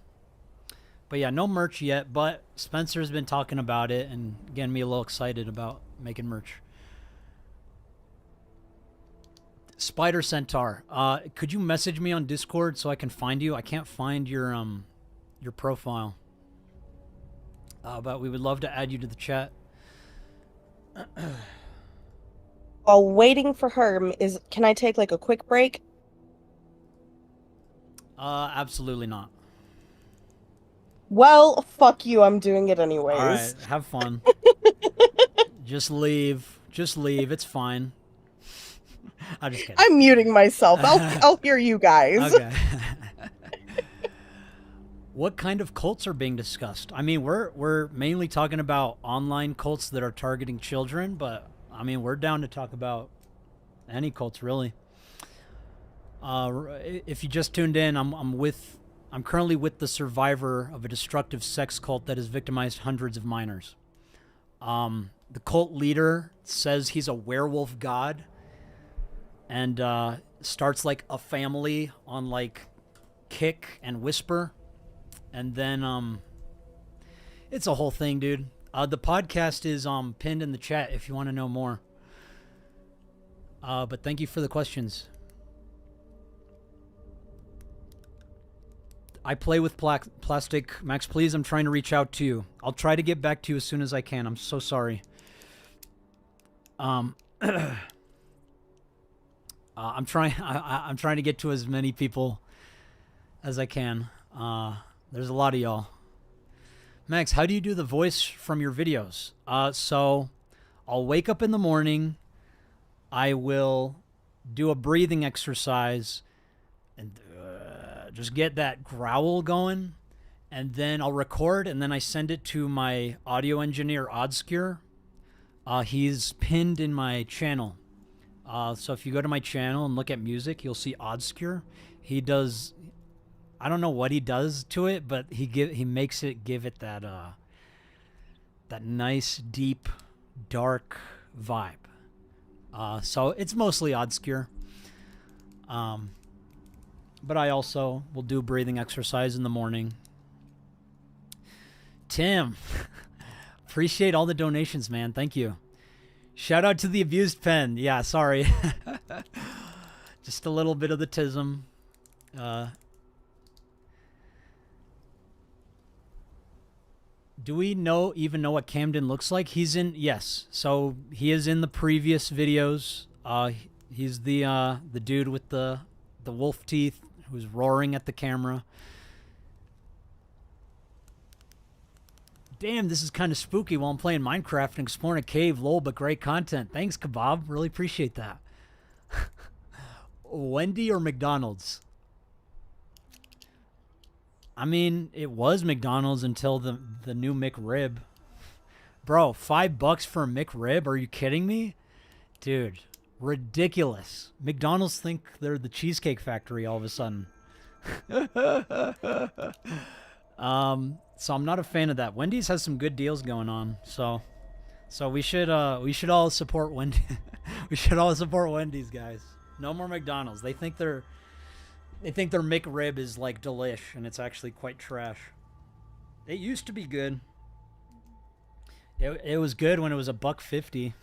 yeah, no merch yet, but Spencer's been talking about it and getting me a little excited about making merch. Spider Centaur, could you message me on Discord so I can find you? I can't find your profile. But we would love to add you to the chat. While waiting for her, can I take like a quick break? Absolutely not. Well, fuck you. I'm doing it anyways. All right, have fun. Just leave. Just leave. It's fine. I'm just kidding. I'm muting myself. I'll hear you guys. Okay. What kind of cults are being discussed? I mean, we're mainly talking about online cults that are targeting children, but I mean, we're down to talk about any cults really. If you just tuned in, I'm currently with the survivor of a destructive sex cult that has victimized hundreds of minors. The cult leader says he's a werewolf god and starts like a family on like Kick and Whisper. And then it's a whole thing, dude. The podcast is pinned in the chat if you want to know more. But thank you for the questions. I play with plastic. Max, please, I'm trying to reach out to you. I'll try to get back to you as soon as I can. I'm so sorry. I'm trying to get to as many people as I can. There's a lot of y'all. Max, how do you do the voice from your videos? So I'll wake up in the morning. I will do a breathing exercise and just get that growl going. And then I'll record and then I send it to my audio engineer, Oddscure. He's pinned in my channel. So if you go to my channel and look at music, you'll see Oddscure. He does, I don't know what he does to it, but he makes it give it that that nice, deep, dark vibe. So it's mostly Oddscure. But I also will do breathing exercise in the morning. Tim, appreciate all the donations, man. Thank you. Shout out to the abused pen. Yeah, sorry. Just a little bit of the tism. Do we even know what Camden looks like? He's in, yes. So he is in the previous videos. He's the dude with the wolf teeth who's roaring at the camera. Damn, this is kind of spooky while I'm playing Minecraft and exploring a cave. Lol, but great content. Thanks, Kebab. Really appreciate that. Wendy or McDonald's? I mean, it was McDonald's until the new McRib. Bro, $5 for a McRib? Are you kidding me? Dude, ridiculous. McDonald's think they're the Cheesecake Factory all of a sudden. So I'm not a fan of that. Wendy's has some good deals going on, so we should all support Wendy. We should all support Wendy's, guys. No more McDonald's. They think their McRib is like delish, and it's actually quite trash. It used to be good. It was good when it was $1.50.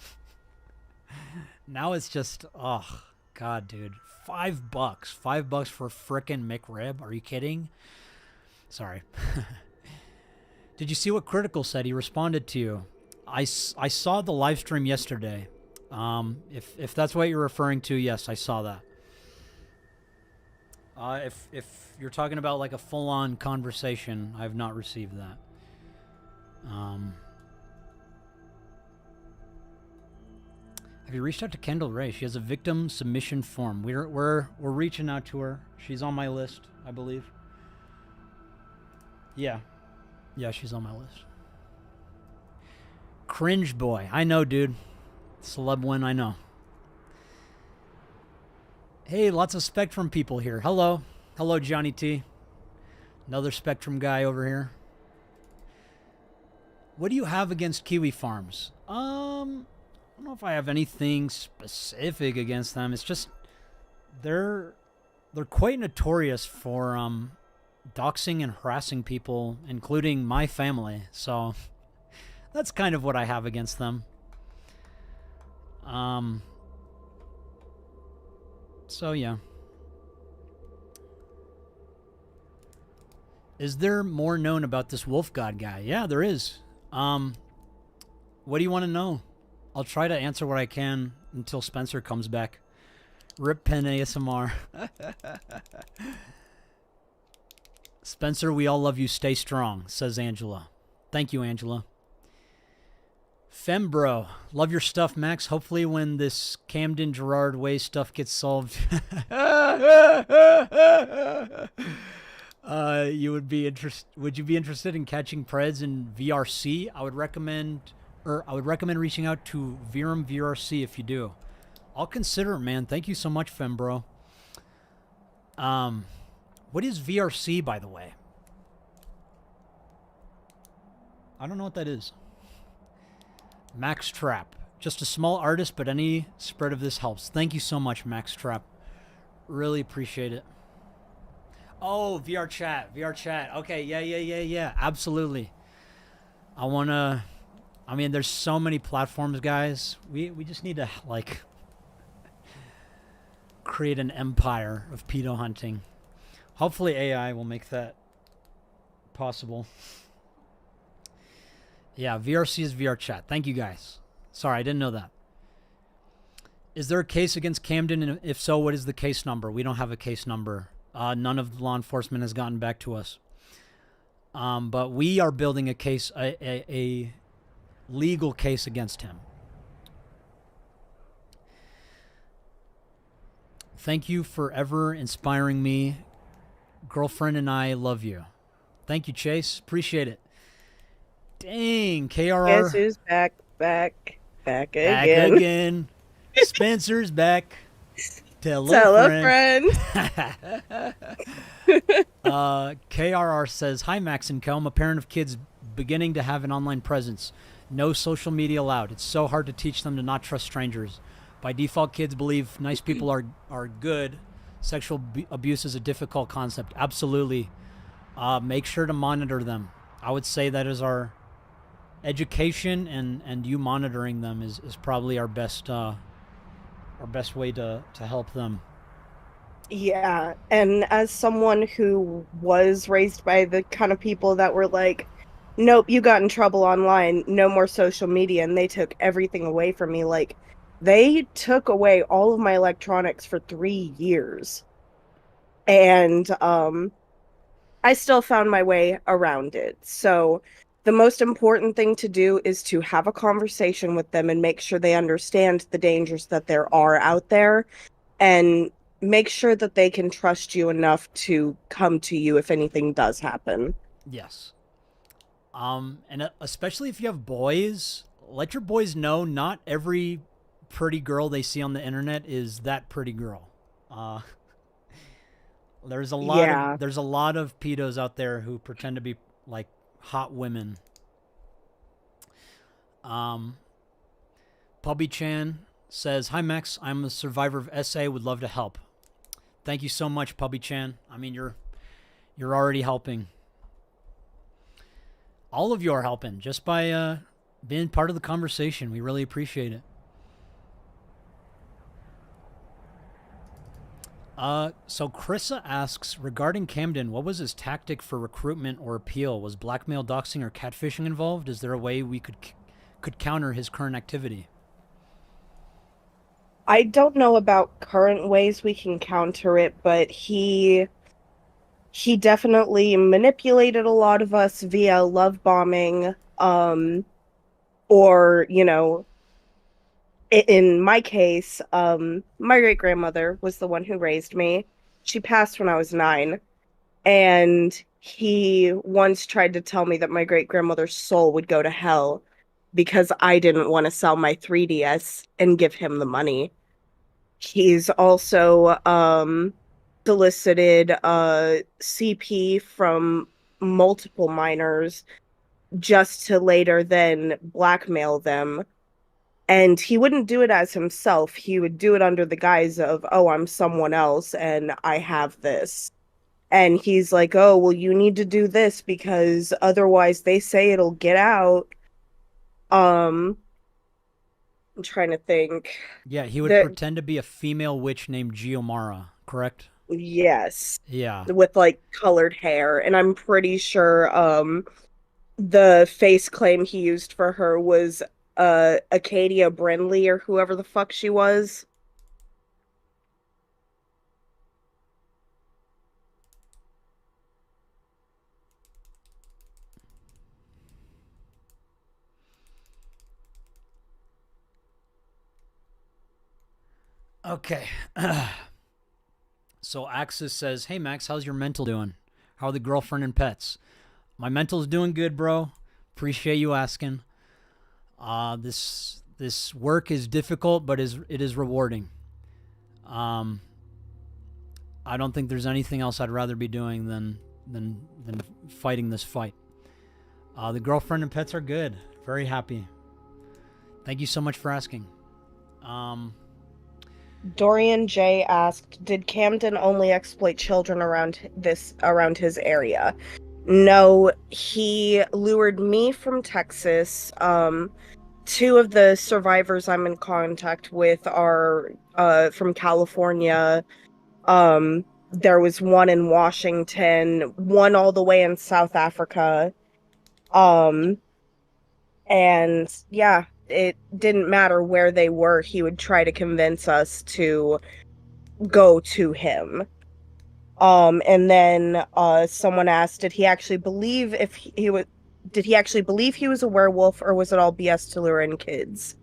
Now it's just, oh god, dude, $5, $5 for a frickin' McRib? Are you kidding? Sorry. Did you see what Critical said? He responded to you. I saw the live stream yesterday. If that's what you're referring to, yes, I saw that. If you're talking about like a full-on conversation, I have not received that. Have you reached out to Kendall Ray? She has a victim submission form. We're reaching out to her. She's on my list, I believe. Yeah. Yeah, she's on my list. Cringe boy. I know, dude. Celeb win, I know. Hey, lots of Spectrum people here. Hello. Hello, Johnny T. Another Spectrum guy over here. What do you have against Kiwi Farms? I don't know if I have anything specific against them. It's just they're quite notorious for doxing and harassing people, including my family. So that's kind of what I have against them. So yeah. Is there more known about this Wolf God guy? Yeah, there is. What do you want to know? I'll try to answer what I can until Spencer comes back. Rip Pen ASMR. Spencer, we all love you. Stay strong, says Angela. Thank you, Angela. Fembro, love your stuff, Max. Hopefully when this Camden Gerard Way stuff gets solved, you would be would you be interested in catching Preds in VRC? I would recommend reaching out to Virum VRC if you do. I'll consider it, man. Thank you so much, Fembro. What is VRC, by the way? I don't know what that is. Max Trap. Just a small artist, but any spread of this helps. Thank you so much, Max Trap. Really appreciate it. Oh, VR chat. VR chat. Okay, yeah. Absolutely. I mean, there's so many platforms, guys. We just need to, like, create an empire of pedo hunting. Hopefully AI will make that possible. Yeah, VRC is VR chat. Thank you, guys. Sorry, I didn't know that. Is there a case against Camden? And if so, what is the case number? We don't have a case number. None of law enforcement has gotten back to us. But we are building a case, a legal case against him. Thank you for ever inspiring me. Girlfriend and I love you. Thank you, Chase. Appreciate it. Dang, KRR. Guess who's back Back again. again. Spencer's back. Tell a friend. friend. KRR says, hi, Max and Co. I'm a parent of kids beginning to have an online presence. No social media allowed. It's so hard to teach them to not trust strangers. By default, kids believe nice people are good. Sexual abuse is a difficult concept. Absolutely. Make sure to monitor them. I would say that is our education, and you monitoring them is probably our best way to help them. Yeah, and as someone who was raised by the kind of people that were like, nope, you got in trouble online, no more social media, and they took everything away from me. Like, they took away all of my electronics for 3 years. And I still found my way around it. So the most important thing to do is to have a conversation with them and make sure they understand the dangers that there are out there, and make sure that they can trust you enough to come to you if anything does happen. Yes. And especially if you have boys, let your boys know not every pretty girl they see on the internet is that pretty girl. There's a lot of pedos out there who pretend to be like hot women. Pubby Chan says, hi Max, I'm a survivor of SA, would love to help. Thank you so much, Pubby Chan. I mean, you're already helping. All of you are helping just by being part of the conversation. We really appreciate it. So Chrissa asks, regarding Camden, what was his tactic for recruitment or appeal? Was blackmail, doxing, or catfishing involved? Is there a way we could counter his current activity? I don't know about current ways we can counter it, but he definitely manipulated a lot of us via love bombing, or, you know, in my case, my great-grandmother was the one who raised me. She passed when I was 9, and he once tried to tell me that my great-grandmother's soul would go to hell because I didn't want to sell my 3DS and give him the money. He's also solicited CP from multiple minors just to later then blackmail them. And he wouldn't do it as himself. He would do it under the guise of, oh, I'm someone else and I have this. And he's like, oh, well, you need to do this because otherwise they say it'll get out. I'm trying to think. Yeah, he would pretend to be a female witch named Giomara, correct? Yes. Yeah. With like colored hair. And I'm pretty sure the face claim he used for her was Acadia Brindley or whoever the fuck she was. Okay. So Axis says, "Hey Max, how's your mental doing? How are the girlfriend and pets?" My mental's doing good, bro. Appreciate you asking. This work is difficult, but it is rewarding. I don't think there's anything else I'd rather be doing than fighting this fight. The girlfriend and pets are good. Very happy. Thank you so much for asking. Dorian J asked, "Did Camden only exploit children around his area?" No, he lured me from Texas. Two of the survivors I'm in contact with are from California. There was one in Washington, one all the way in South Africa. And yeah, it didn't matter where they were, he would try to convince us to go to him. And then someone asked, did he actually believe he was a werewolf, or was it all BS to lure in kids?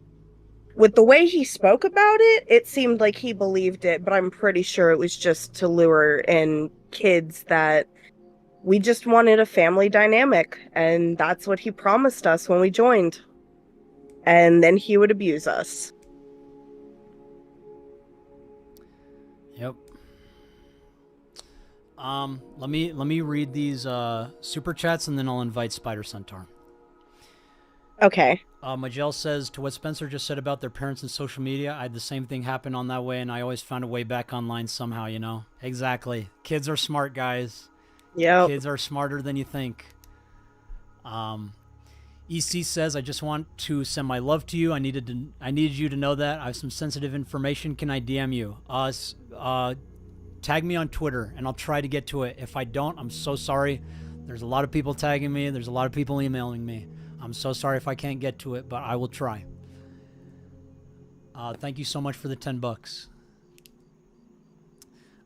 With the way he spoke about it, it seemed like he believed it, but I'm pretty sure it was just to lure in kids, that we just wanted a family dynamic, and that's what he promised us when we joined. And then he would abuse us. Yep. Let me read these super chats, and then I'll invite Spider Centaur. Okay. Majel says, to what Spencer just said about their parents and social media, I had the same thing happen on that way, and I always found a way back online somehow, you know? Exactly. Kids are smart, guys. Yeah. Kids are smarter than you think. EC says, I just want to send my love to you. I needed you to know that. I have some sensitive information. Can I DM you? Tag me on Twitter, and I'll try to get to it. If I don't, I'm so sorry. There's a lot of people tagging me. There's a lot of people emailing me. I'm so sorry if I can't get to it, but I will try. Thank you so much for the $10.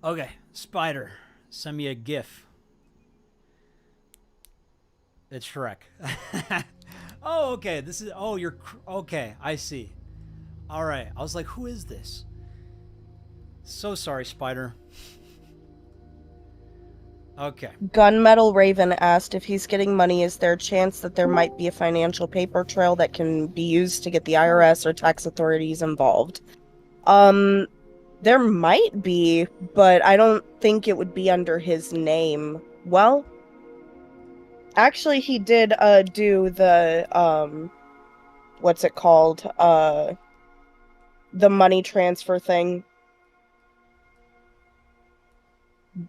Okay, Spider, send me a GIF. It's Shrek. Oh, okay. This is. Oh, you're. Okay, I see. All right. I was like, who is this? So sorry, Spider. Okay. Gunmetal Raven asked, if he's getting money, is there a chance that there might be a financial paper trail that can be used to get the IRS or tax authorities involved? There might be, but I don't think it would be under his name. Well, actually, he did do the what's it called? The money transfer thing.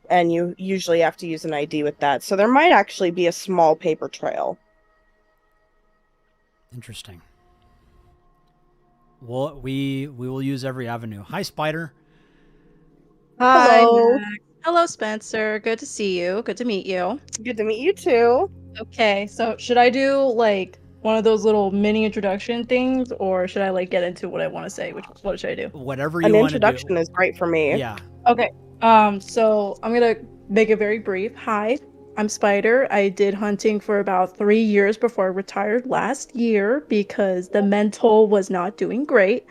And you usually have to use an ID with that. So there might actually be a small paper trail. Interesting. Well, we will use every avenue. Hi, Spider. Hi, Hello. Max. Hello, Spencer. Good to see you. Good to meet you. Good to meet you too. Okay, so should I do like one of those little mini introduction things, or should I like get into what I want to say? What should I do? Whatever An you want to do. introduction is great for me. Yeah. Okay. So I'm gonna make it very brief. Hi, I'm Spider. I did hunting for about 3 years before I retired last year because the mental was not doing great.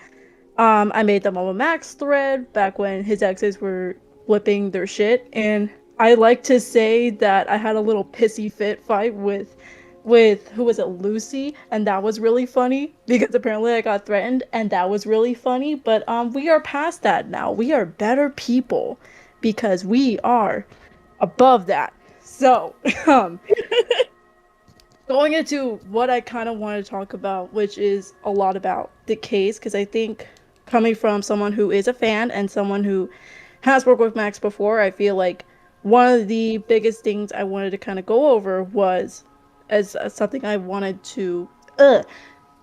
I made the MAMAMAX thread back when his exes were flipping their shit, and I like to say that I had a little pissy fit fight with who was it, Lucy, and that was really funny because apparently I got threatened, and that was really funny. But we are past that now. We are better people because we are above that. So going into what I kind of want to talk about, which is a lot about the case, because I think coming from someone who is a fan and someone who has worked with Max before, I feel like one of the biggest things I wanted to kind of go over was as something I wanted to the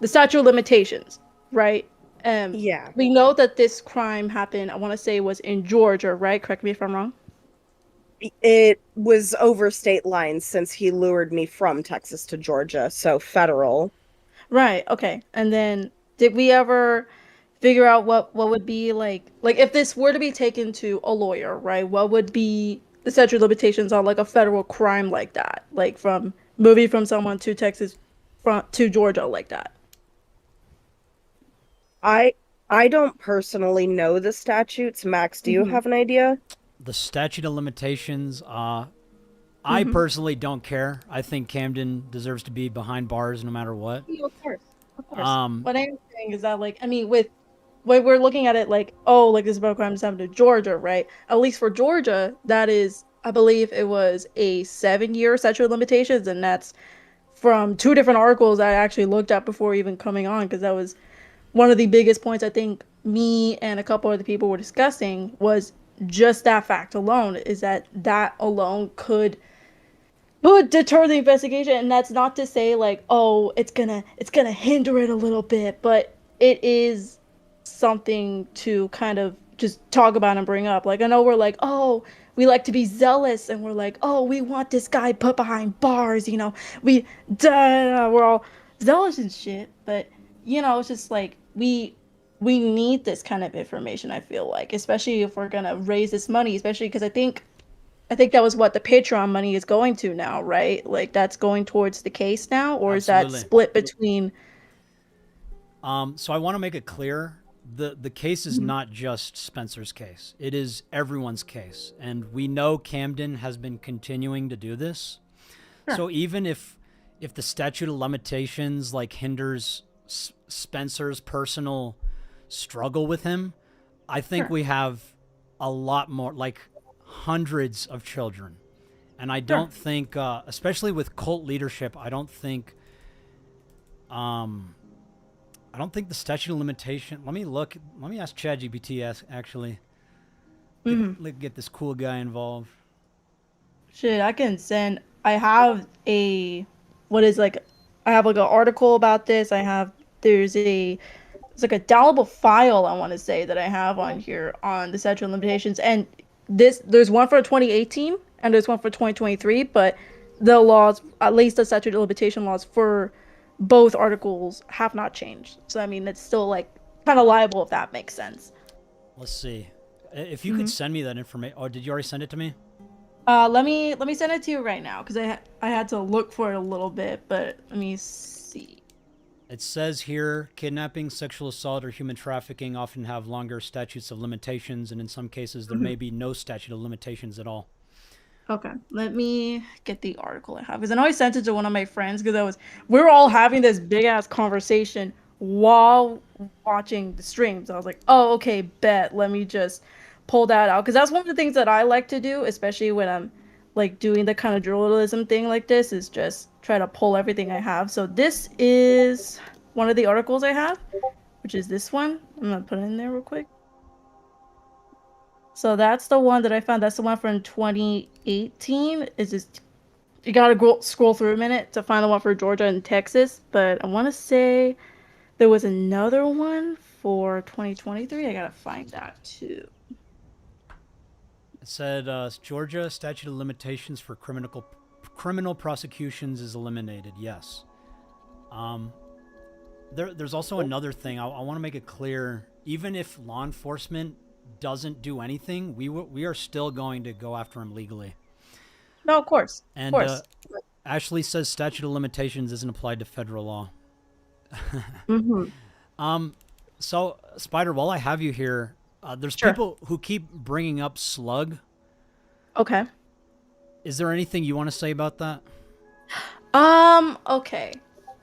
statute of limitations, right? Yeah. We know that this crime happened, I want to say it was in Georgia, right? Correct me if I'm wrong. It was over state lines since he lured me from Texas to Georgia, so federal. Right, okay. And then did we ever figure out what would be like if this were to be taken to a lawyer, right? What would be the statute of limitations on like a federal crime like that? Like from moving from someone to Texas to Georgia like that. I don't personally know the statutes. Max, do you Mhm. have an idea? The statute of limitations, I Mhm. personally don't care. I think Camden deserves to be behind bars no matter what. Yeah, of course, of course. Um, What I'm saying is that, like, I mean, with when we're looking at it, like, oh, like this about crimes happened to Georgia, right? At least for Georgia, that is, I believe it was a 7-year statute of limitations, and that's from 2 different articles I actually looked at before even coming on, because that was one of the biggest points I think me and a couple other people were discussing was just that fact alone, is that that alone could deter the investigation. And that's not to say like, oh, it's gonna hinder it a little bit, but it is something to kind of just talk about and bring up. Like, I know we're like, oh, we like to be zealous, and we're like, oh, we want this guy put behind bars, we we're all zealous and shit. But it's just like we need this kind of information, I feel like, especially if we're gonna raise this money, especially because I think that was what the Patreon money is going to now, right? Like, that's going towards the case now, or is that Absolutely. split between? So I want to make it clear, the case is Mhm. not just Spencer's case. It is everyone's case. And we know Camden has been continuing to do this. Sure. So even if the statute of limitations like hinders Spencer's personal struggle with him, I think Sure. we have a lot more, like hundreds of children. And I don't think, especially with cult leadership, I don't think the statute of limitation. Let me ask ChatGPT actually. Get this cool guy involved. Shit, I can send. I have what is like, I have like an article about this. It's like a downloadable file, I want to say, that I have on here on the statute of limitations. And there's one for 2018 and there's one for 2023, but the laws, at least the statute of limitation laws for both articles, have not changed. So I mean, it's still like kind of liable, if that makes sense. Let's see. If you could send me that information. Oh, did you already send it to me? Let me send it to you right now because I had to look for it a little bit, but let me see. It says here, kidnapping, sexual assault, or human trafficking often have longer statutes of limitations, and in some cases there may be no statute of limitations at all. Okay, let me get the article I have, because I know I sent it to one of my friends because we were all having this big ass conversation while watching the streams. I was like, oh, okay, bet. Let me just pull that out because that's one of the things that I like to do, especially when I'm like doing the kind of journalism thing like this, is just try to pull everything I have. So this is one of the articles I have, which is this one. I'm gonna put it in there real quick. So that's the one that I found. That's the one from 2018. Is just you gotta scroll through a minute to find the one for Georgia and Texas. But I want to say there was another one for 2023. I gotta find that too. It said Georgia statute of limitations for criminal prosecutions is eliminated. Yes. There's also another thing. I want to make it clear. Even if law enforcement doesn't do anything, we are still going to go after him legally. No, of course. And Of course. Ashley says statute of limitations isn't applied to federal law. So Spider, while I have you here, there's Sure. people who keep bringing up Slug. Okay. Is there anything you want to say about that? Okay.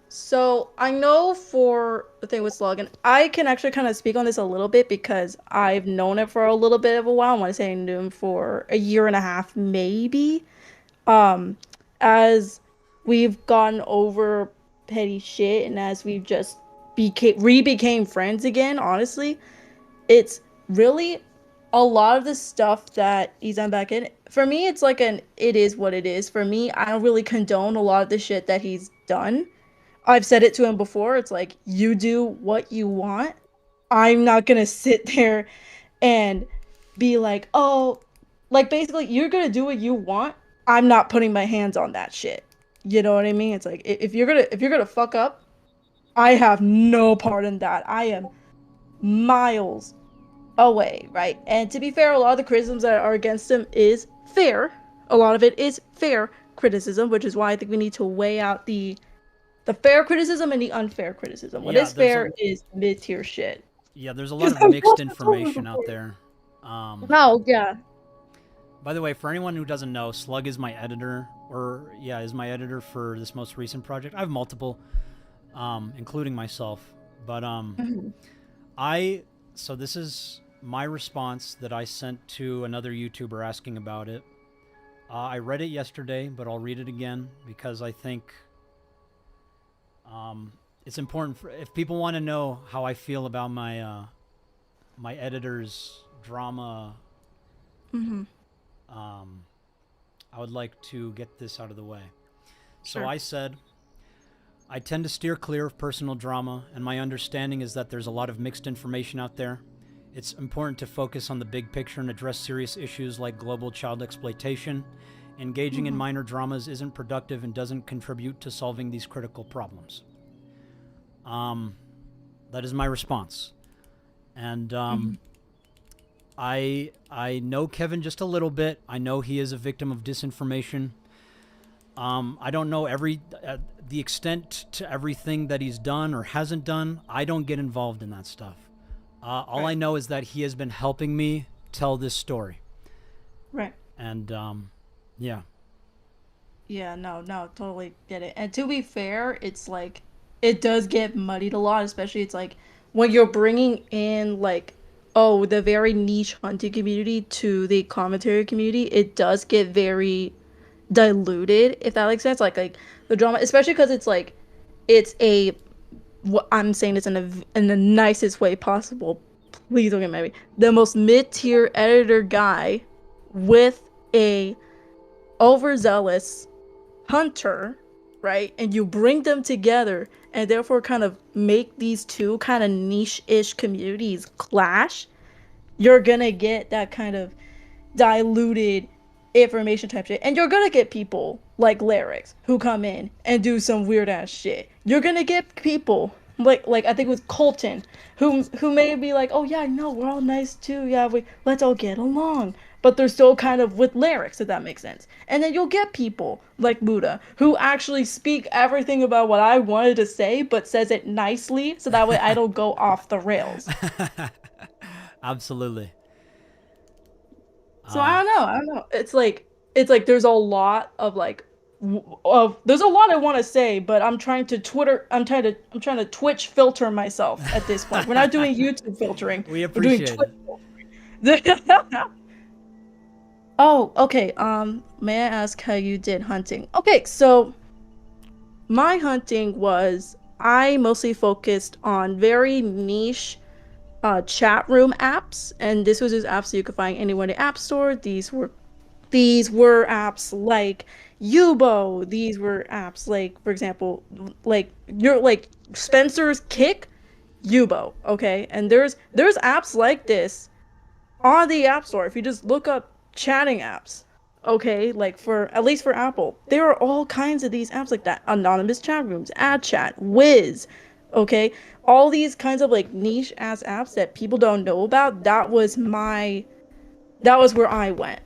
So I know for the thing with Slug, and I can actually kind of speak on this a little bit because I've known it for a little bit of a while. I want to say I knew him for a year and a half, maybe. As we've gotten over petty shit and as we've just became friends again, honestly, it's really a lot of the stuff that he's done back in. For me, it's like it is what it is. For me, I don't really condone a lot of the shit that he's done. I've said it to him before. It's like, you do what you want. I'm not gonna sit there and be like, oh, like basically you're gonna do what you want. I'm not putting my hands on that shit. You know what I mean? It's like if you're gonna fuck up, I have no part in that. I am miles away, right? And to be fair, a lot of the criticisms that are against him is fair. A lot of it is fair criticism, which is why I think we need to weigh out the fair criticism and the unfair criticism. What Yeah, is fair is mid-tier shit. Yeah, there's a lot of mixed information out there. Oh yeah. By the way, for anyone who doesn't know, Slug is my editor, is my editor for this most recent project. I have multiple, including myself. But so this is my response that I sent to another YouTuber asking about it. I read it yesterday, but I'll read it again because I think it's important if people want to know how I feel about my my editor's drama. I would like to get this out of the way. So Sure. I said, I tend to steer clear of personal drama, and my understanding is that there's a lot of mixed information out there. It's important to focus on the big picture and address serious issues like global child exploitation. Engaging in minor dramas isn't productive and doesn't contribute to solving these critical problems. That is my response. And I know Kevin just a little bit. I know he is a victim of disinformation. I don't know the extent to everything that he's done or hasn't done. I don't get involved in that stuff. All I know is that he has been helping me tell this story. Right. And yeah. Yeah, no, totally get it. And to be fair, it's like it does get muddied a lot, especially it's like when you're bringing in like the very niche hunting community to the commentary community, it does get very diluted, if that makes sense. Like the drama, especially because it's like it's a what I'm saying this in the nicest way possible. Please don't get mad at me. The most mid-tier editor guy with a overzealous hunter, right? And you bring them together and therefore kind of make these two kind of niche-ish communities clash. You're gonna get that kind of diluted information type shit. And you're gonna get people like Lyrics who come in and do some weird ass shit. You're gonna get people like I think it was Colton who may be like, oh yeah, no, we're all nice too. Yeah, let's all get along. But they're still kind of with Lyrics, if that makes sense. And then you'll get people like Muda who actually speak everything about what I wanted to say, but says it nicely so that way I don't go off the rails. Absolutely. So I don't know. It's like there's a lot of like there's a lot I want to say, but I'm trying to Twitch filter myself at this point. We're not doing YouTube filtering. We We're doing appreciate Twitch filtering. Oh, okay. May I ask how you did hunting? Okay, so my hunting was I mostly focused on very niche chat room apps, and this was just apps that you could find anywhere in the app store. These were apps like Yubo. These were apps like, for example, like you're like Spencer's Kick, Yubo. Okay, and there's apps like this on the app store. If you just look up chatting apps, okay, like at least for Apple, there are all kinds of these apps like that. Anonymous chat rooms, ad chat, Wiz, okay, all these kinds of like niche ass apps that people don't know about. That was where I went.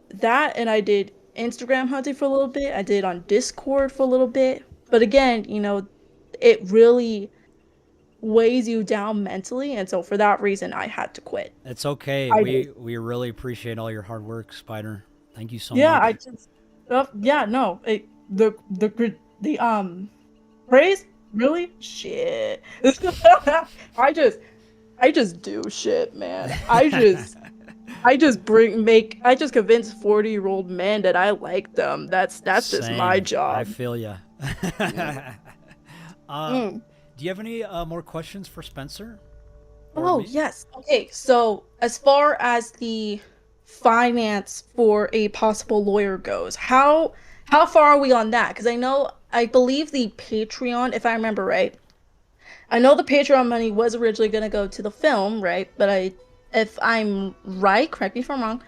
That, and I did Instagram hunting for a little bit. I did on Discord for a little bit. But again, it really weighs you down mentally, and so for that reason I had to quit. It's okay. We really appreciate all your hard work, Spider. Thank you so Yeah, much. The praise, really? Shit. I just do shit, man. I just convince 40-year-old men that I like them. That's just my Same. job. I feel ya. Do you have any more questions for Spencer? Oh, yes. Okay, so as far as the finance for a possible lawyer goes, how far are we on that? Because I believe the Patreon, if I remember right, I know the Patreon money was originally going to go to the film, right? But if I'm right, correct me if I'm wrong,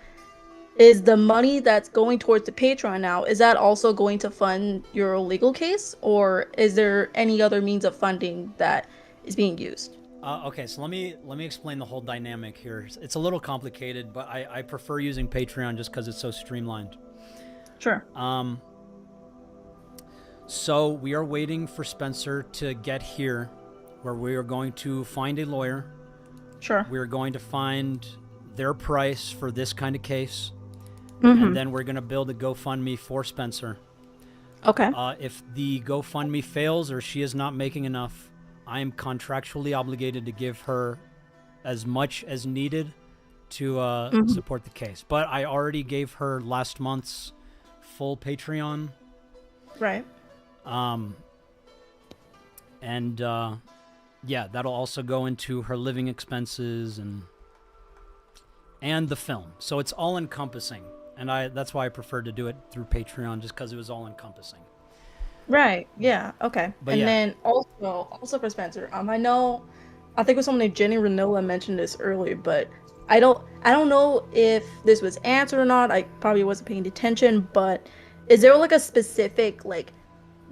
is the money that's going towards the Patreon now, is that also going to fund your legal case? Or is there any other means of funding that is being used? Okay, so let me explain the whole dynamic here. It's a little complicated, but I prefer using Patreon just because it's so streamlined. Sure. So we are waiting for Spencer to get here, where we are going to find a lawyer. Sure. We're going to find their price for this kind of case, Mm-hmm. and then we're going to build a GoFundMe for Spencer. Okay. If the GoFundMe fails or she is not making enough, I am contractually obligated to give her as much as needed to Mm-hmm. support the case. But I already gave her last month's full Patreon. Right. And yeah, that'll also go into her living expenses and the film. So it's all encompassing. And that's why I preferred to do it through Patreon, just because it was all encompassing. Right. Yeah. Okay. But and yeah. then also for Spencer, I think it was someone named Jenny Renola mentioned this earlier, but I don't know if this was answered or not. I probably wasn't paying attention, but is there like a specific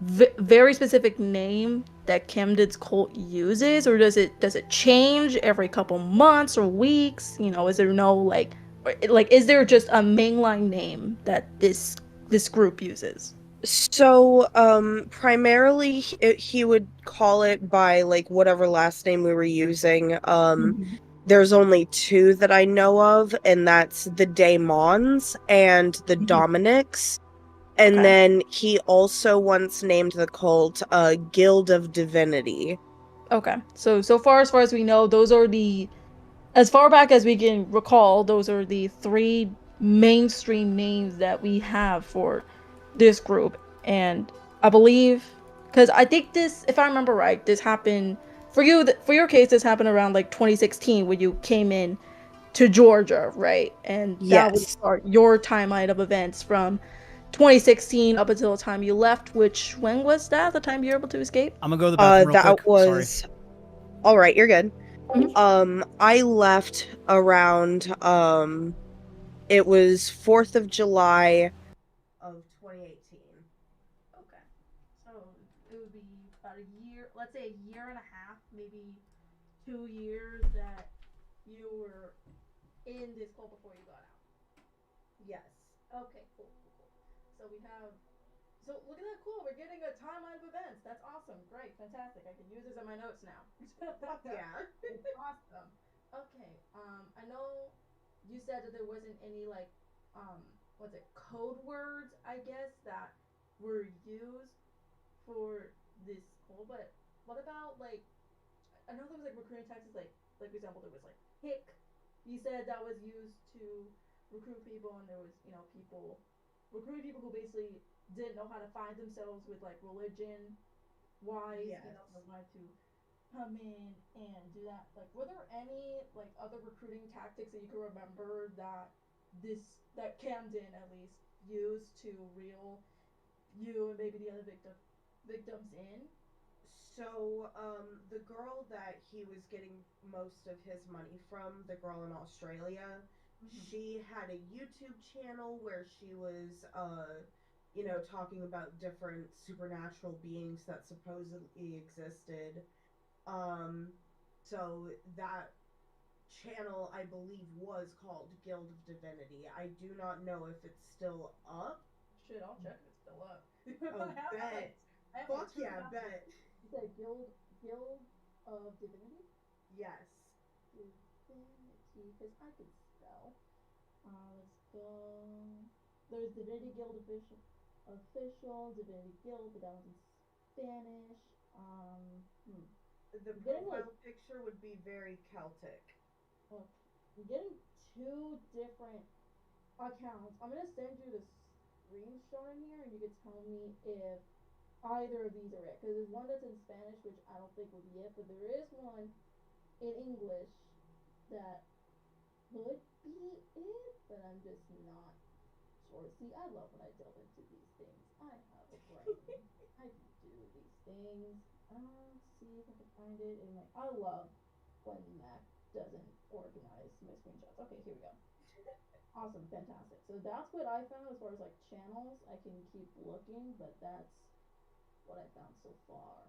very specific name that Camden's cult uses, or does it change every couple months or weeks? Is there no is there just a mainline name that this group uses? So, primarily he would call it by like whatever last name we were using. There's only two that I know of, and that's the Daemons and the Mhm. Dominics. And Okay. then he also once named the cult Guild of Divinity. Okay. So far as we know, those are as far back as we can recall, those are the three mainstream names that we have for this group. And I believe, because I think this, if I remember right, this happened for you. For your case, this happened around like 2016 when you came in to Georgia, right? And that would Yes. start your timeline of events from 2016 up until the time you left. Which when was that? The time you were able to escape? I'm going to go to the bathroom real That quick. Sorry. was all right. You're good. Mhm. I left around it was 4th of July of 2018. Okay. So it would be about a year, let's say a year and a half, maybe 2 years that you were in this club before you got out. Yes. Okay, cool, cool, cool. So we have. So look at that, cool. We're getting a timeline of events. That's awesome. Great, fantastic. I can use this in my notes now. Yeah. It's awesome. Okay. I know you said that there wasn't any um, what's it, code words, I guess, that were used for this call, but what about I know there was recruiting tactics for example there was hick. You said that was used to recruit people, and there was people recruiting people who basically didn't know how to find themselves with religion wise. Yes. They wanted to come in and do that. Were there any other recruiting tactics that you can remember that Camden at least used to reel you and maybe the other victims in? So, the girl that he was getting most of his money from, the girl in Australia, Mm-hmm. she had a YouTube channel where she was, talking about different supernatural beings that supposedly existed. Um, so that channel, I believe, was called Guild of Divinity. I do not know if it's still up. Shit, I'll check if it's still up. Oh, bet. I have Fuck yeah, curiosity. bet. You said Guild of Divinity? Yes. Divinity, because I can spell. Let's go. There's Divinity Guild official Divinity Guild, but that one's in Spanish. The I'm getting profile picture would be very Celtic. okay, I'm getting two different accounts. I'm gonna send you the screenshot in here, and you could tell me if either of these are it. Because there's one that's in Spanish, which I don't think would be it, but there is one in English that could be it, but I'm just not sure. See, I love when I delve into these things. I have a brain. I can do these things. Let's see if I can find it in my. I love when Mac doesn't organize my screenshots. Okay, here we go. Awesome, fantastic. So that's what I found as far as channels. I can keep looking, but that's what I found so far.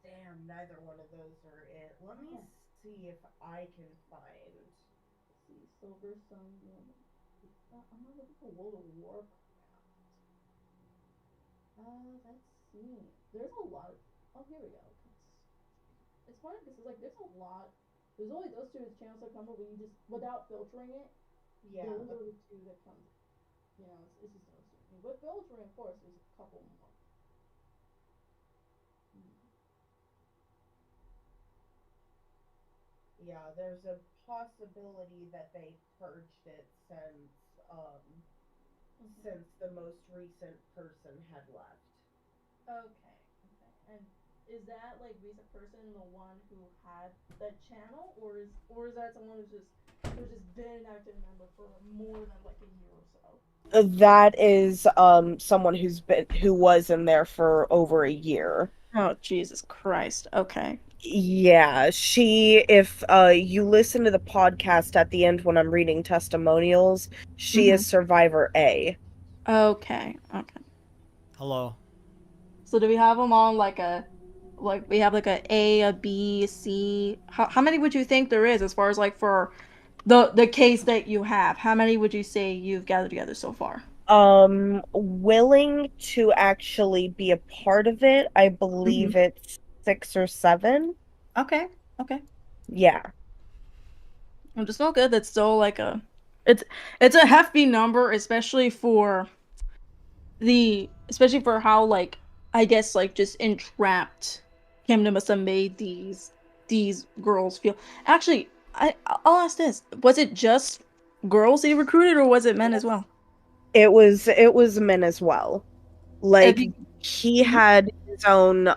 Damn, neither one of those are it. Let me Okay. see if I can find. Let's see, Silver Sun. I'm not looking for World of Warcraft. Let's see. There's a lot of. Oh, here we go. It's funny because there's a lot. There's only those two channels that come up where you just without filtering it. Yeah. Those are the two that come. You know, it's just those two. And with filtering, of course, there's a couple more. Yeah, there's a possibility that they purged it since the most recent person had left. Okay. And is that like recent person the one who had that channel, or is that someone who's just been an active member for more than like a year or so? That is someone who was in there for over a year. Oh Jesus Christ! Okay. Yeah, if you listen to the podcast at the end when I'm reading testimonials, she is Survivor A. Okay. Hello. So do we have them on like we have like a B, C? How many would you think there is as far as like for the case that you have? How many would you say you've gathered together so far? Willing to actually be a part of it, I believe it's 6 or 7. Okay. Yeah. I'm just so good. That's still like it's a hefty number, especially for how like I guess like just entrapped Camden must have made these girls feel. Actually, I'll ask this: was it just girls he recruited, or was it men as well? It was men as well. Like You, he had his own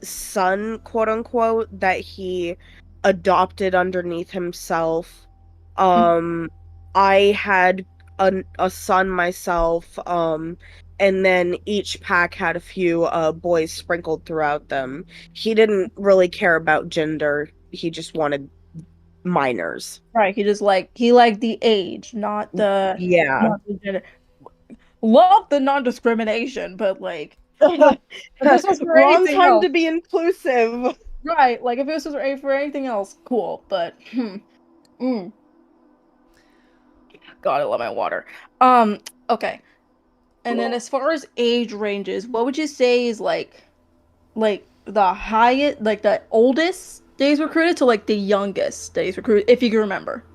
son, quote unquote, that he adopted underneath himself. I had a son myself, and then each pack had a few boys sprinkled throughout them. He didn't really care about gender. He just wanted minors. right, he liked the age, Yeah. not the gender. Love the non-discrimination, but like if this was for Wrong anything time else, to be inclusive. right? Like if this was for anything else, cool. But God, I love my water. Okay. And then as far as age ranges, what would you say is like the highest, like the oldest days recruited to like the youngest days recruited, if you can remember?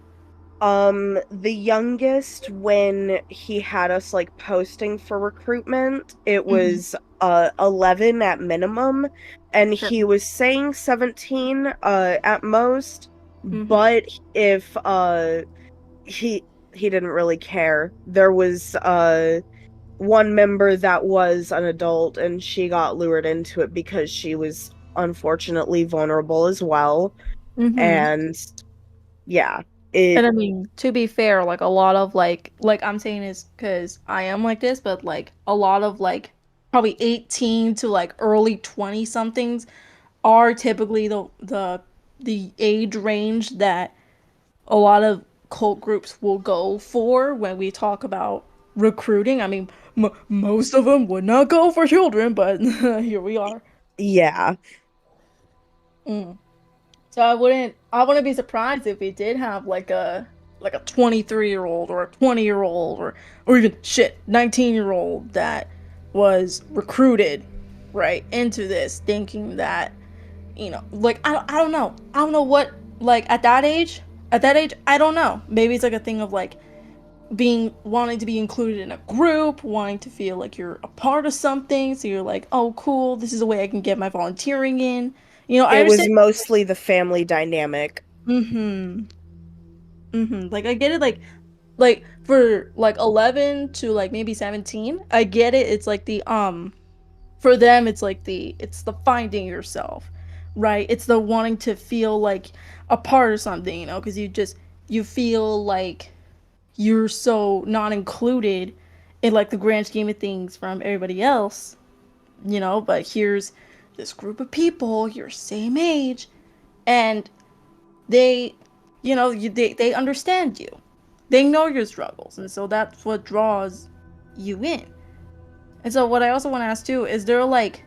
The youngest when he had us like posting for recruitment, it was 11 at minimum, and Sure. he was saying 17 at most, but if he didn't really care. There was one member that was an adult and she got lured into it because she was unfortunately vulnerable as well. And yeah, And it I mean, to be fair, like a lot of like I'm saying is because I am like this, but like a lot of like probably 18 to like early 20 somethings are typically the age range that a lot of cult groups will go for when we talk about recruiting. I mean, most of them would not go for children, but here we are. yeah. Mm. So I wouldn't be surprised if we did have like a 23-year-old or a 20-year-old or even shit 19-year-old that was recruited right into this thinking that like I don't know what like at that age I don't know, maybe it's like a thing of like being wanting to be included in a group, wanting to feel like you're a part of something, so you're like, oh cool, this is a way I can get my volunteering in. I It was understand. mostly the family dynamic. Mm-hmm. Like I get it, like for like 11 to like maybe 17, I get it. It's like the for them it's the finding yourself, right? It's the wanting to feel like a part of something, because you feel like you're so not included in like the grand scheme of things from everybody else, but here's this group of people your same age, and they they understand you, they know your struggles, and so that's what draws you in. And so what I also want to ask too, is there like,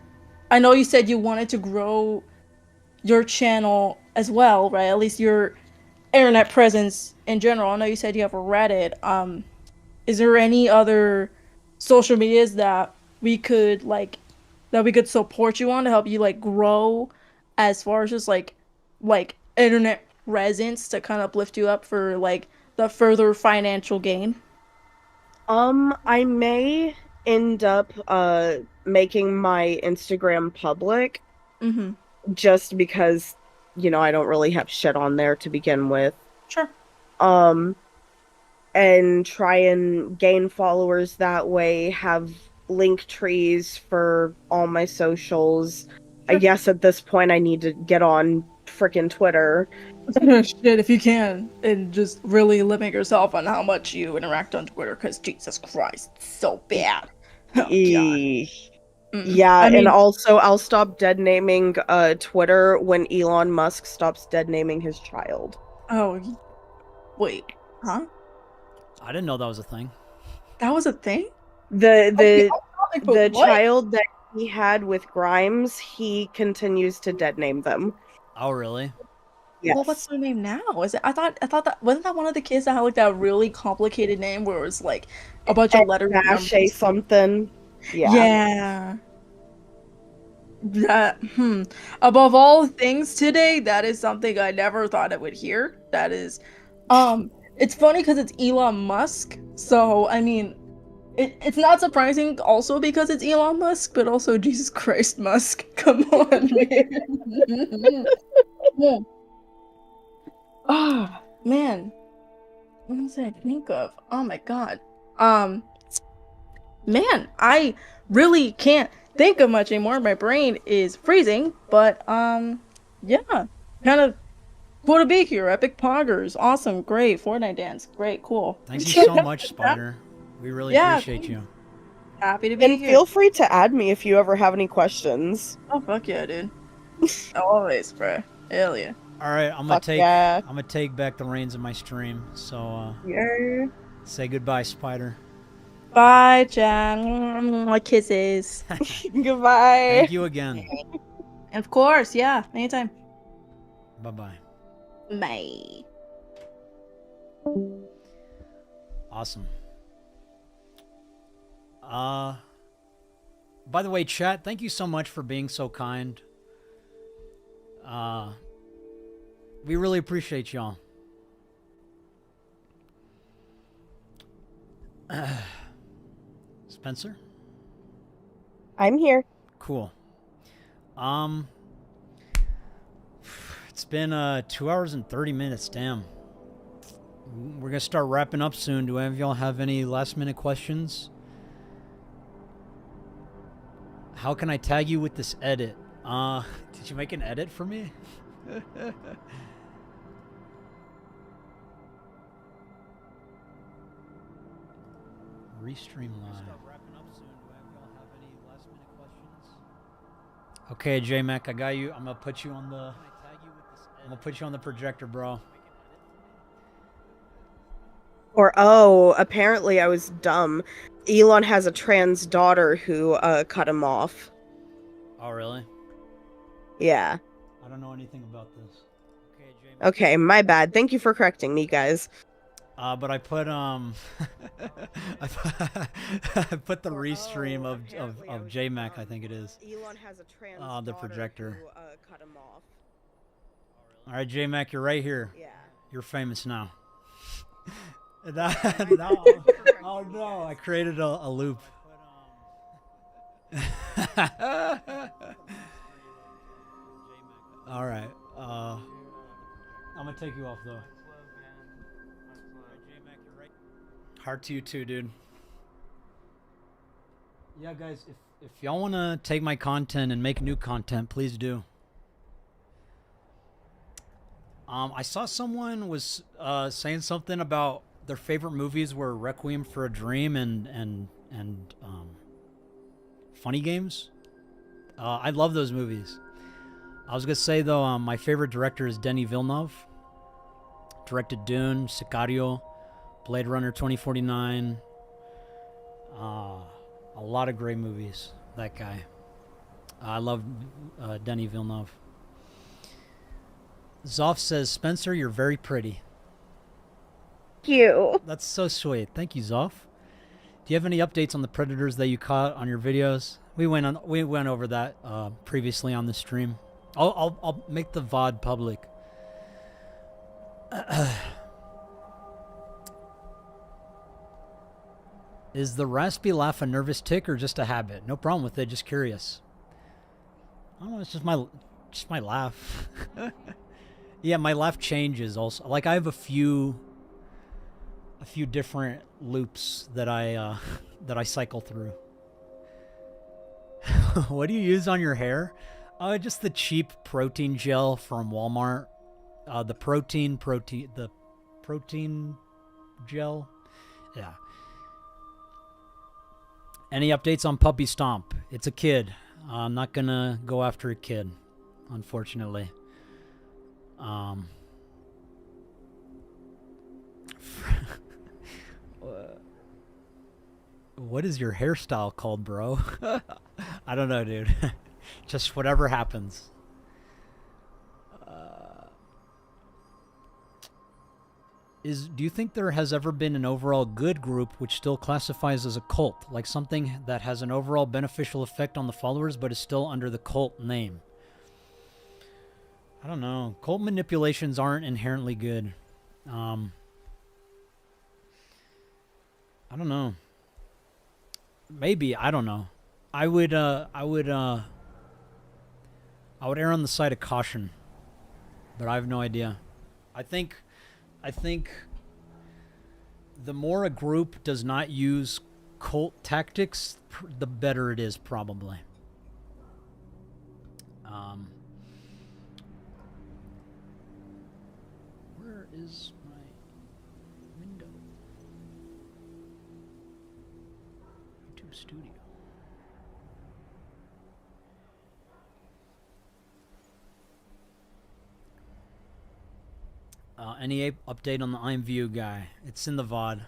I know you said you wanted to grow your channel as well, right? At least your internet presence in general. I know you said you have a Reddit. Is there any other social medias that we could support you on to help you like grow as far as just like internet presents to kind of uplift you up for like the further financial gain? I may end up making my Instagram public Mm-hmm. just because, I don't really have shit on there to begin with. Sure. Um, and try and gain followers that way, have link trees for all my socials. I Sure. guess at this point I need to get on frickin' Twitter. Shit, if you can, and just really limit yourself on how much you interact on Twitter, because Jesus Christ, it's so bad. Oh, God. Yeah, I and mean, also I'll stop dead naming Twitter when Elon Musk stops dead naming his child. oh, wait, huh? I didn't know that was a thing. That was a thing? The Okay, off topic, but the what? child that he had with Grimes, he continues to dead name them. Oh, really? Yes. Well, what's their name now? Is it? I thought that wasn't that one of the kids that had like that really complicated name where it was like a bunch of letters and Dash numbers. something. Yeah. Yeah. That above all things today, that is something I never thought I would hear. That is it's funny because it's Elon Musk, so I mean it's not surprising also because it's Elon Musk, but also Jesus Christ Musk. Come on, man. Oh man. What was I think of? Oh my god. Man, I really can't think of much anymore. My brain is freezing, but yeah, kind of cool to be here. Epic Poggers, awesome, great. Fortnite dance, great, cool. Thank you so much, Spider. We really Yeah, appreciate you. Happy to be And here. feel free to add me if you ever have any questions. Oh fuck yeah, dude. Always, bro. Hell yeah. All right, I'm gonna Fuck yeah. take back the reins of my stream. So Yeah. say goodbye, Spider. Bye, Jan. My kisses. Goodbye. Thank you again. Of course, yeah. Anytime. Bye bye. Bye. Awesome. By the way, chat, thank you so much for being so kind. We really appreciate y'all. Spencer? I'm here. Cool. It's been 2 hours and 30 minutes, damn. We're gonna start wrapping up soon. Do any of y'all have any last minute questions? How can I tag you with this edit? Did you make an edit for me? Restream live. Okay, J-Mac, I got you. I'm gonna put you on the projector, bro. Or, oh, apparently I was dumb. Elon has a trans daughter who cut him off. Oh, really? Yeah. I don't know anything about this. Okay, J-Mac. Okay, my bad. Thank you for correcting me, guys. But I put I put the restream of J-Mac, I think it is. Elon has a trans the daughter projector. who cut him off. All right, J-Mac, you're right here. Yeah. You're famous now. No, oh no, I created a loop. All right. I'm gonna take you off though. Heart to you too, dude. Yeah, guys, if y'all wanna take my content and make new content, please do. I saw someone was saying something about their favorite movies were Requiem for a Dream and Funny Games. I love those movies. I was gonna say though, my favorite director is Denis Villeneuve. Directed Dune, Sicario, Blade Runner 2049. A lot of great movies. That guy. I love Denis Villeneuve. Zoff says, Spencer, you're very pretty. Thank you. That's so sweet. Thank you, Zoff. Do you have any updates on the predators that you caught on your videos? We went over that previously on the stream. I'll make the VOD public. Is the raspy laugh a nervous tick or just a habit? No problem with it, just curious. I don't know, it's just my laugh. Yeah, my laugh changes also. Like I have a few different loops that I cycle through. What do you use on your hair? Just the cheap protein gel from Walmart. The protein gel. Yeah. Any updates on Puppy Stomp? It's a kid. I'm not gonna go after a kid, unfortunately. What is your hairstyle called, bro? I don't know, dude. Just whatever happens. Do you think there has ever been an overall good group which still classifies as a cult, like something that has an overall beneficial effect on the followers but is still under the cult name? I don't know. Cult manipulations aren't inherently good. I don't know. Maybe, I don't know. I would err on the side of caution, but I have no idea. I think the more a group does not use cult tactics, the better it is, probably. Where is my window? YouTube Studio. Any update on the I'm View guy? It's in the VOD.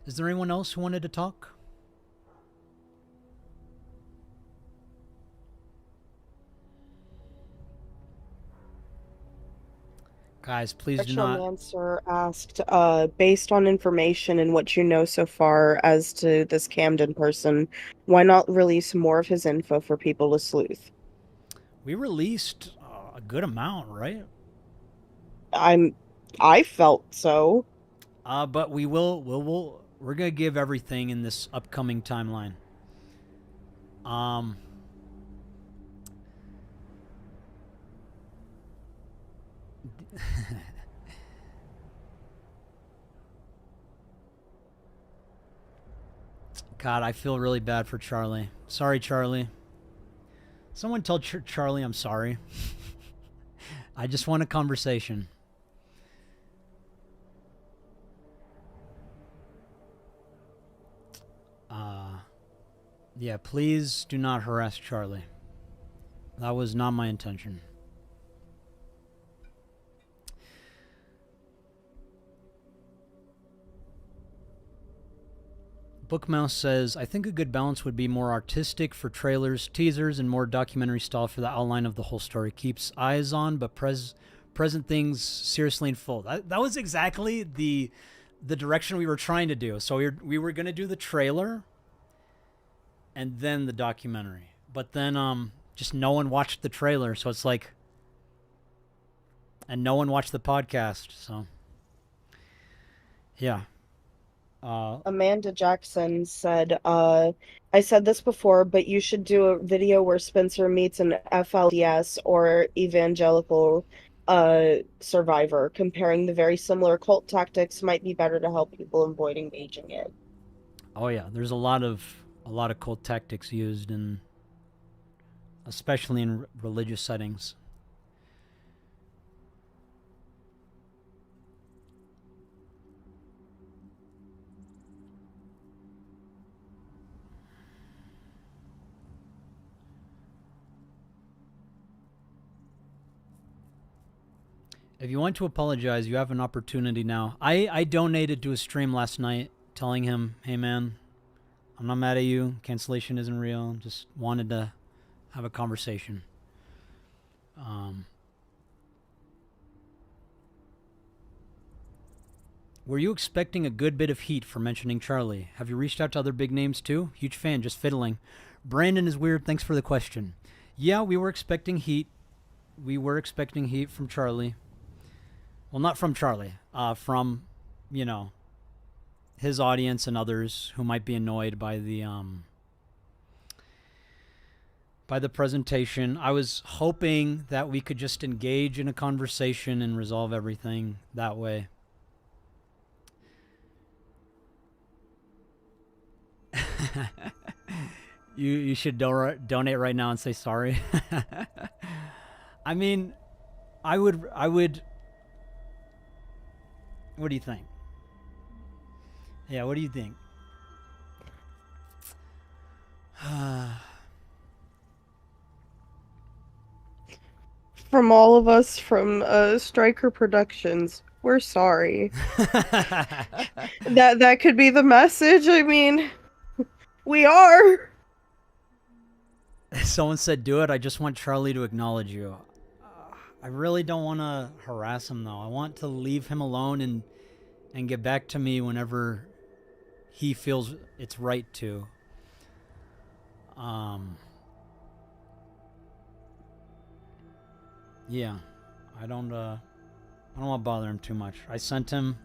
Is there anyone else who wanted to talk? Guys, please do not. Mancer asked, based on information and what you know so far as to this Camden person, why not release more of his info for people to sleuth? We released a good amount, right? I felt so. But we're gonna give everything in this upcoming timeline. God, I feel really bad for Charlie. Sorry, Charlie. Someone tell Charlie I'm sorry. I just want a conversation. Yeah, please do not harass Charlie. That was not my intention. Bookmouse says, I think a good balance would be more artistic for trailers, teasers, and more documentary style for the outline of the whole story. Keeps eyes on, but present things seriously in full. That was exactly the direction we were trying to do. So we were going to do the trailer and then the documentary. But then just no one watched the trailer, so it's like... And no one watched the podcast, so... Yeah. Amanda Jackson said, I said this before, but you should do a video where Spencer meets an FLDS or evangelical survivor. Comparing the very similar cult tactics might be better to help people avoid engaging it. Oh yeah, there's a lot of cult tactics used in, especially in religious settings. If you want to apologize, you have an opportunity now. I donated to his stream last night telling him, hey man, I'm not mad at you. Cancellation isn't real. Just wanted to have a conversation. Were you expecting a good bit of heat for mentioning Charlie? Have you reached out to other big names too? Huge fan, just fiddling. Brandon is weird. Thanks for the question. Yeah, we were expecting heat. We were expecting heat from Charlie. Well, not from Charlie. From, you know, his audience and others who might be annoyed by the presentation. I was hoping that we could just engage in a conversation and resolve everything that way. You should donate right now and say sorry. I mean, I would. What do you think? Yeah, what do you think? From all of us from Striker Productions, we're sorry. That could be the message. I mean, we are. Someone said, do it. I just want Charlie to acknowledge you. I really don't want to harass him, though. I want to leave him alone and get back to me whenever he feels it's right to. Yeah, I don't want to bother him too much. I sent him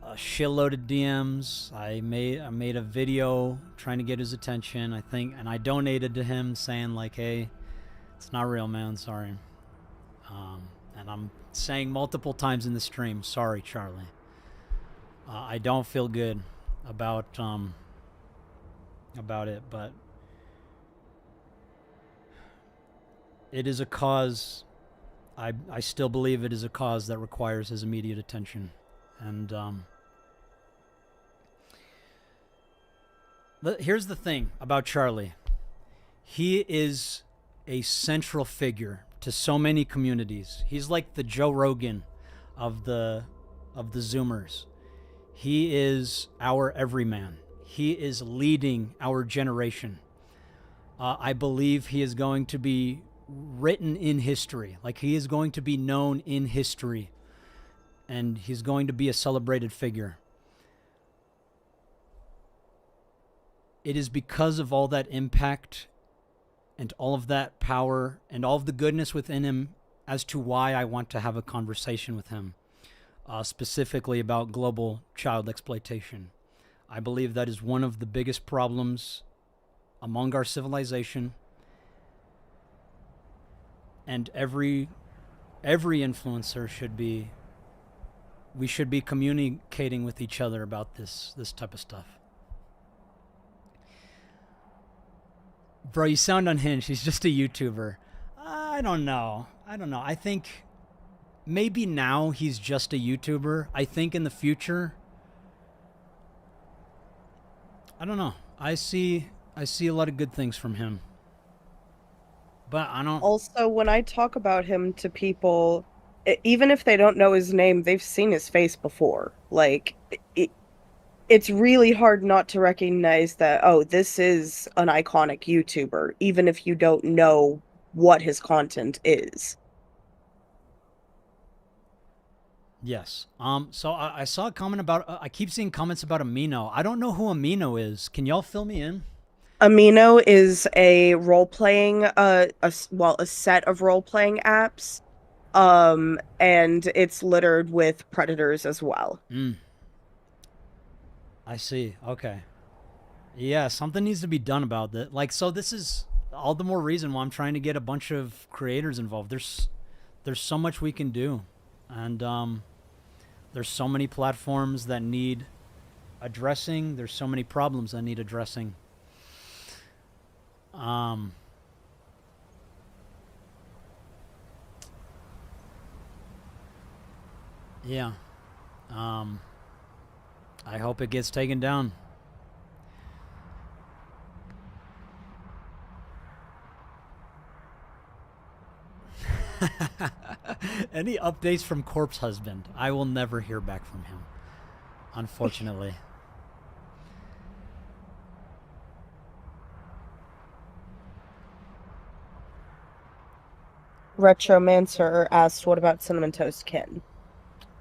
a shitload of DMs. I made a video trying to get his attention, I think, and I donated to him saying like, hey, it's not real, man, sorry. And I'm saying multiple times in the stream, sorry, Charlie. I don't feel good about it, but it is a cause. I still believe it is a cause that requires his immediate attention. And here's the thing about Charlie. He is a central figure to so many communities. He's like the Joe Rogan of the Zoomers. He is our everyman. He is leading our generation. I believe he is going to be written in history. Like, he is going to be known in history. And he's going to be a celebrated figure. It is because of all that impact and all of that power and all of the goodness within him as to why I want to have a conversation with him, specifically about global child exploitation. I believe that is one of the biggest problems among our civilization, and every influencer should be, we should be communicating with each other about this type of stuff. Bro, you sound unhinged. He's just a YouTuber. I don't know. I think maybe now he's just a YouTuber. I think in the future, I don't know. I see a lot of good things from him. But I don't... Also, when I talk about him to people, even if they don't know his name, they've seen his face before. Like, it's really hard not to recognize that, oh, this is an iconic YouTuber, even if you don't know what his content is. Yes. So I saw a comment about, I keep seeing comments about Amino. I don't know who Amino is. Can y'all fill me in? Amino is a role-playing, a set of role-playing apps, and it's littered with predators as well. I see. Okay. Yeah, something needs to be done about that. Like, so this is all the more reason why I'm trying to get a bunch of creators involved. There's so much we can do, and there's so many platforms that need addressing. There's so many problems that need addressing. Yeah. I hope it gets taken down. Any updates from Corpse Husband? I will never hear back from him, unfortunately. Retromancer asked, what about Cinnamon Toast Ken?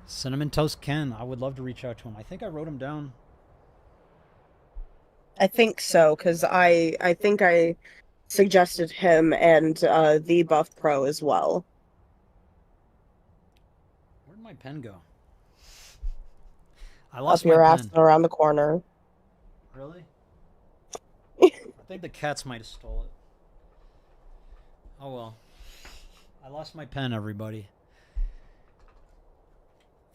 Cinnamon Toast Ken, I would love to reach out to him. I think I wrote him down. I think so, because I think I suggested him and the Buff Pro as well. Where'd my pen go? I Up lost my your ass pen. and around the corner. Really? I think the cats might have stole it. Oh well. I lost my pen, everybody.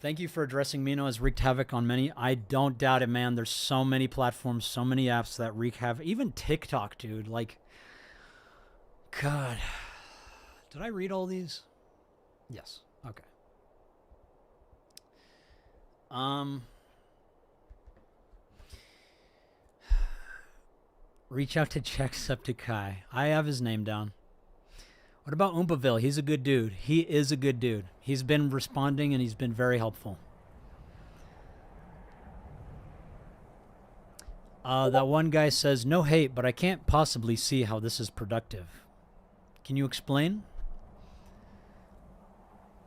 Thank you for addressing Mino has wreaked havoc on many. I don't doubt it, man. There's so many platforms, so many apps that wreak havoc. Even TikTok, dude. Like, God. Did I read all these? Yes. Okay. Reach out to Jacksepticeye. I have his name down. What about Oompaville? He's a good dude. He is a good dude. He's been responding and he's been very helpful. That one guy says, no hate, but I can't possibly see how this is productive. Can you explain?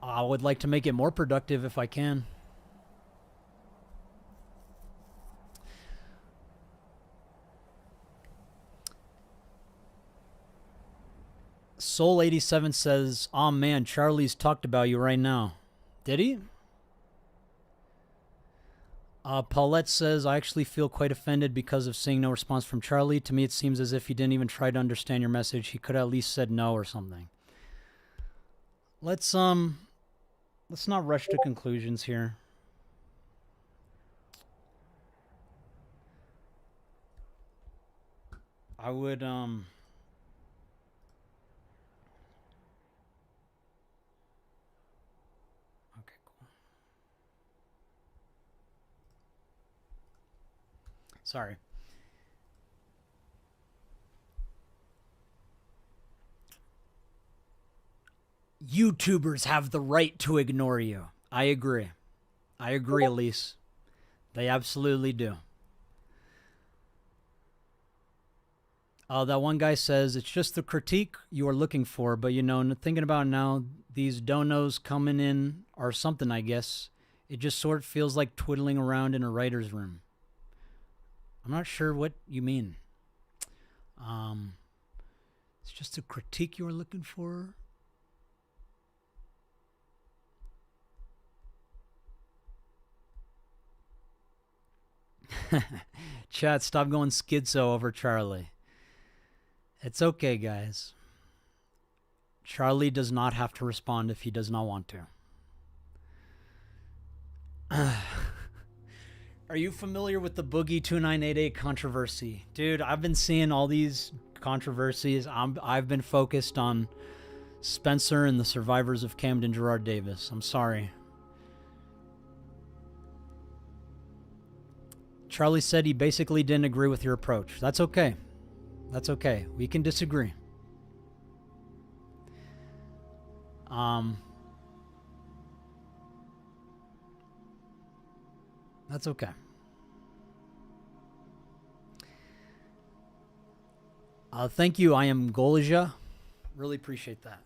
I would like to make it more productive if I can. Soul87 says, "Oh man, Charlie's talked about you right now." Did he? Paulette says, "I actually feel quite offended because of seeing no response from Charlie. To me, it seems as if he didn't even try to understand your message. He could have at least said no or something." Let's not rush to conclusions here. I would okay, cool. Sorry. YouTubers have the right to ignore you. I agree. I agree, Elise. They absolutely do. That one guy says, it's just the critique you are looking for, but you know, thinking about it now, these donos coming in are something, I guess. It just sort of feels like twiddling around in a writer's room. I'm not sure what you mean. It's just a critique you are looking for. Chat, stop going schizo over Charlie. It's okay, guys. Charlie does not have to respond if he does not want to. Are you familiar with the Boogie 2988 controversy? Dude, I've been seeing all these controversies. I've been focused on Spencer and the survivors of Camden Gerard Davis. I'm sorry. Charlie said he basically didn't agree with your approach. That's okay. That's okay. We can disagree. That's okay. Thank you. I am Golija. Really appreciate that.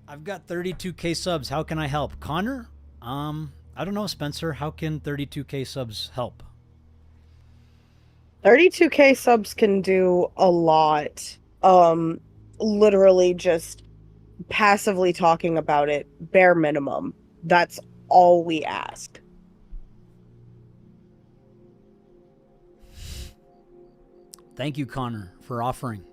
I've got 32K subs. How can I help? Connor? I don't know, Spencer. How can 32K subs help? 32K subs can do a lot. Literally just passively talking about it, bare minimum. That's all we ask. Thank you, Connor, for offering.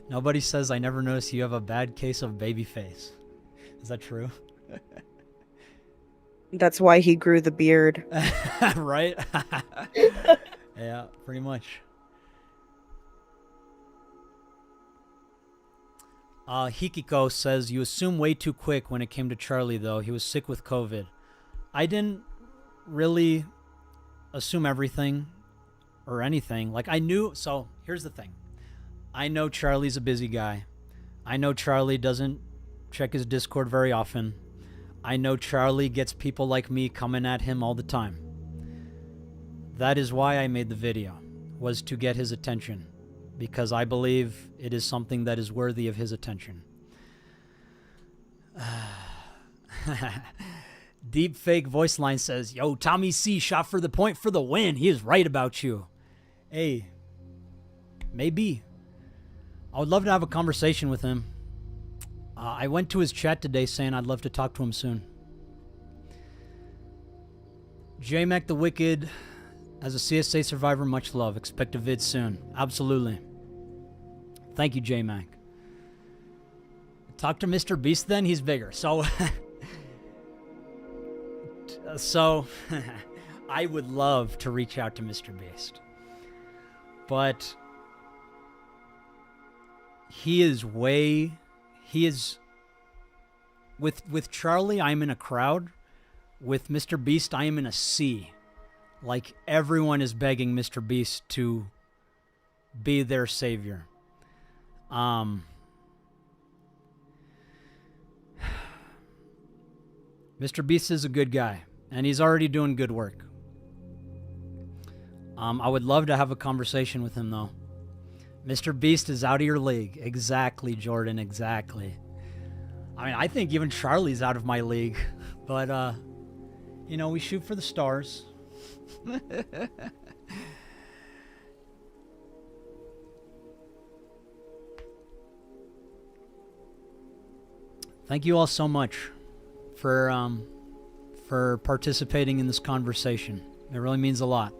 Nobody says I never noticed you have a bad case of baby face. Is that true? That's why he grew the beard. Right? Yeah, pretty much. Hikiko says, you assume way too quick when it came to Charlie, though. He was sick with COVID. I didn't really assume everything or anything. Like, I knew. So, here's the thing. I know Charlie's a busy guy. I know Charlie doesn't check his Discord very often. I know Charlie gets people like me coming at him all the time. That is why I made the video, was to get his attention, because I believe it is something that is worthy of his attention. Deep fake voice line says, yo, Tommy C shot for the point for the win. He is right about you. Hey, maybe. I would love to have a conversation with him. I went to his chat today saying I'd love to talk to him soon. J-Mac the Wicked, as a CSA survivor, much love. Expect a vid soon. Absolutely. Thank you, J-Mac. Talk to Mr. Beast then, he's bigger. So, I would love to reach out to Mr. Beast. But with Charlie, I'm in a crowd. With Mr. Beast, I am in a sea. Like, everyone is begging Mr. Beast to be their savior. Mr. Beast is a good guy, and he's already doing good work. I would love to have a conversation with him, though. Mr. Beast is out of your league. Exactly, Jordan, exactly. I mean, I think even Charlie's out of my league. But, you know, we shoot for the stars. Thank you all so much for participating in this conversation. It really means a lot.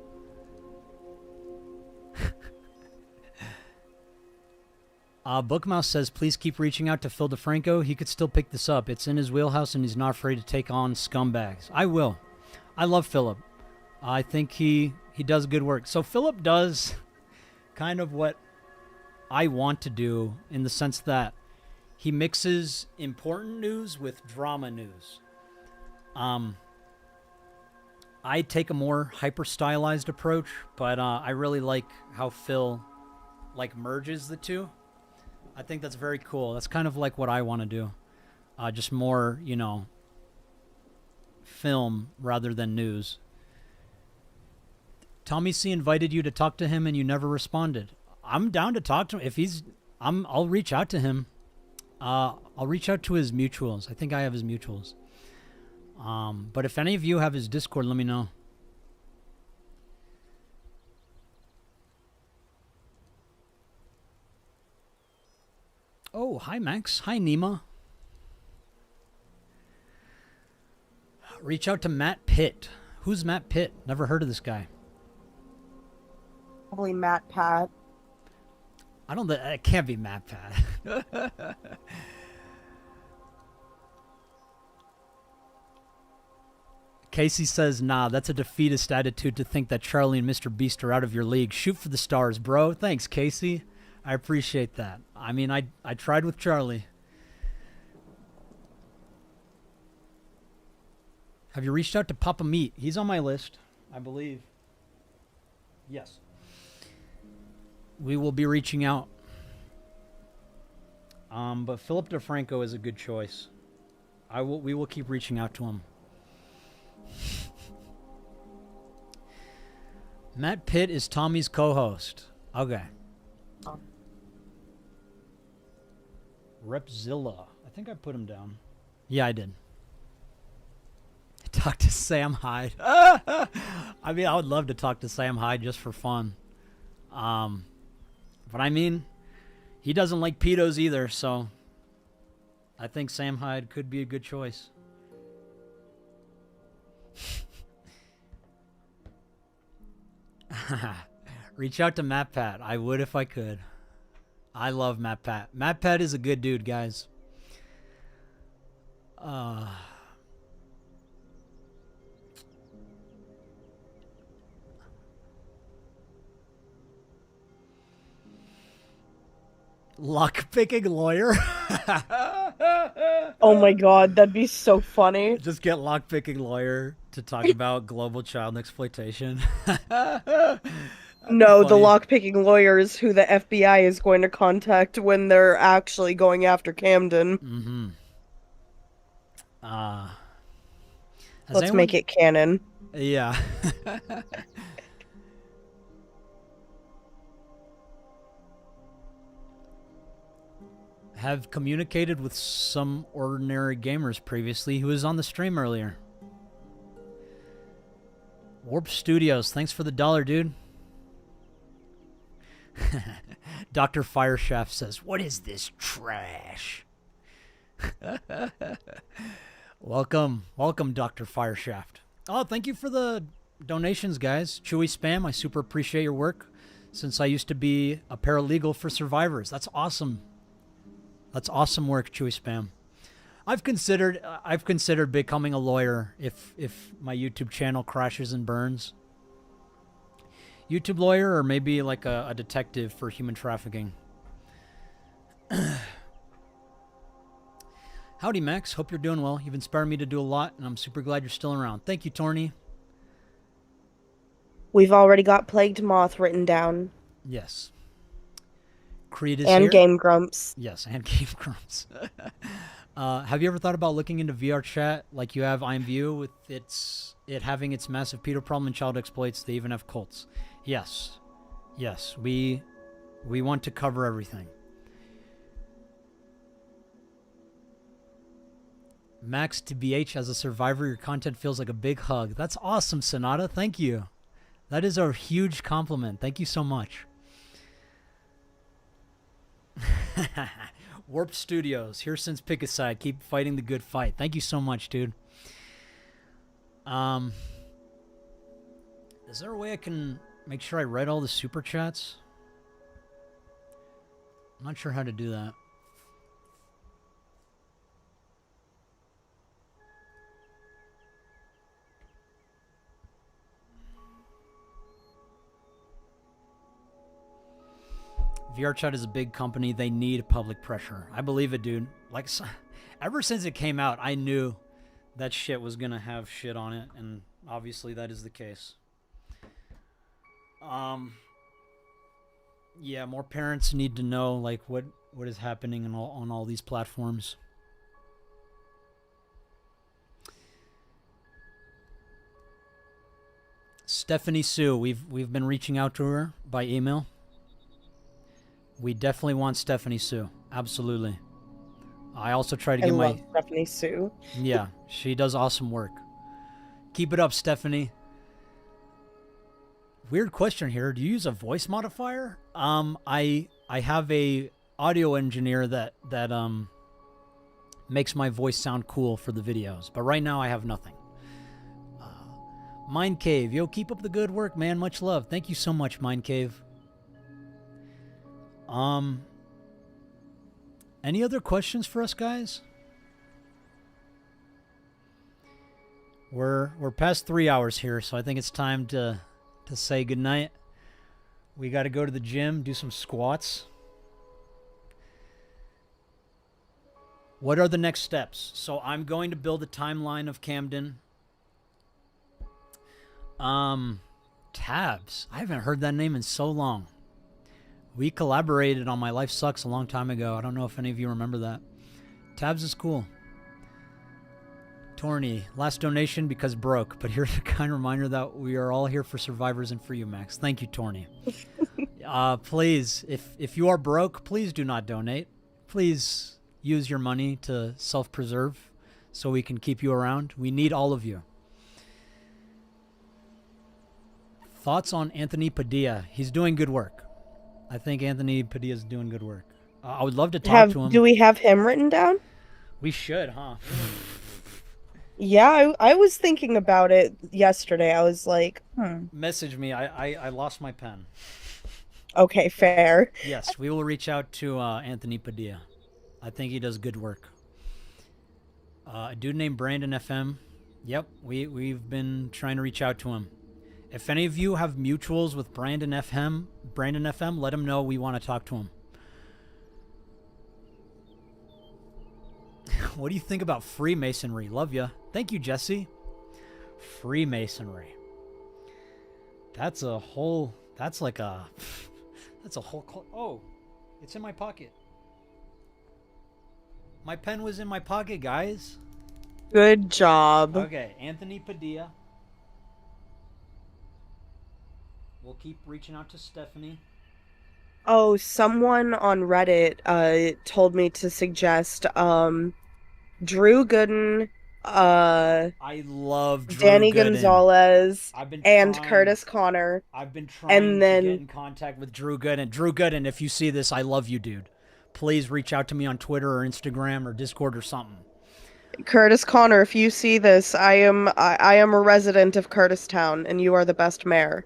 Bookmouse says, please keep reaching out to Phil DeFranco. He could still pick this up. It's in his wheelhouse, and he's not afraid to take on scumbags. I will. I love Philip. I think he does good work. So Philip does kind of what I want to do, in the sense that he mixes important news with drama news. I take a more hyper-stylized approach, but I really like how Phil merges the two. I think that's very cool. That's kind of like what I want to do. Just more, you know, film rather than news. Tommy C invited you to talk to him and you never responded. I'm down to talk to him. If he's, I'll reach out to him. I'll reach out to his mutuals. I think I have his mutuals. But if any of you have his Discord, let me know. Oh, hi, Max. Hi, Nima. Reach out to Matt Pitt. Who's Matt Pitt? Never heard of this guy. Probably Matt Pat. I don't think it can't be Matt Pat. Casey says, nah, that's a defeatist attitude to think that Charlie and Mr. Beast are out of your league. Shoot for the stars, bro. Thanks, Casey. I appreciate that. I mean, I tried with Charlie. Have you reached out to Papa Meat? He's on my list, I believe. Yes. We will be reaching out. But Philip DeFranco is a good choice. We will keep reaching out to him. Matt Pitt is Tommy's co-host. Okay. Repzilla. I think I put him down. Yeah, I did. Talk to Sam Hyde. I mean, I would love to talk to Sam Hyde just for fun. But I mean, he doesn't like pedos either, so I think Sam Hyde could be a good choice. Reach out to Matt Pat. I would if I could. I love Matt Pat. Matt Pat is a good dude, guys. Lock-picking lawyer? Oh my god, that'd be so funny. Just get lock-picking lawyer to talk about global child exploitation. No, the lock-picking lawyer is who the FBI is going to contact when they're actually going after Camden. Mm-hmm. Let's make it canon. Yeah. Have communicated with some ordinary gamers previously who was on the stream earlier. Warp Studios, thanks for the $1, dude. Dr. Fireshaft says, "What is this trash?" Welcome, Dr. Fireshaft. Oh, thank you for the donations, guys. Chewy Spam, I super appreciate your work. Since I used to be a paralegal for survivors, that's awesome. That's awesome work, Chewy Spam. I've considered becoming a lawyer if my YouTube channel crashes and burns. YouTube lawyer, or maybe like a detective for human trafficking. Howdy, Max. Hope you're doing well. You've inspired me to do a lot, and I'm super glad you're still around. Thank you, Torny. We've already got Plagued Moth written down. Yes. Creed is and here. Game Grumps. Yes, and Game Grumps. Have you ever thought about looking into VR chat like you have IMView with it having its massive pedo problem and child exploits? They even have cults. Yes. Yes, we want to cover everything. Max, to BH, as a survivor, your content feels like a big hug. That's awesome, Sonata. Thank you. That is a huge compliment. Thank you so much. Warp Studios, here since pick a side. Keep fighting the good fight. Thank you so much, dude. Is there a way I can make sure I read all the super chats? I'm not sure how to do that. VR chat is a big company. They need public pressure. I believe it, dude. Like, ever since it came out, I knew that shit was gonna have shit on it, and obviously that is the case. Yeah, more parents need to know like what is happening on all these platforms. Stephanie Sue, we've been reaching out to her by email. We definitely want Stephanie Sue. Absolutely. I also try to get love Stephanie Sue. Yeah, she does awesome work. Keep it up, Stephanie. Weird question here. Do you use a voice modifier? I have a audio engineer that makes my voice sound cool for the videos, but right now I have nothing. Mind Cave, yo, keep up the good work, man. Much love. Thank you so much, Mind Cave. Any other questions for us, guys? We're past 3 hours here, so I think it's time to say goodnight. We got to go to the gym, do some squats. What are the next steps? So I'm going to build a timeline of Camden. Tabs. I haven't heard that name in so long. We collaborated on My Life Sucks a long time ago. I don't know if any of you remember that. Tabs is cool. Torny, last donation because broke, but here's a kind reminder that we are all here for survivors and for you, Max. Thank you, Torny. Please, if you are broke, please do not donate. Please use your money to self-preserve so we can keep you around. We need all of you. Thoughts on Anthony Padilla? He's doing good work. I think Anthony Padilla is doing good work. I would love to talk to him. Do we have him written down? We should, huh? Yeah, I was thinking about it yesterday. I was like, Message me. I lost my pen. Okay, fair. Yes, we will reach out to Anthony Padilla. I think he does good work. A dude named Brandon FM. Yep, we've been trying to reach out to him. If any of you have mutuals with Brandon FM, let him know we want to talk to him. What do you think about Freemasonry? Love ya. Thank you, Jesse. Freemasonry. That's a whole... That's like a... That's a whole... Oh, it's in my pocket. My pen was in my pocket, guys. Good job. Okay, Anthony Padilla. We'll keep reaching out to Stephanie. Oh, someone on Reddit told me to suggest Drew Gooden, I love Drew Danny Gooden. Gonzalez, I've been and trying- Curtis Connor. I've been trying then- to get in contact with Drew Gooden. Drew Gooden, if you see this, I love you, dude. Please reach out to me on Twitter or Instagram or Discord or something. Curtis Connor, if you see this, I am a resident of Curtistown, and you are the best mayor.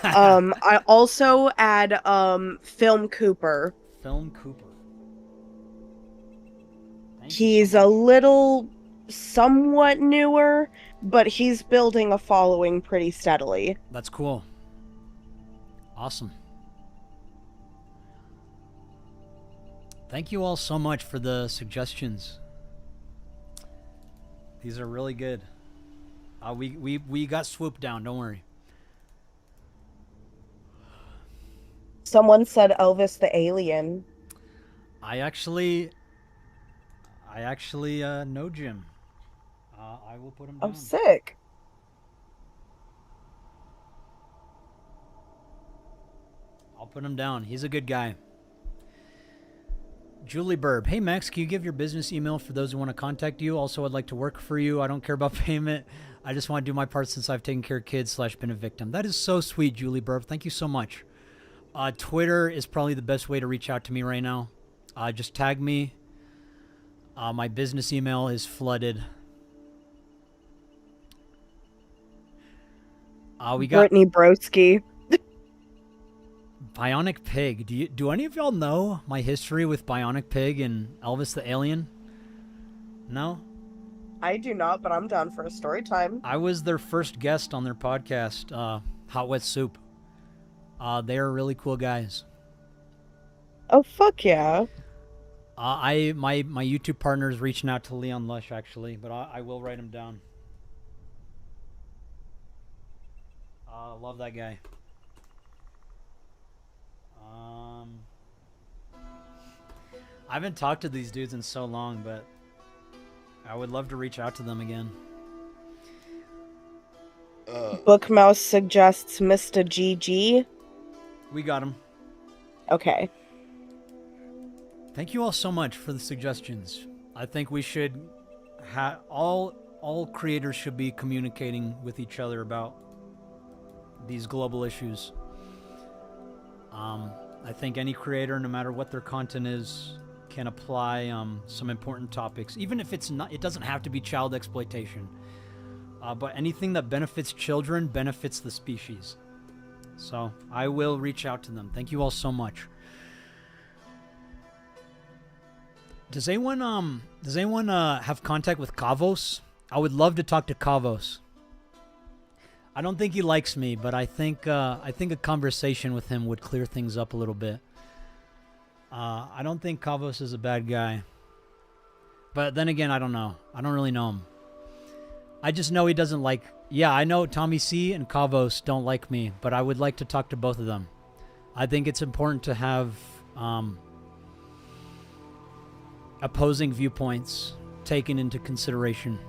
I also add Film Cooper. Film Cooper. Thank you He's so a much. little somewhat newer, but he's building a following pretty steadily. That's cool. Awesome. Thank you all so much for the suggestions. These are really good. We got swooped down, don't worry. Someone said Elvis the Alien. I actually know Jim. I will put him down. Oh, sick. I'll put him down. He's a good guy. Julie Burb. Hey, Max, can you give your business email for those who want to contact you? Also, I'd like to work for you. I don't care about payment. I just want to do my part since I've taken care of kids / been a victim. That is so sweet, Julie Burb. Thank you so much. Twitter is probably the best way to reach out to me right now. Just tag me. My business email is flooded. We got Brittany Broski. Bionic Pig. Do any of y'all know my history with Bionic Pig and Elvis the Alien? No? I do not, but I'm down for a story time. I was their first guest on their podcast, Hot Wet Soup. They are really cool guys. Oh, fuck yeah. My YouTube partner is reaching out to Leon Lush, actually, but I will write him down. Love that guy. I haven't talked to these dudes in so long, but I would love to reach out to them again. Bookmouse suggests Mr. GG. We got him. Okay. Thank you all so much for the suggestions. I think we should all creators should be communicating with each other about these global issues. I think any creator, no matter what their content is, can apply some important topics, even if it's not. It doesn't have to be child exploitation, but anything that benefits children benefits the species. So I will reach out to them. Thank you all so much. Does anyone have contact with Kavos? I would love to talk to Kavos. I don't think he likes me, but I think a conversation with him would clear things up a little bit. I don't think Kavos is a bad guy. But then again, I don't know. I don't really know him. I just know he doesn't like... Yeah, I know Tommy C and Kavos don't like me, but I would like to talk to both of them. I think it's important to have opposing viewpoints taken into consideration.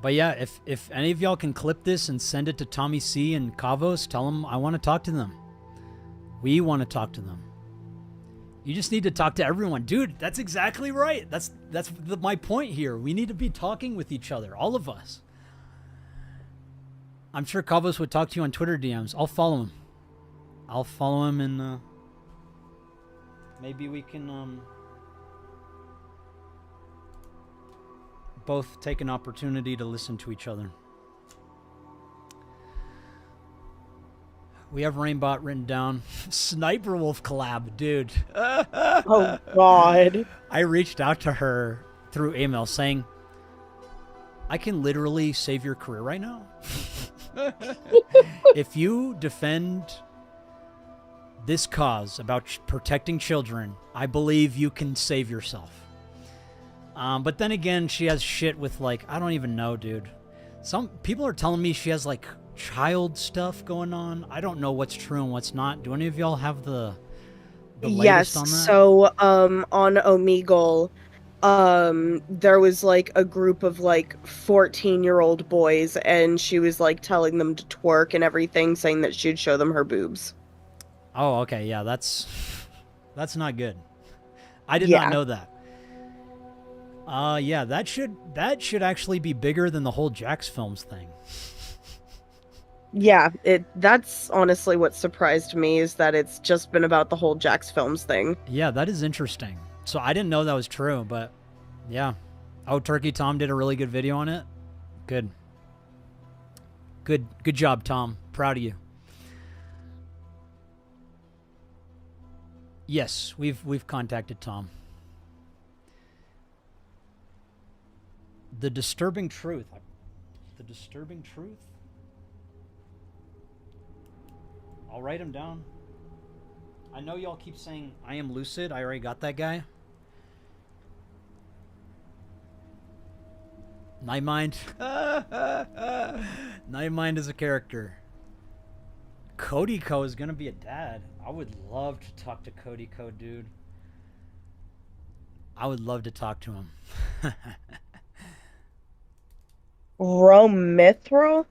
But yeah, if any of y'all can clip this and send it to Tommy C and Kavos, tell them I want to talk to them. We want to talk to them. You just need to talk to everyone. Dude, that's exactly right. That's my point here. We need to be talking with each other, all of us. I'm sure Kavos would talk to you on Twitter DMs. I'll follow him. I'll follow him and maybe we can both take an opportunity to listen to each other. We have Rainbot written down. Sniper Wolf collab, dude. Oh, God. I reached out to her through email saying, I can literally save your career right now. If you defend this cause about protecting children, I believe you can save yourself. But then again, she has shit with, like, I don't even know, dude. Some people are telling me she has, like, child stuff going on. I don't know what's true and what's not. Do any of y'all have the latest on that? So on Omegle, there was like a group of like 14-year-old boys, and she was like telling them to twerk and everything, saying that she'd show them her boobs. Oh, okay, yeah, that's not good. I did Yeah. not know that. Yeah, that should actually be bigger than the whole Jax Films thing. Yeah, that's honestly what surprised me, is that it's just been about the whole Jax Films thing. Yeah, that is interesting. So I didn't know that was true, but yeah. Oh, Turkey Tom did a really good video on it. Good. Good job, Tom. Proud of you. Yes, we've contacted Tom. The disturbing truth. The disturbing truth? I'll write him down. I know y'all keep saying I am lucid. I already got that guy. Nightmind. Nightmind is a character. Cody Co is gonna be a dad. I would love to talk to Cody Co, dude. I would love to talk to him. Romithral?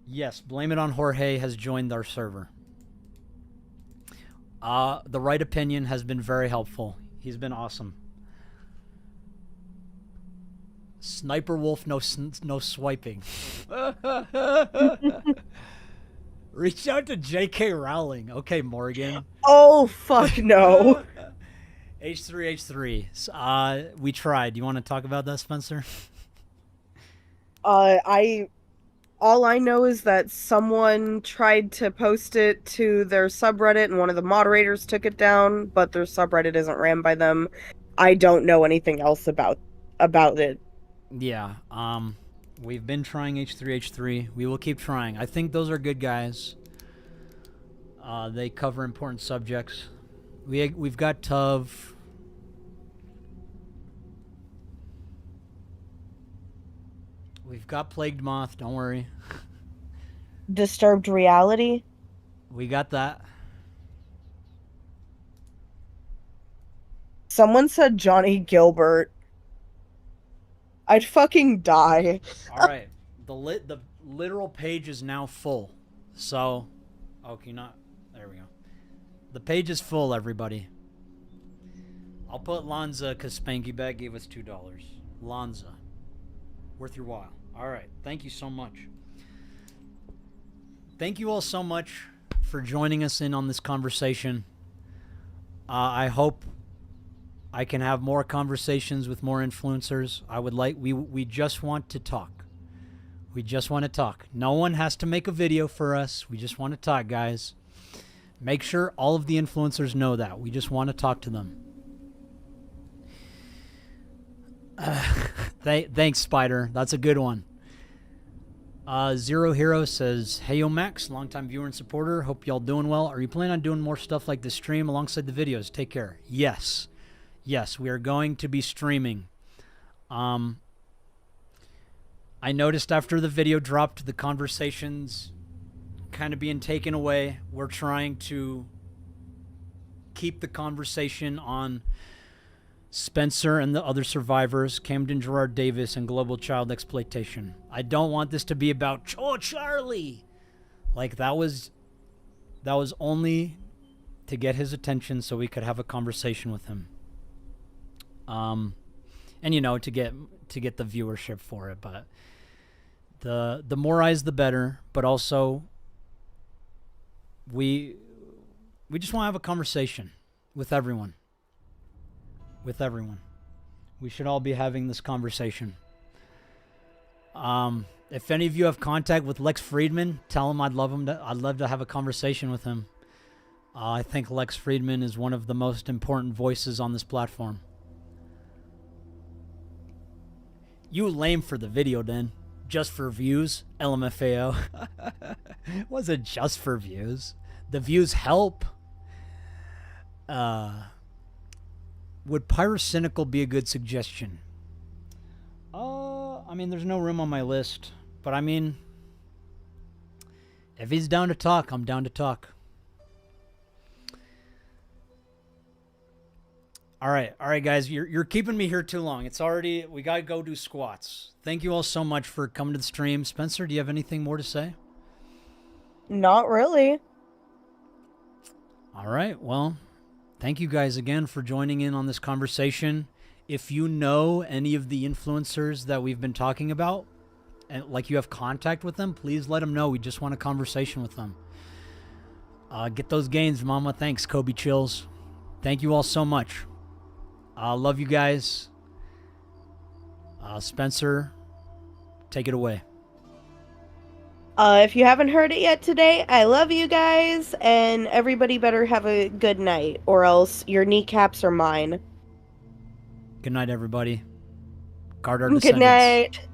Yes, Blame It on Jorge has joined our server. The Right Opinion has been very helpful. He's been awesome. Sniper Wolf, no swiping. Reach out to J.K. Rowling. Okay, Morgan. Oh, fuck no. H3H3. We tried. You want to talk about that, Spencer? All I know is that someone tried to post it to their subreddit and one of the moderators took it down, but their subreddit isn't ran by them. I don't know anything else about it. Yeah. We've been trying H3H3. We will keep trying. I think those are good guys. They cover important subjects. We've got Tuv. We've got Plagued Moth, don't worry. Disturbed Reality? We got that. Someone said Johnny Gilbert. I'd fucking die. Alright. The literal page is now full. So, oh, can you not? There we go. The page is full, everybody. I'll put Lanza because Spanky Bag gave us $2. Lanza. Worth your while. Alright. Thank you so much. Thank you all so much for joining us in on this conversation. I hope I can have more conversations with more influencers. We just want to talk. We just want to talk. No one has to make a video for us. We just want to talk, guys. Make sure all of the influencers know that. We just want to talk to them. Thanks, Spider. That's a good one. Zero Hero says, "Hey, yo, Max, longtime viewer and supporter. Hope y'all doing well. Are you planning on doing more stuff like this stream alongside the videos? Take care." Yes. Yes, we are going to be streaming. I noticed after the video dropped, the conversations kind of being taken away. We're trying to keep the conversation on Spencer and the other survivors, Camden Gerard Davis, and global child exploitation. I don't want this to be about, oh, Charlie. Like, that was only to get his attention so we could have a conversation with him. And, you know, to get the viewership for it. But the more eyes, the better. But also, we just want to have a conversation with everyone. With everyone. We should all be having this conversation. If any of you have contact with Lex Friedman, tell him I'd love to have a conversation with him. I think Lex Friedman is one of the most important voices on this platform. You lame for the video, then. Just for views, LMFAO. Was it just for views? The views help. Would Pyrocynical be a good suggestion? I mean, there's no room on my list. But I mean, if he's down to talk, I'm down to talk. All right, guys, you're keeping me here too long. It's already, we gotta go do squats. Thank you all so much for coming to the stream. Spencer, do you have anything more to say? Not really. All right. Well, thank you guys again for joining in on this conversation. If you know any of the influencers that we've been talking about, and like you have contact with them, please let them know. We just want a conversation with them. Get those gains, Mama. Thanks, Kobe Chills. Thank you all so much. Love you guys. Spencer, take it away. If you haven't heard it yet today, I love you guys, and everybody better have a good night, or else your kneecaps are mine. Good night, everybody. Guard our Good descendants. night.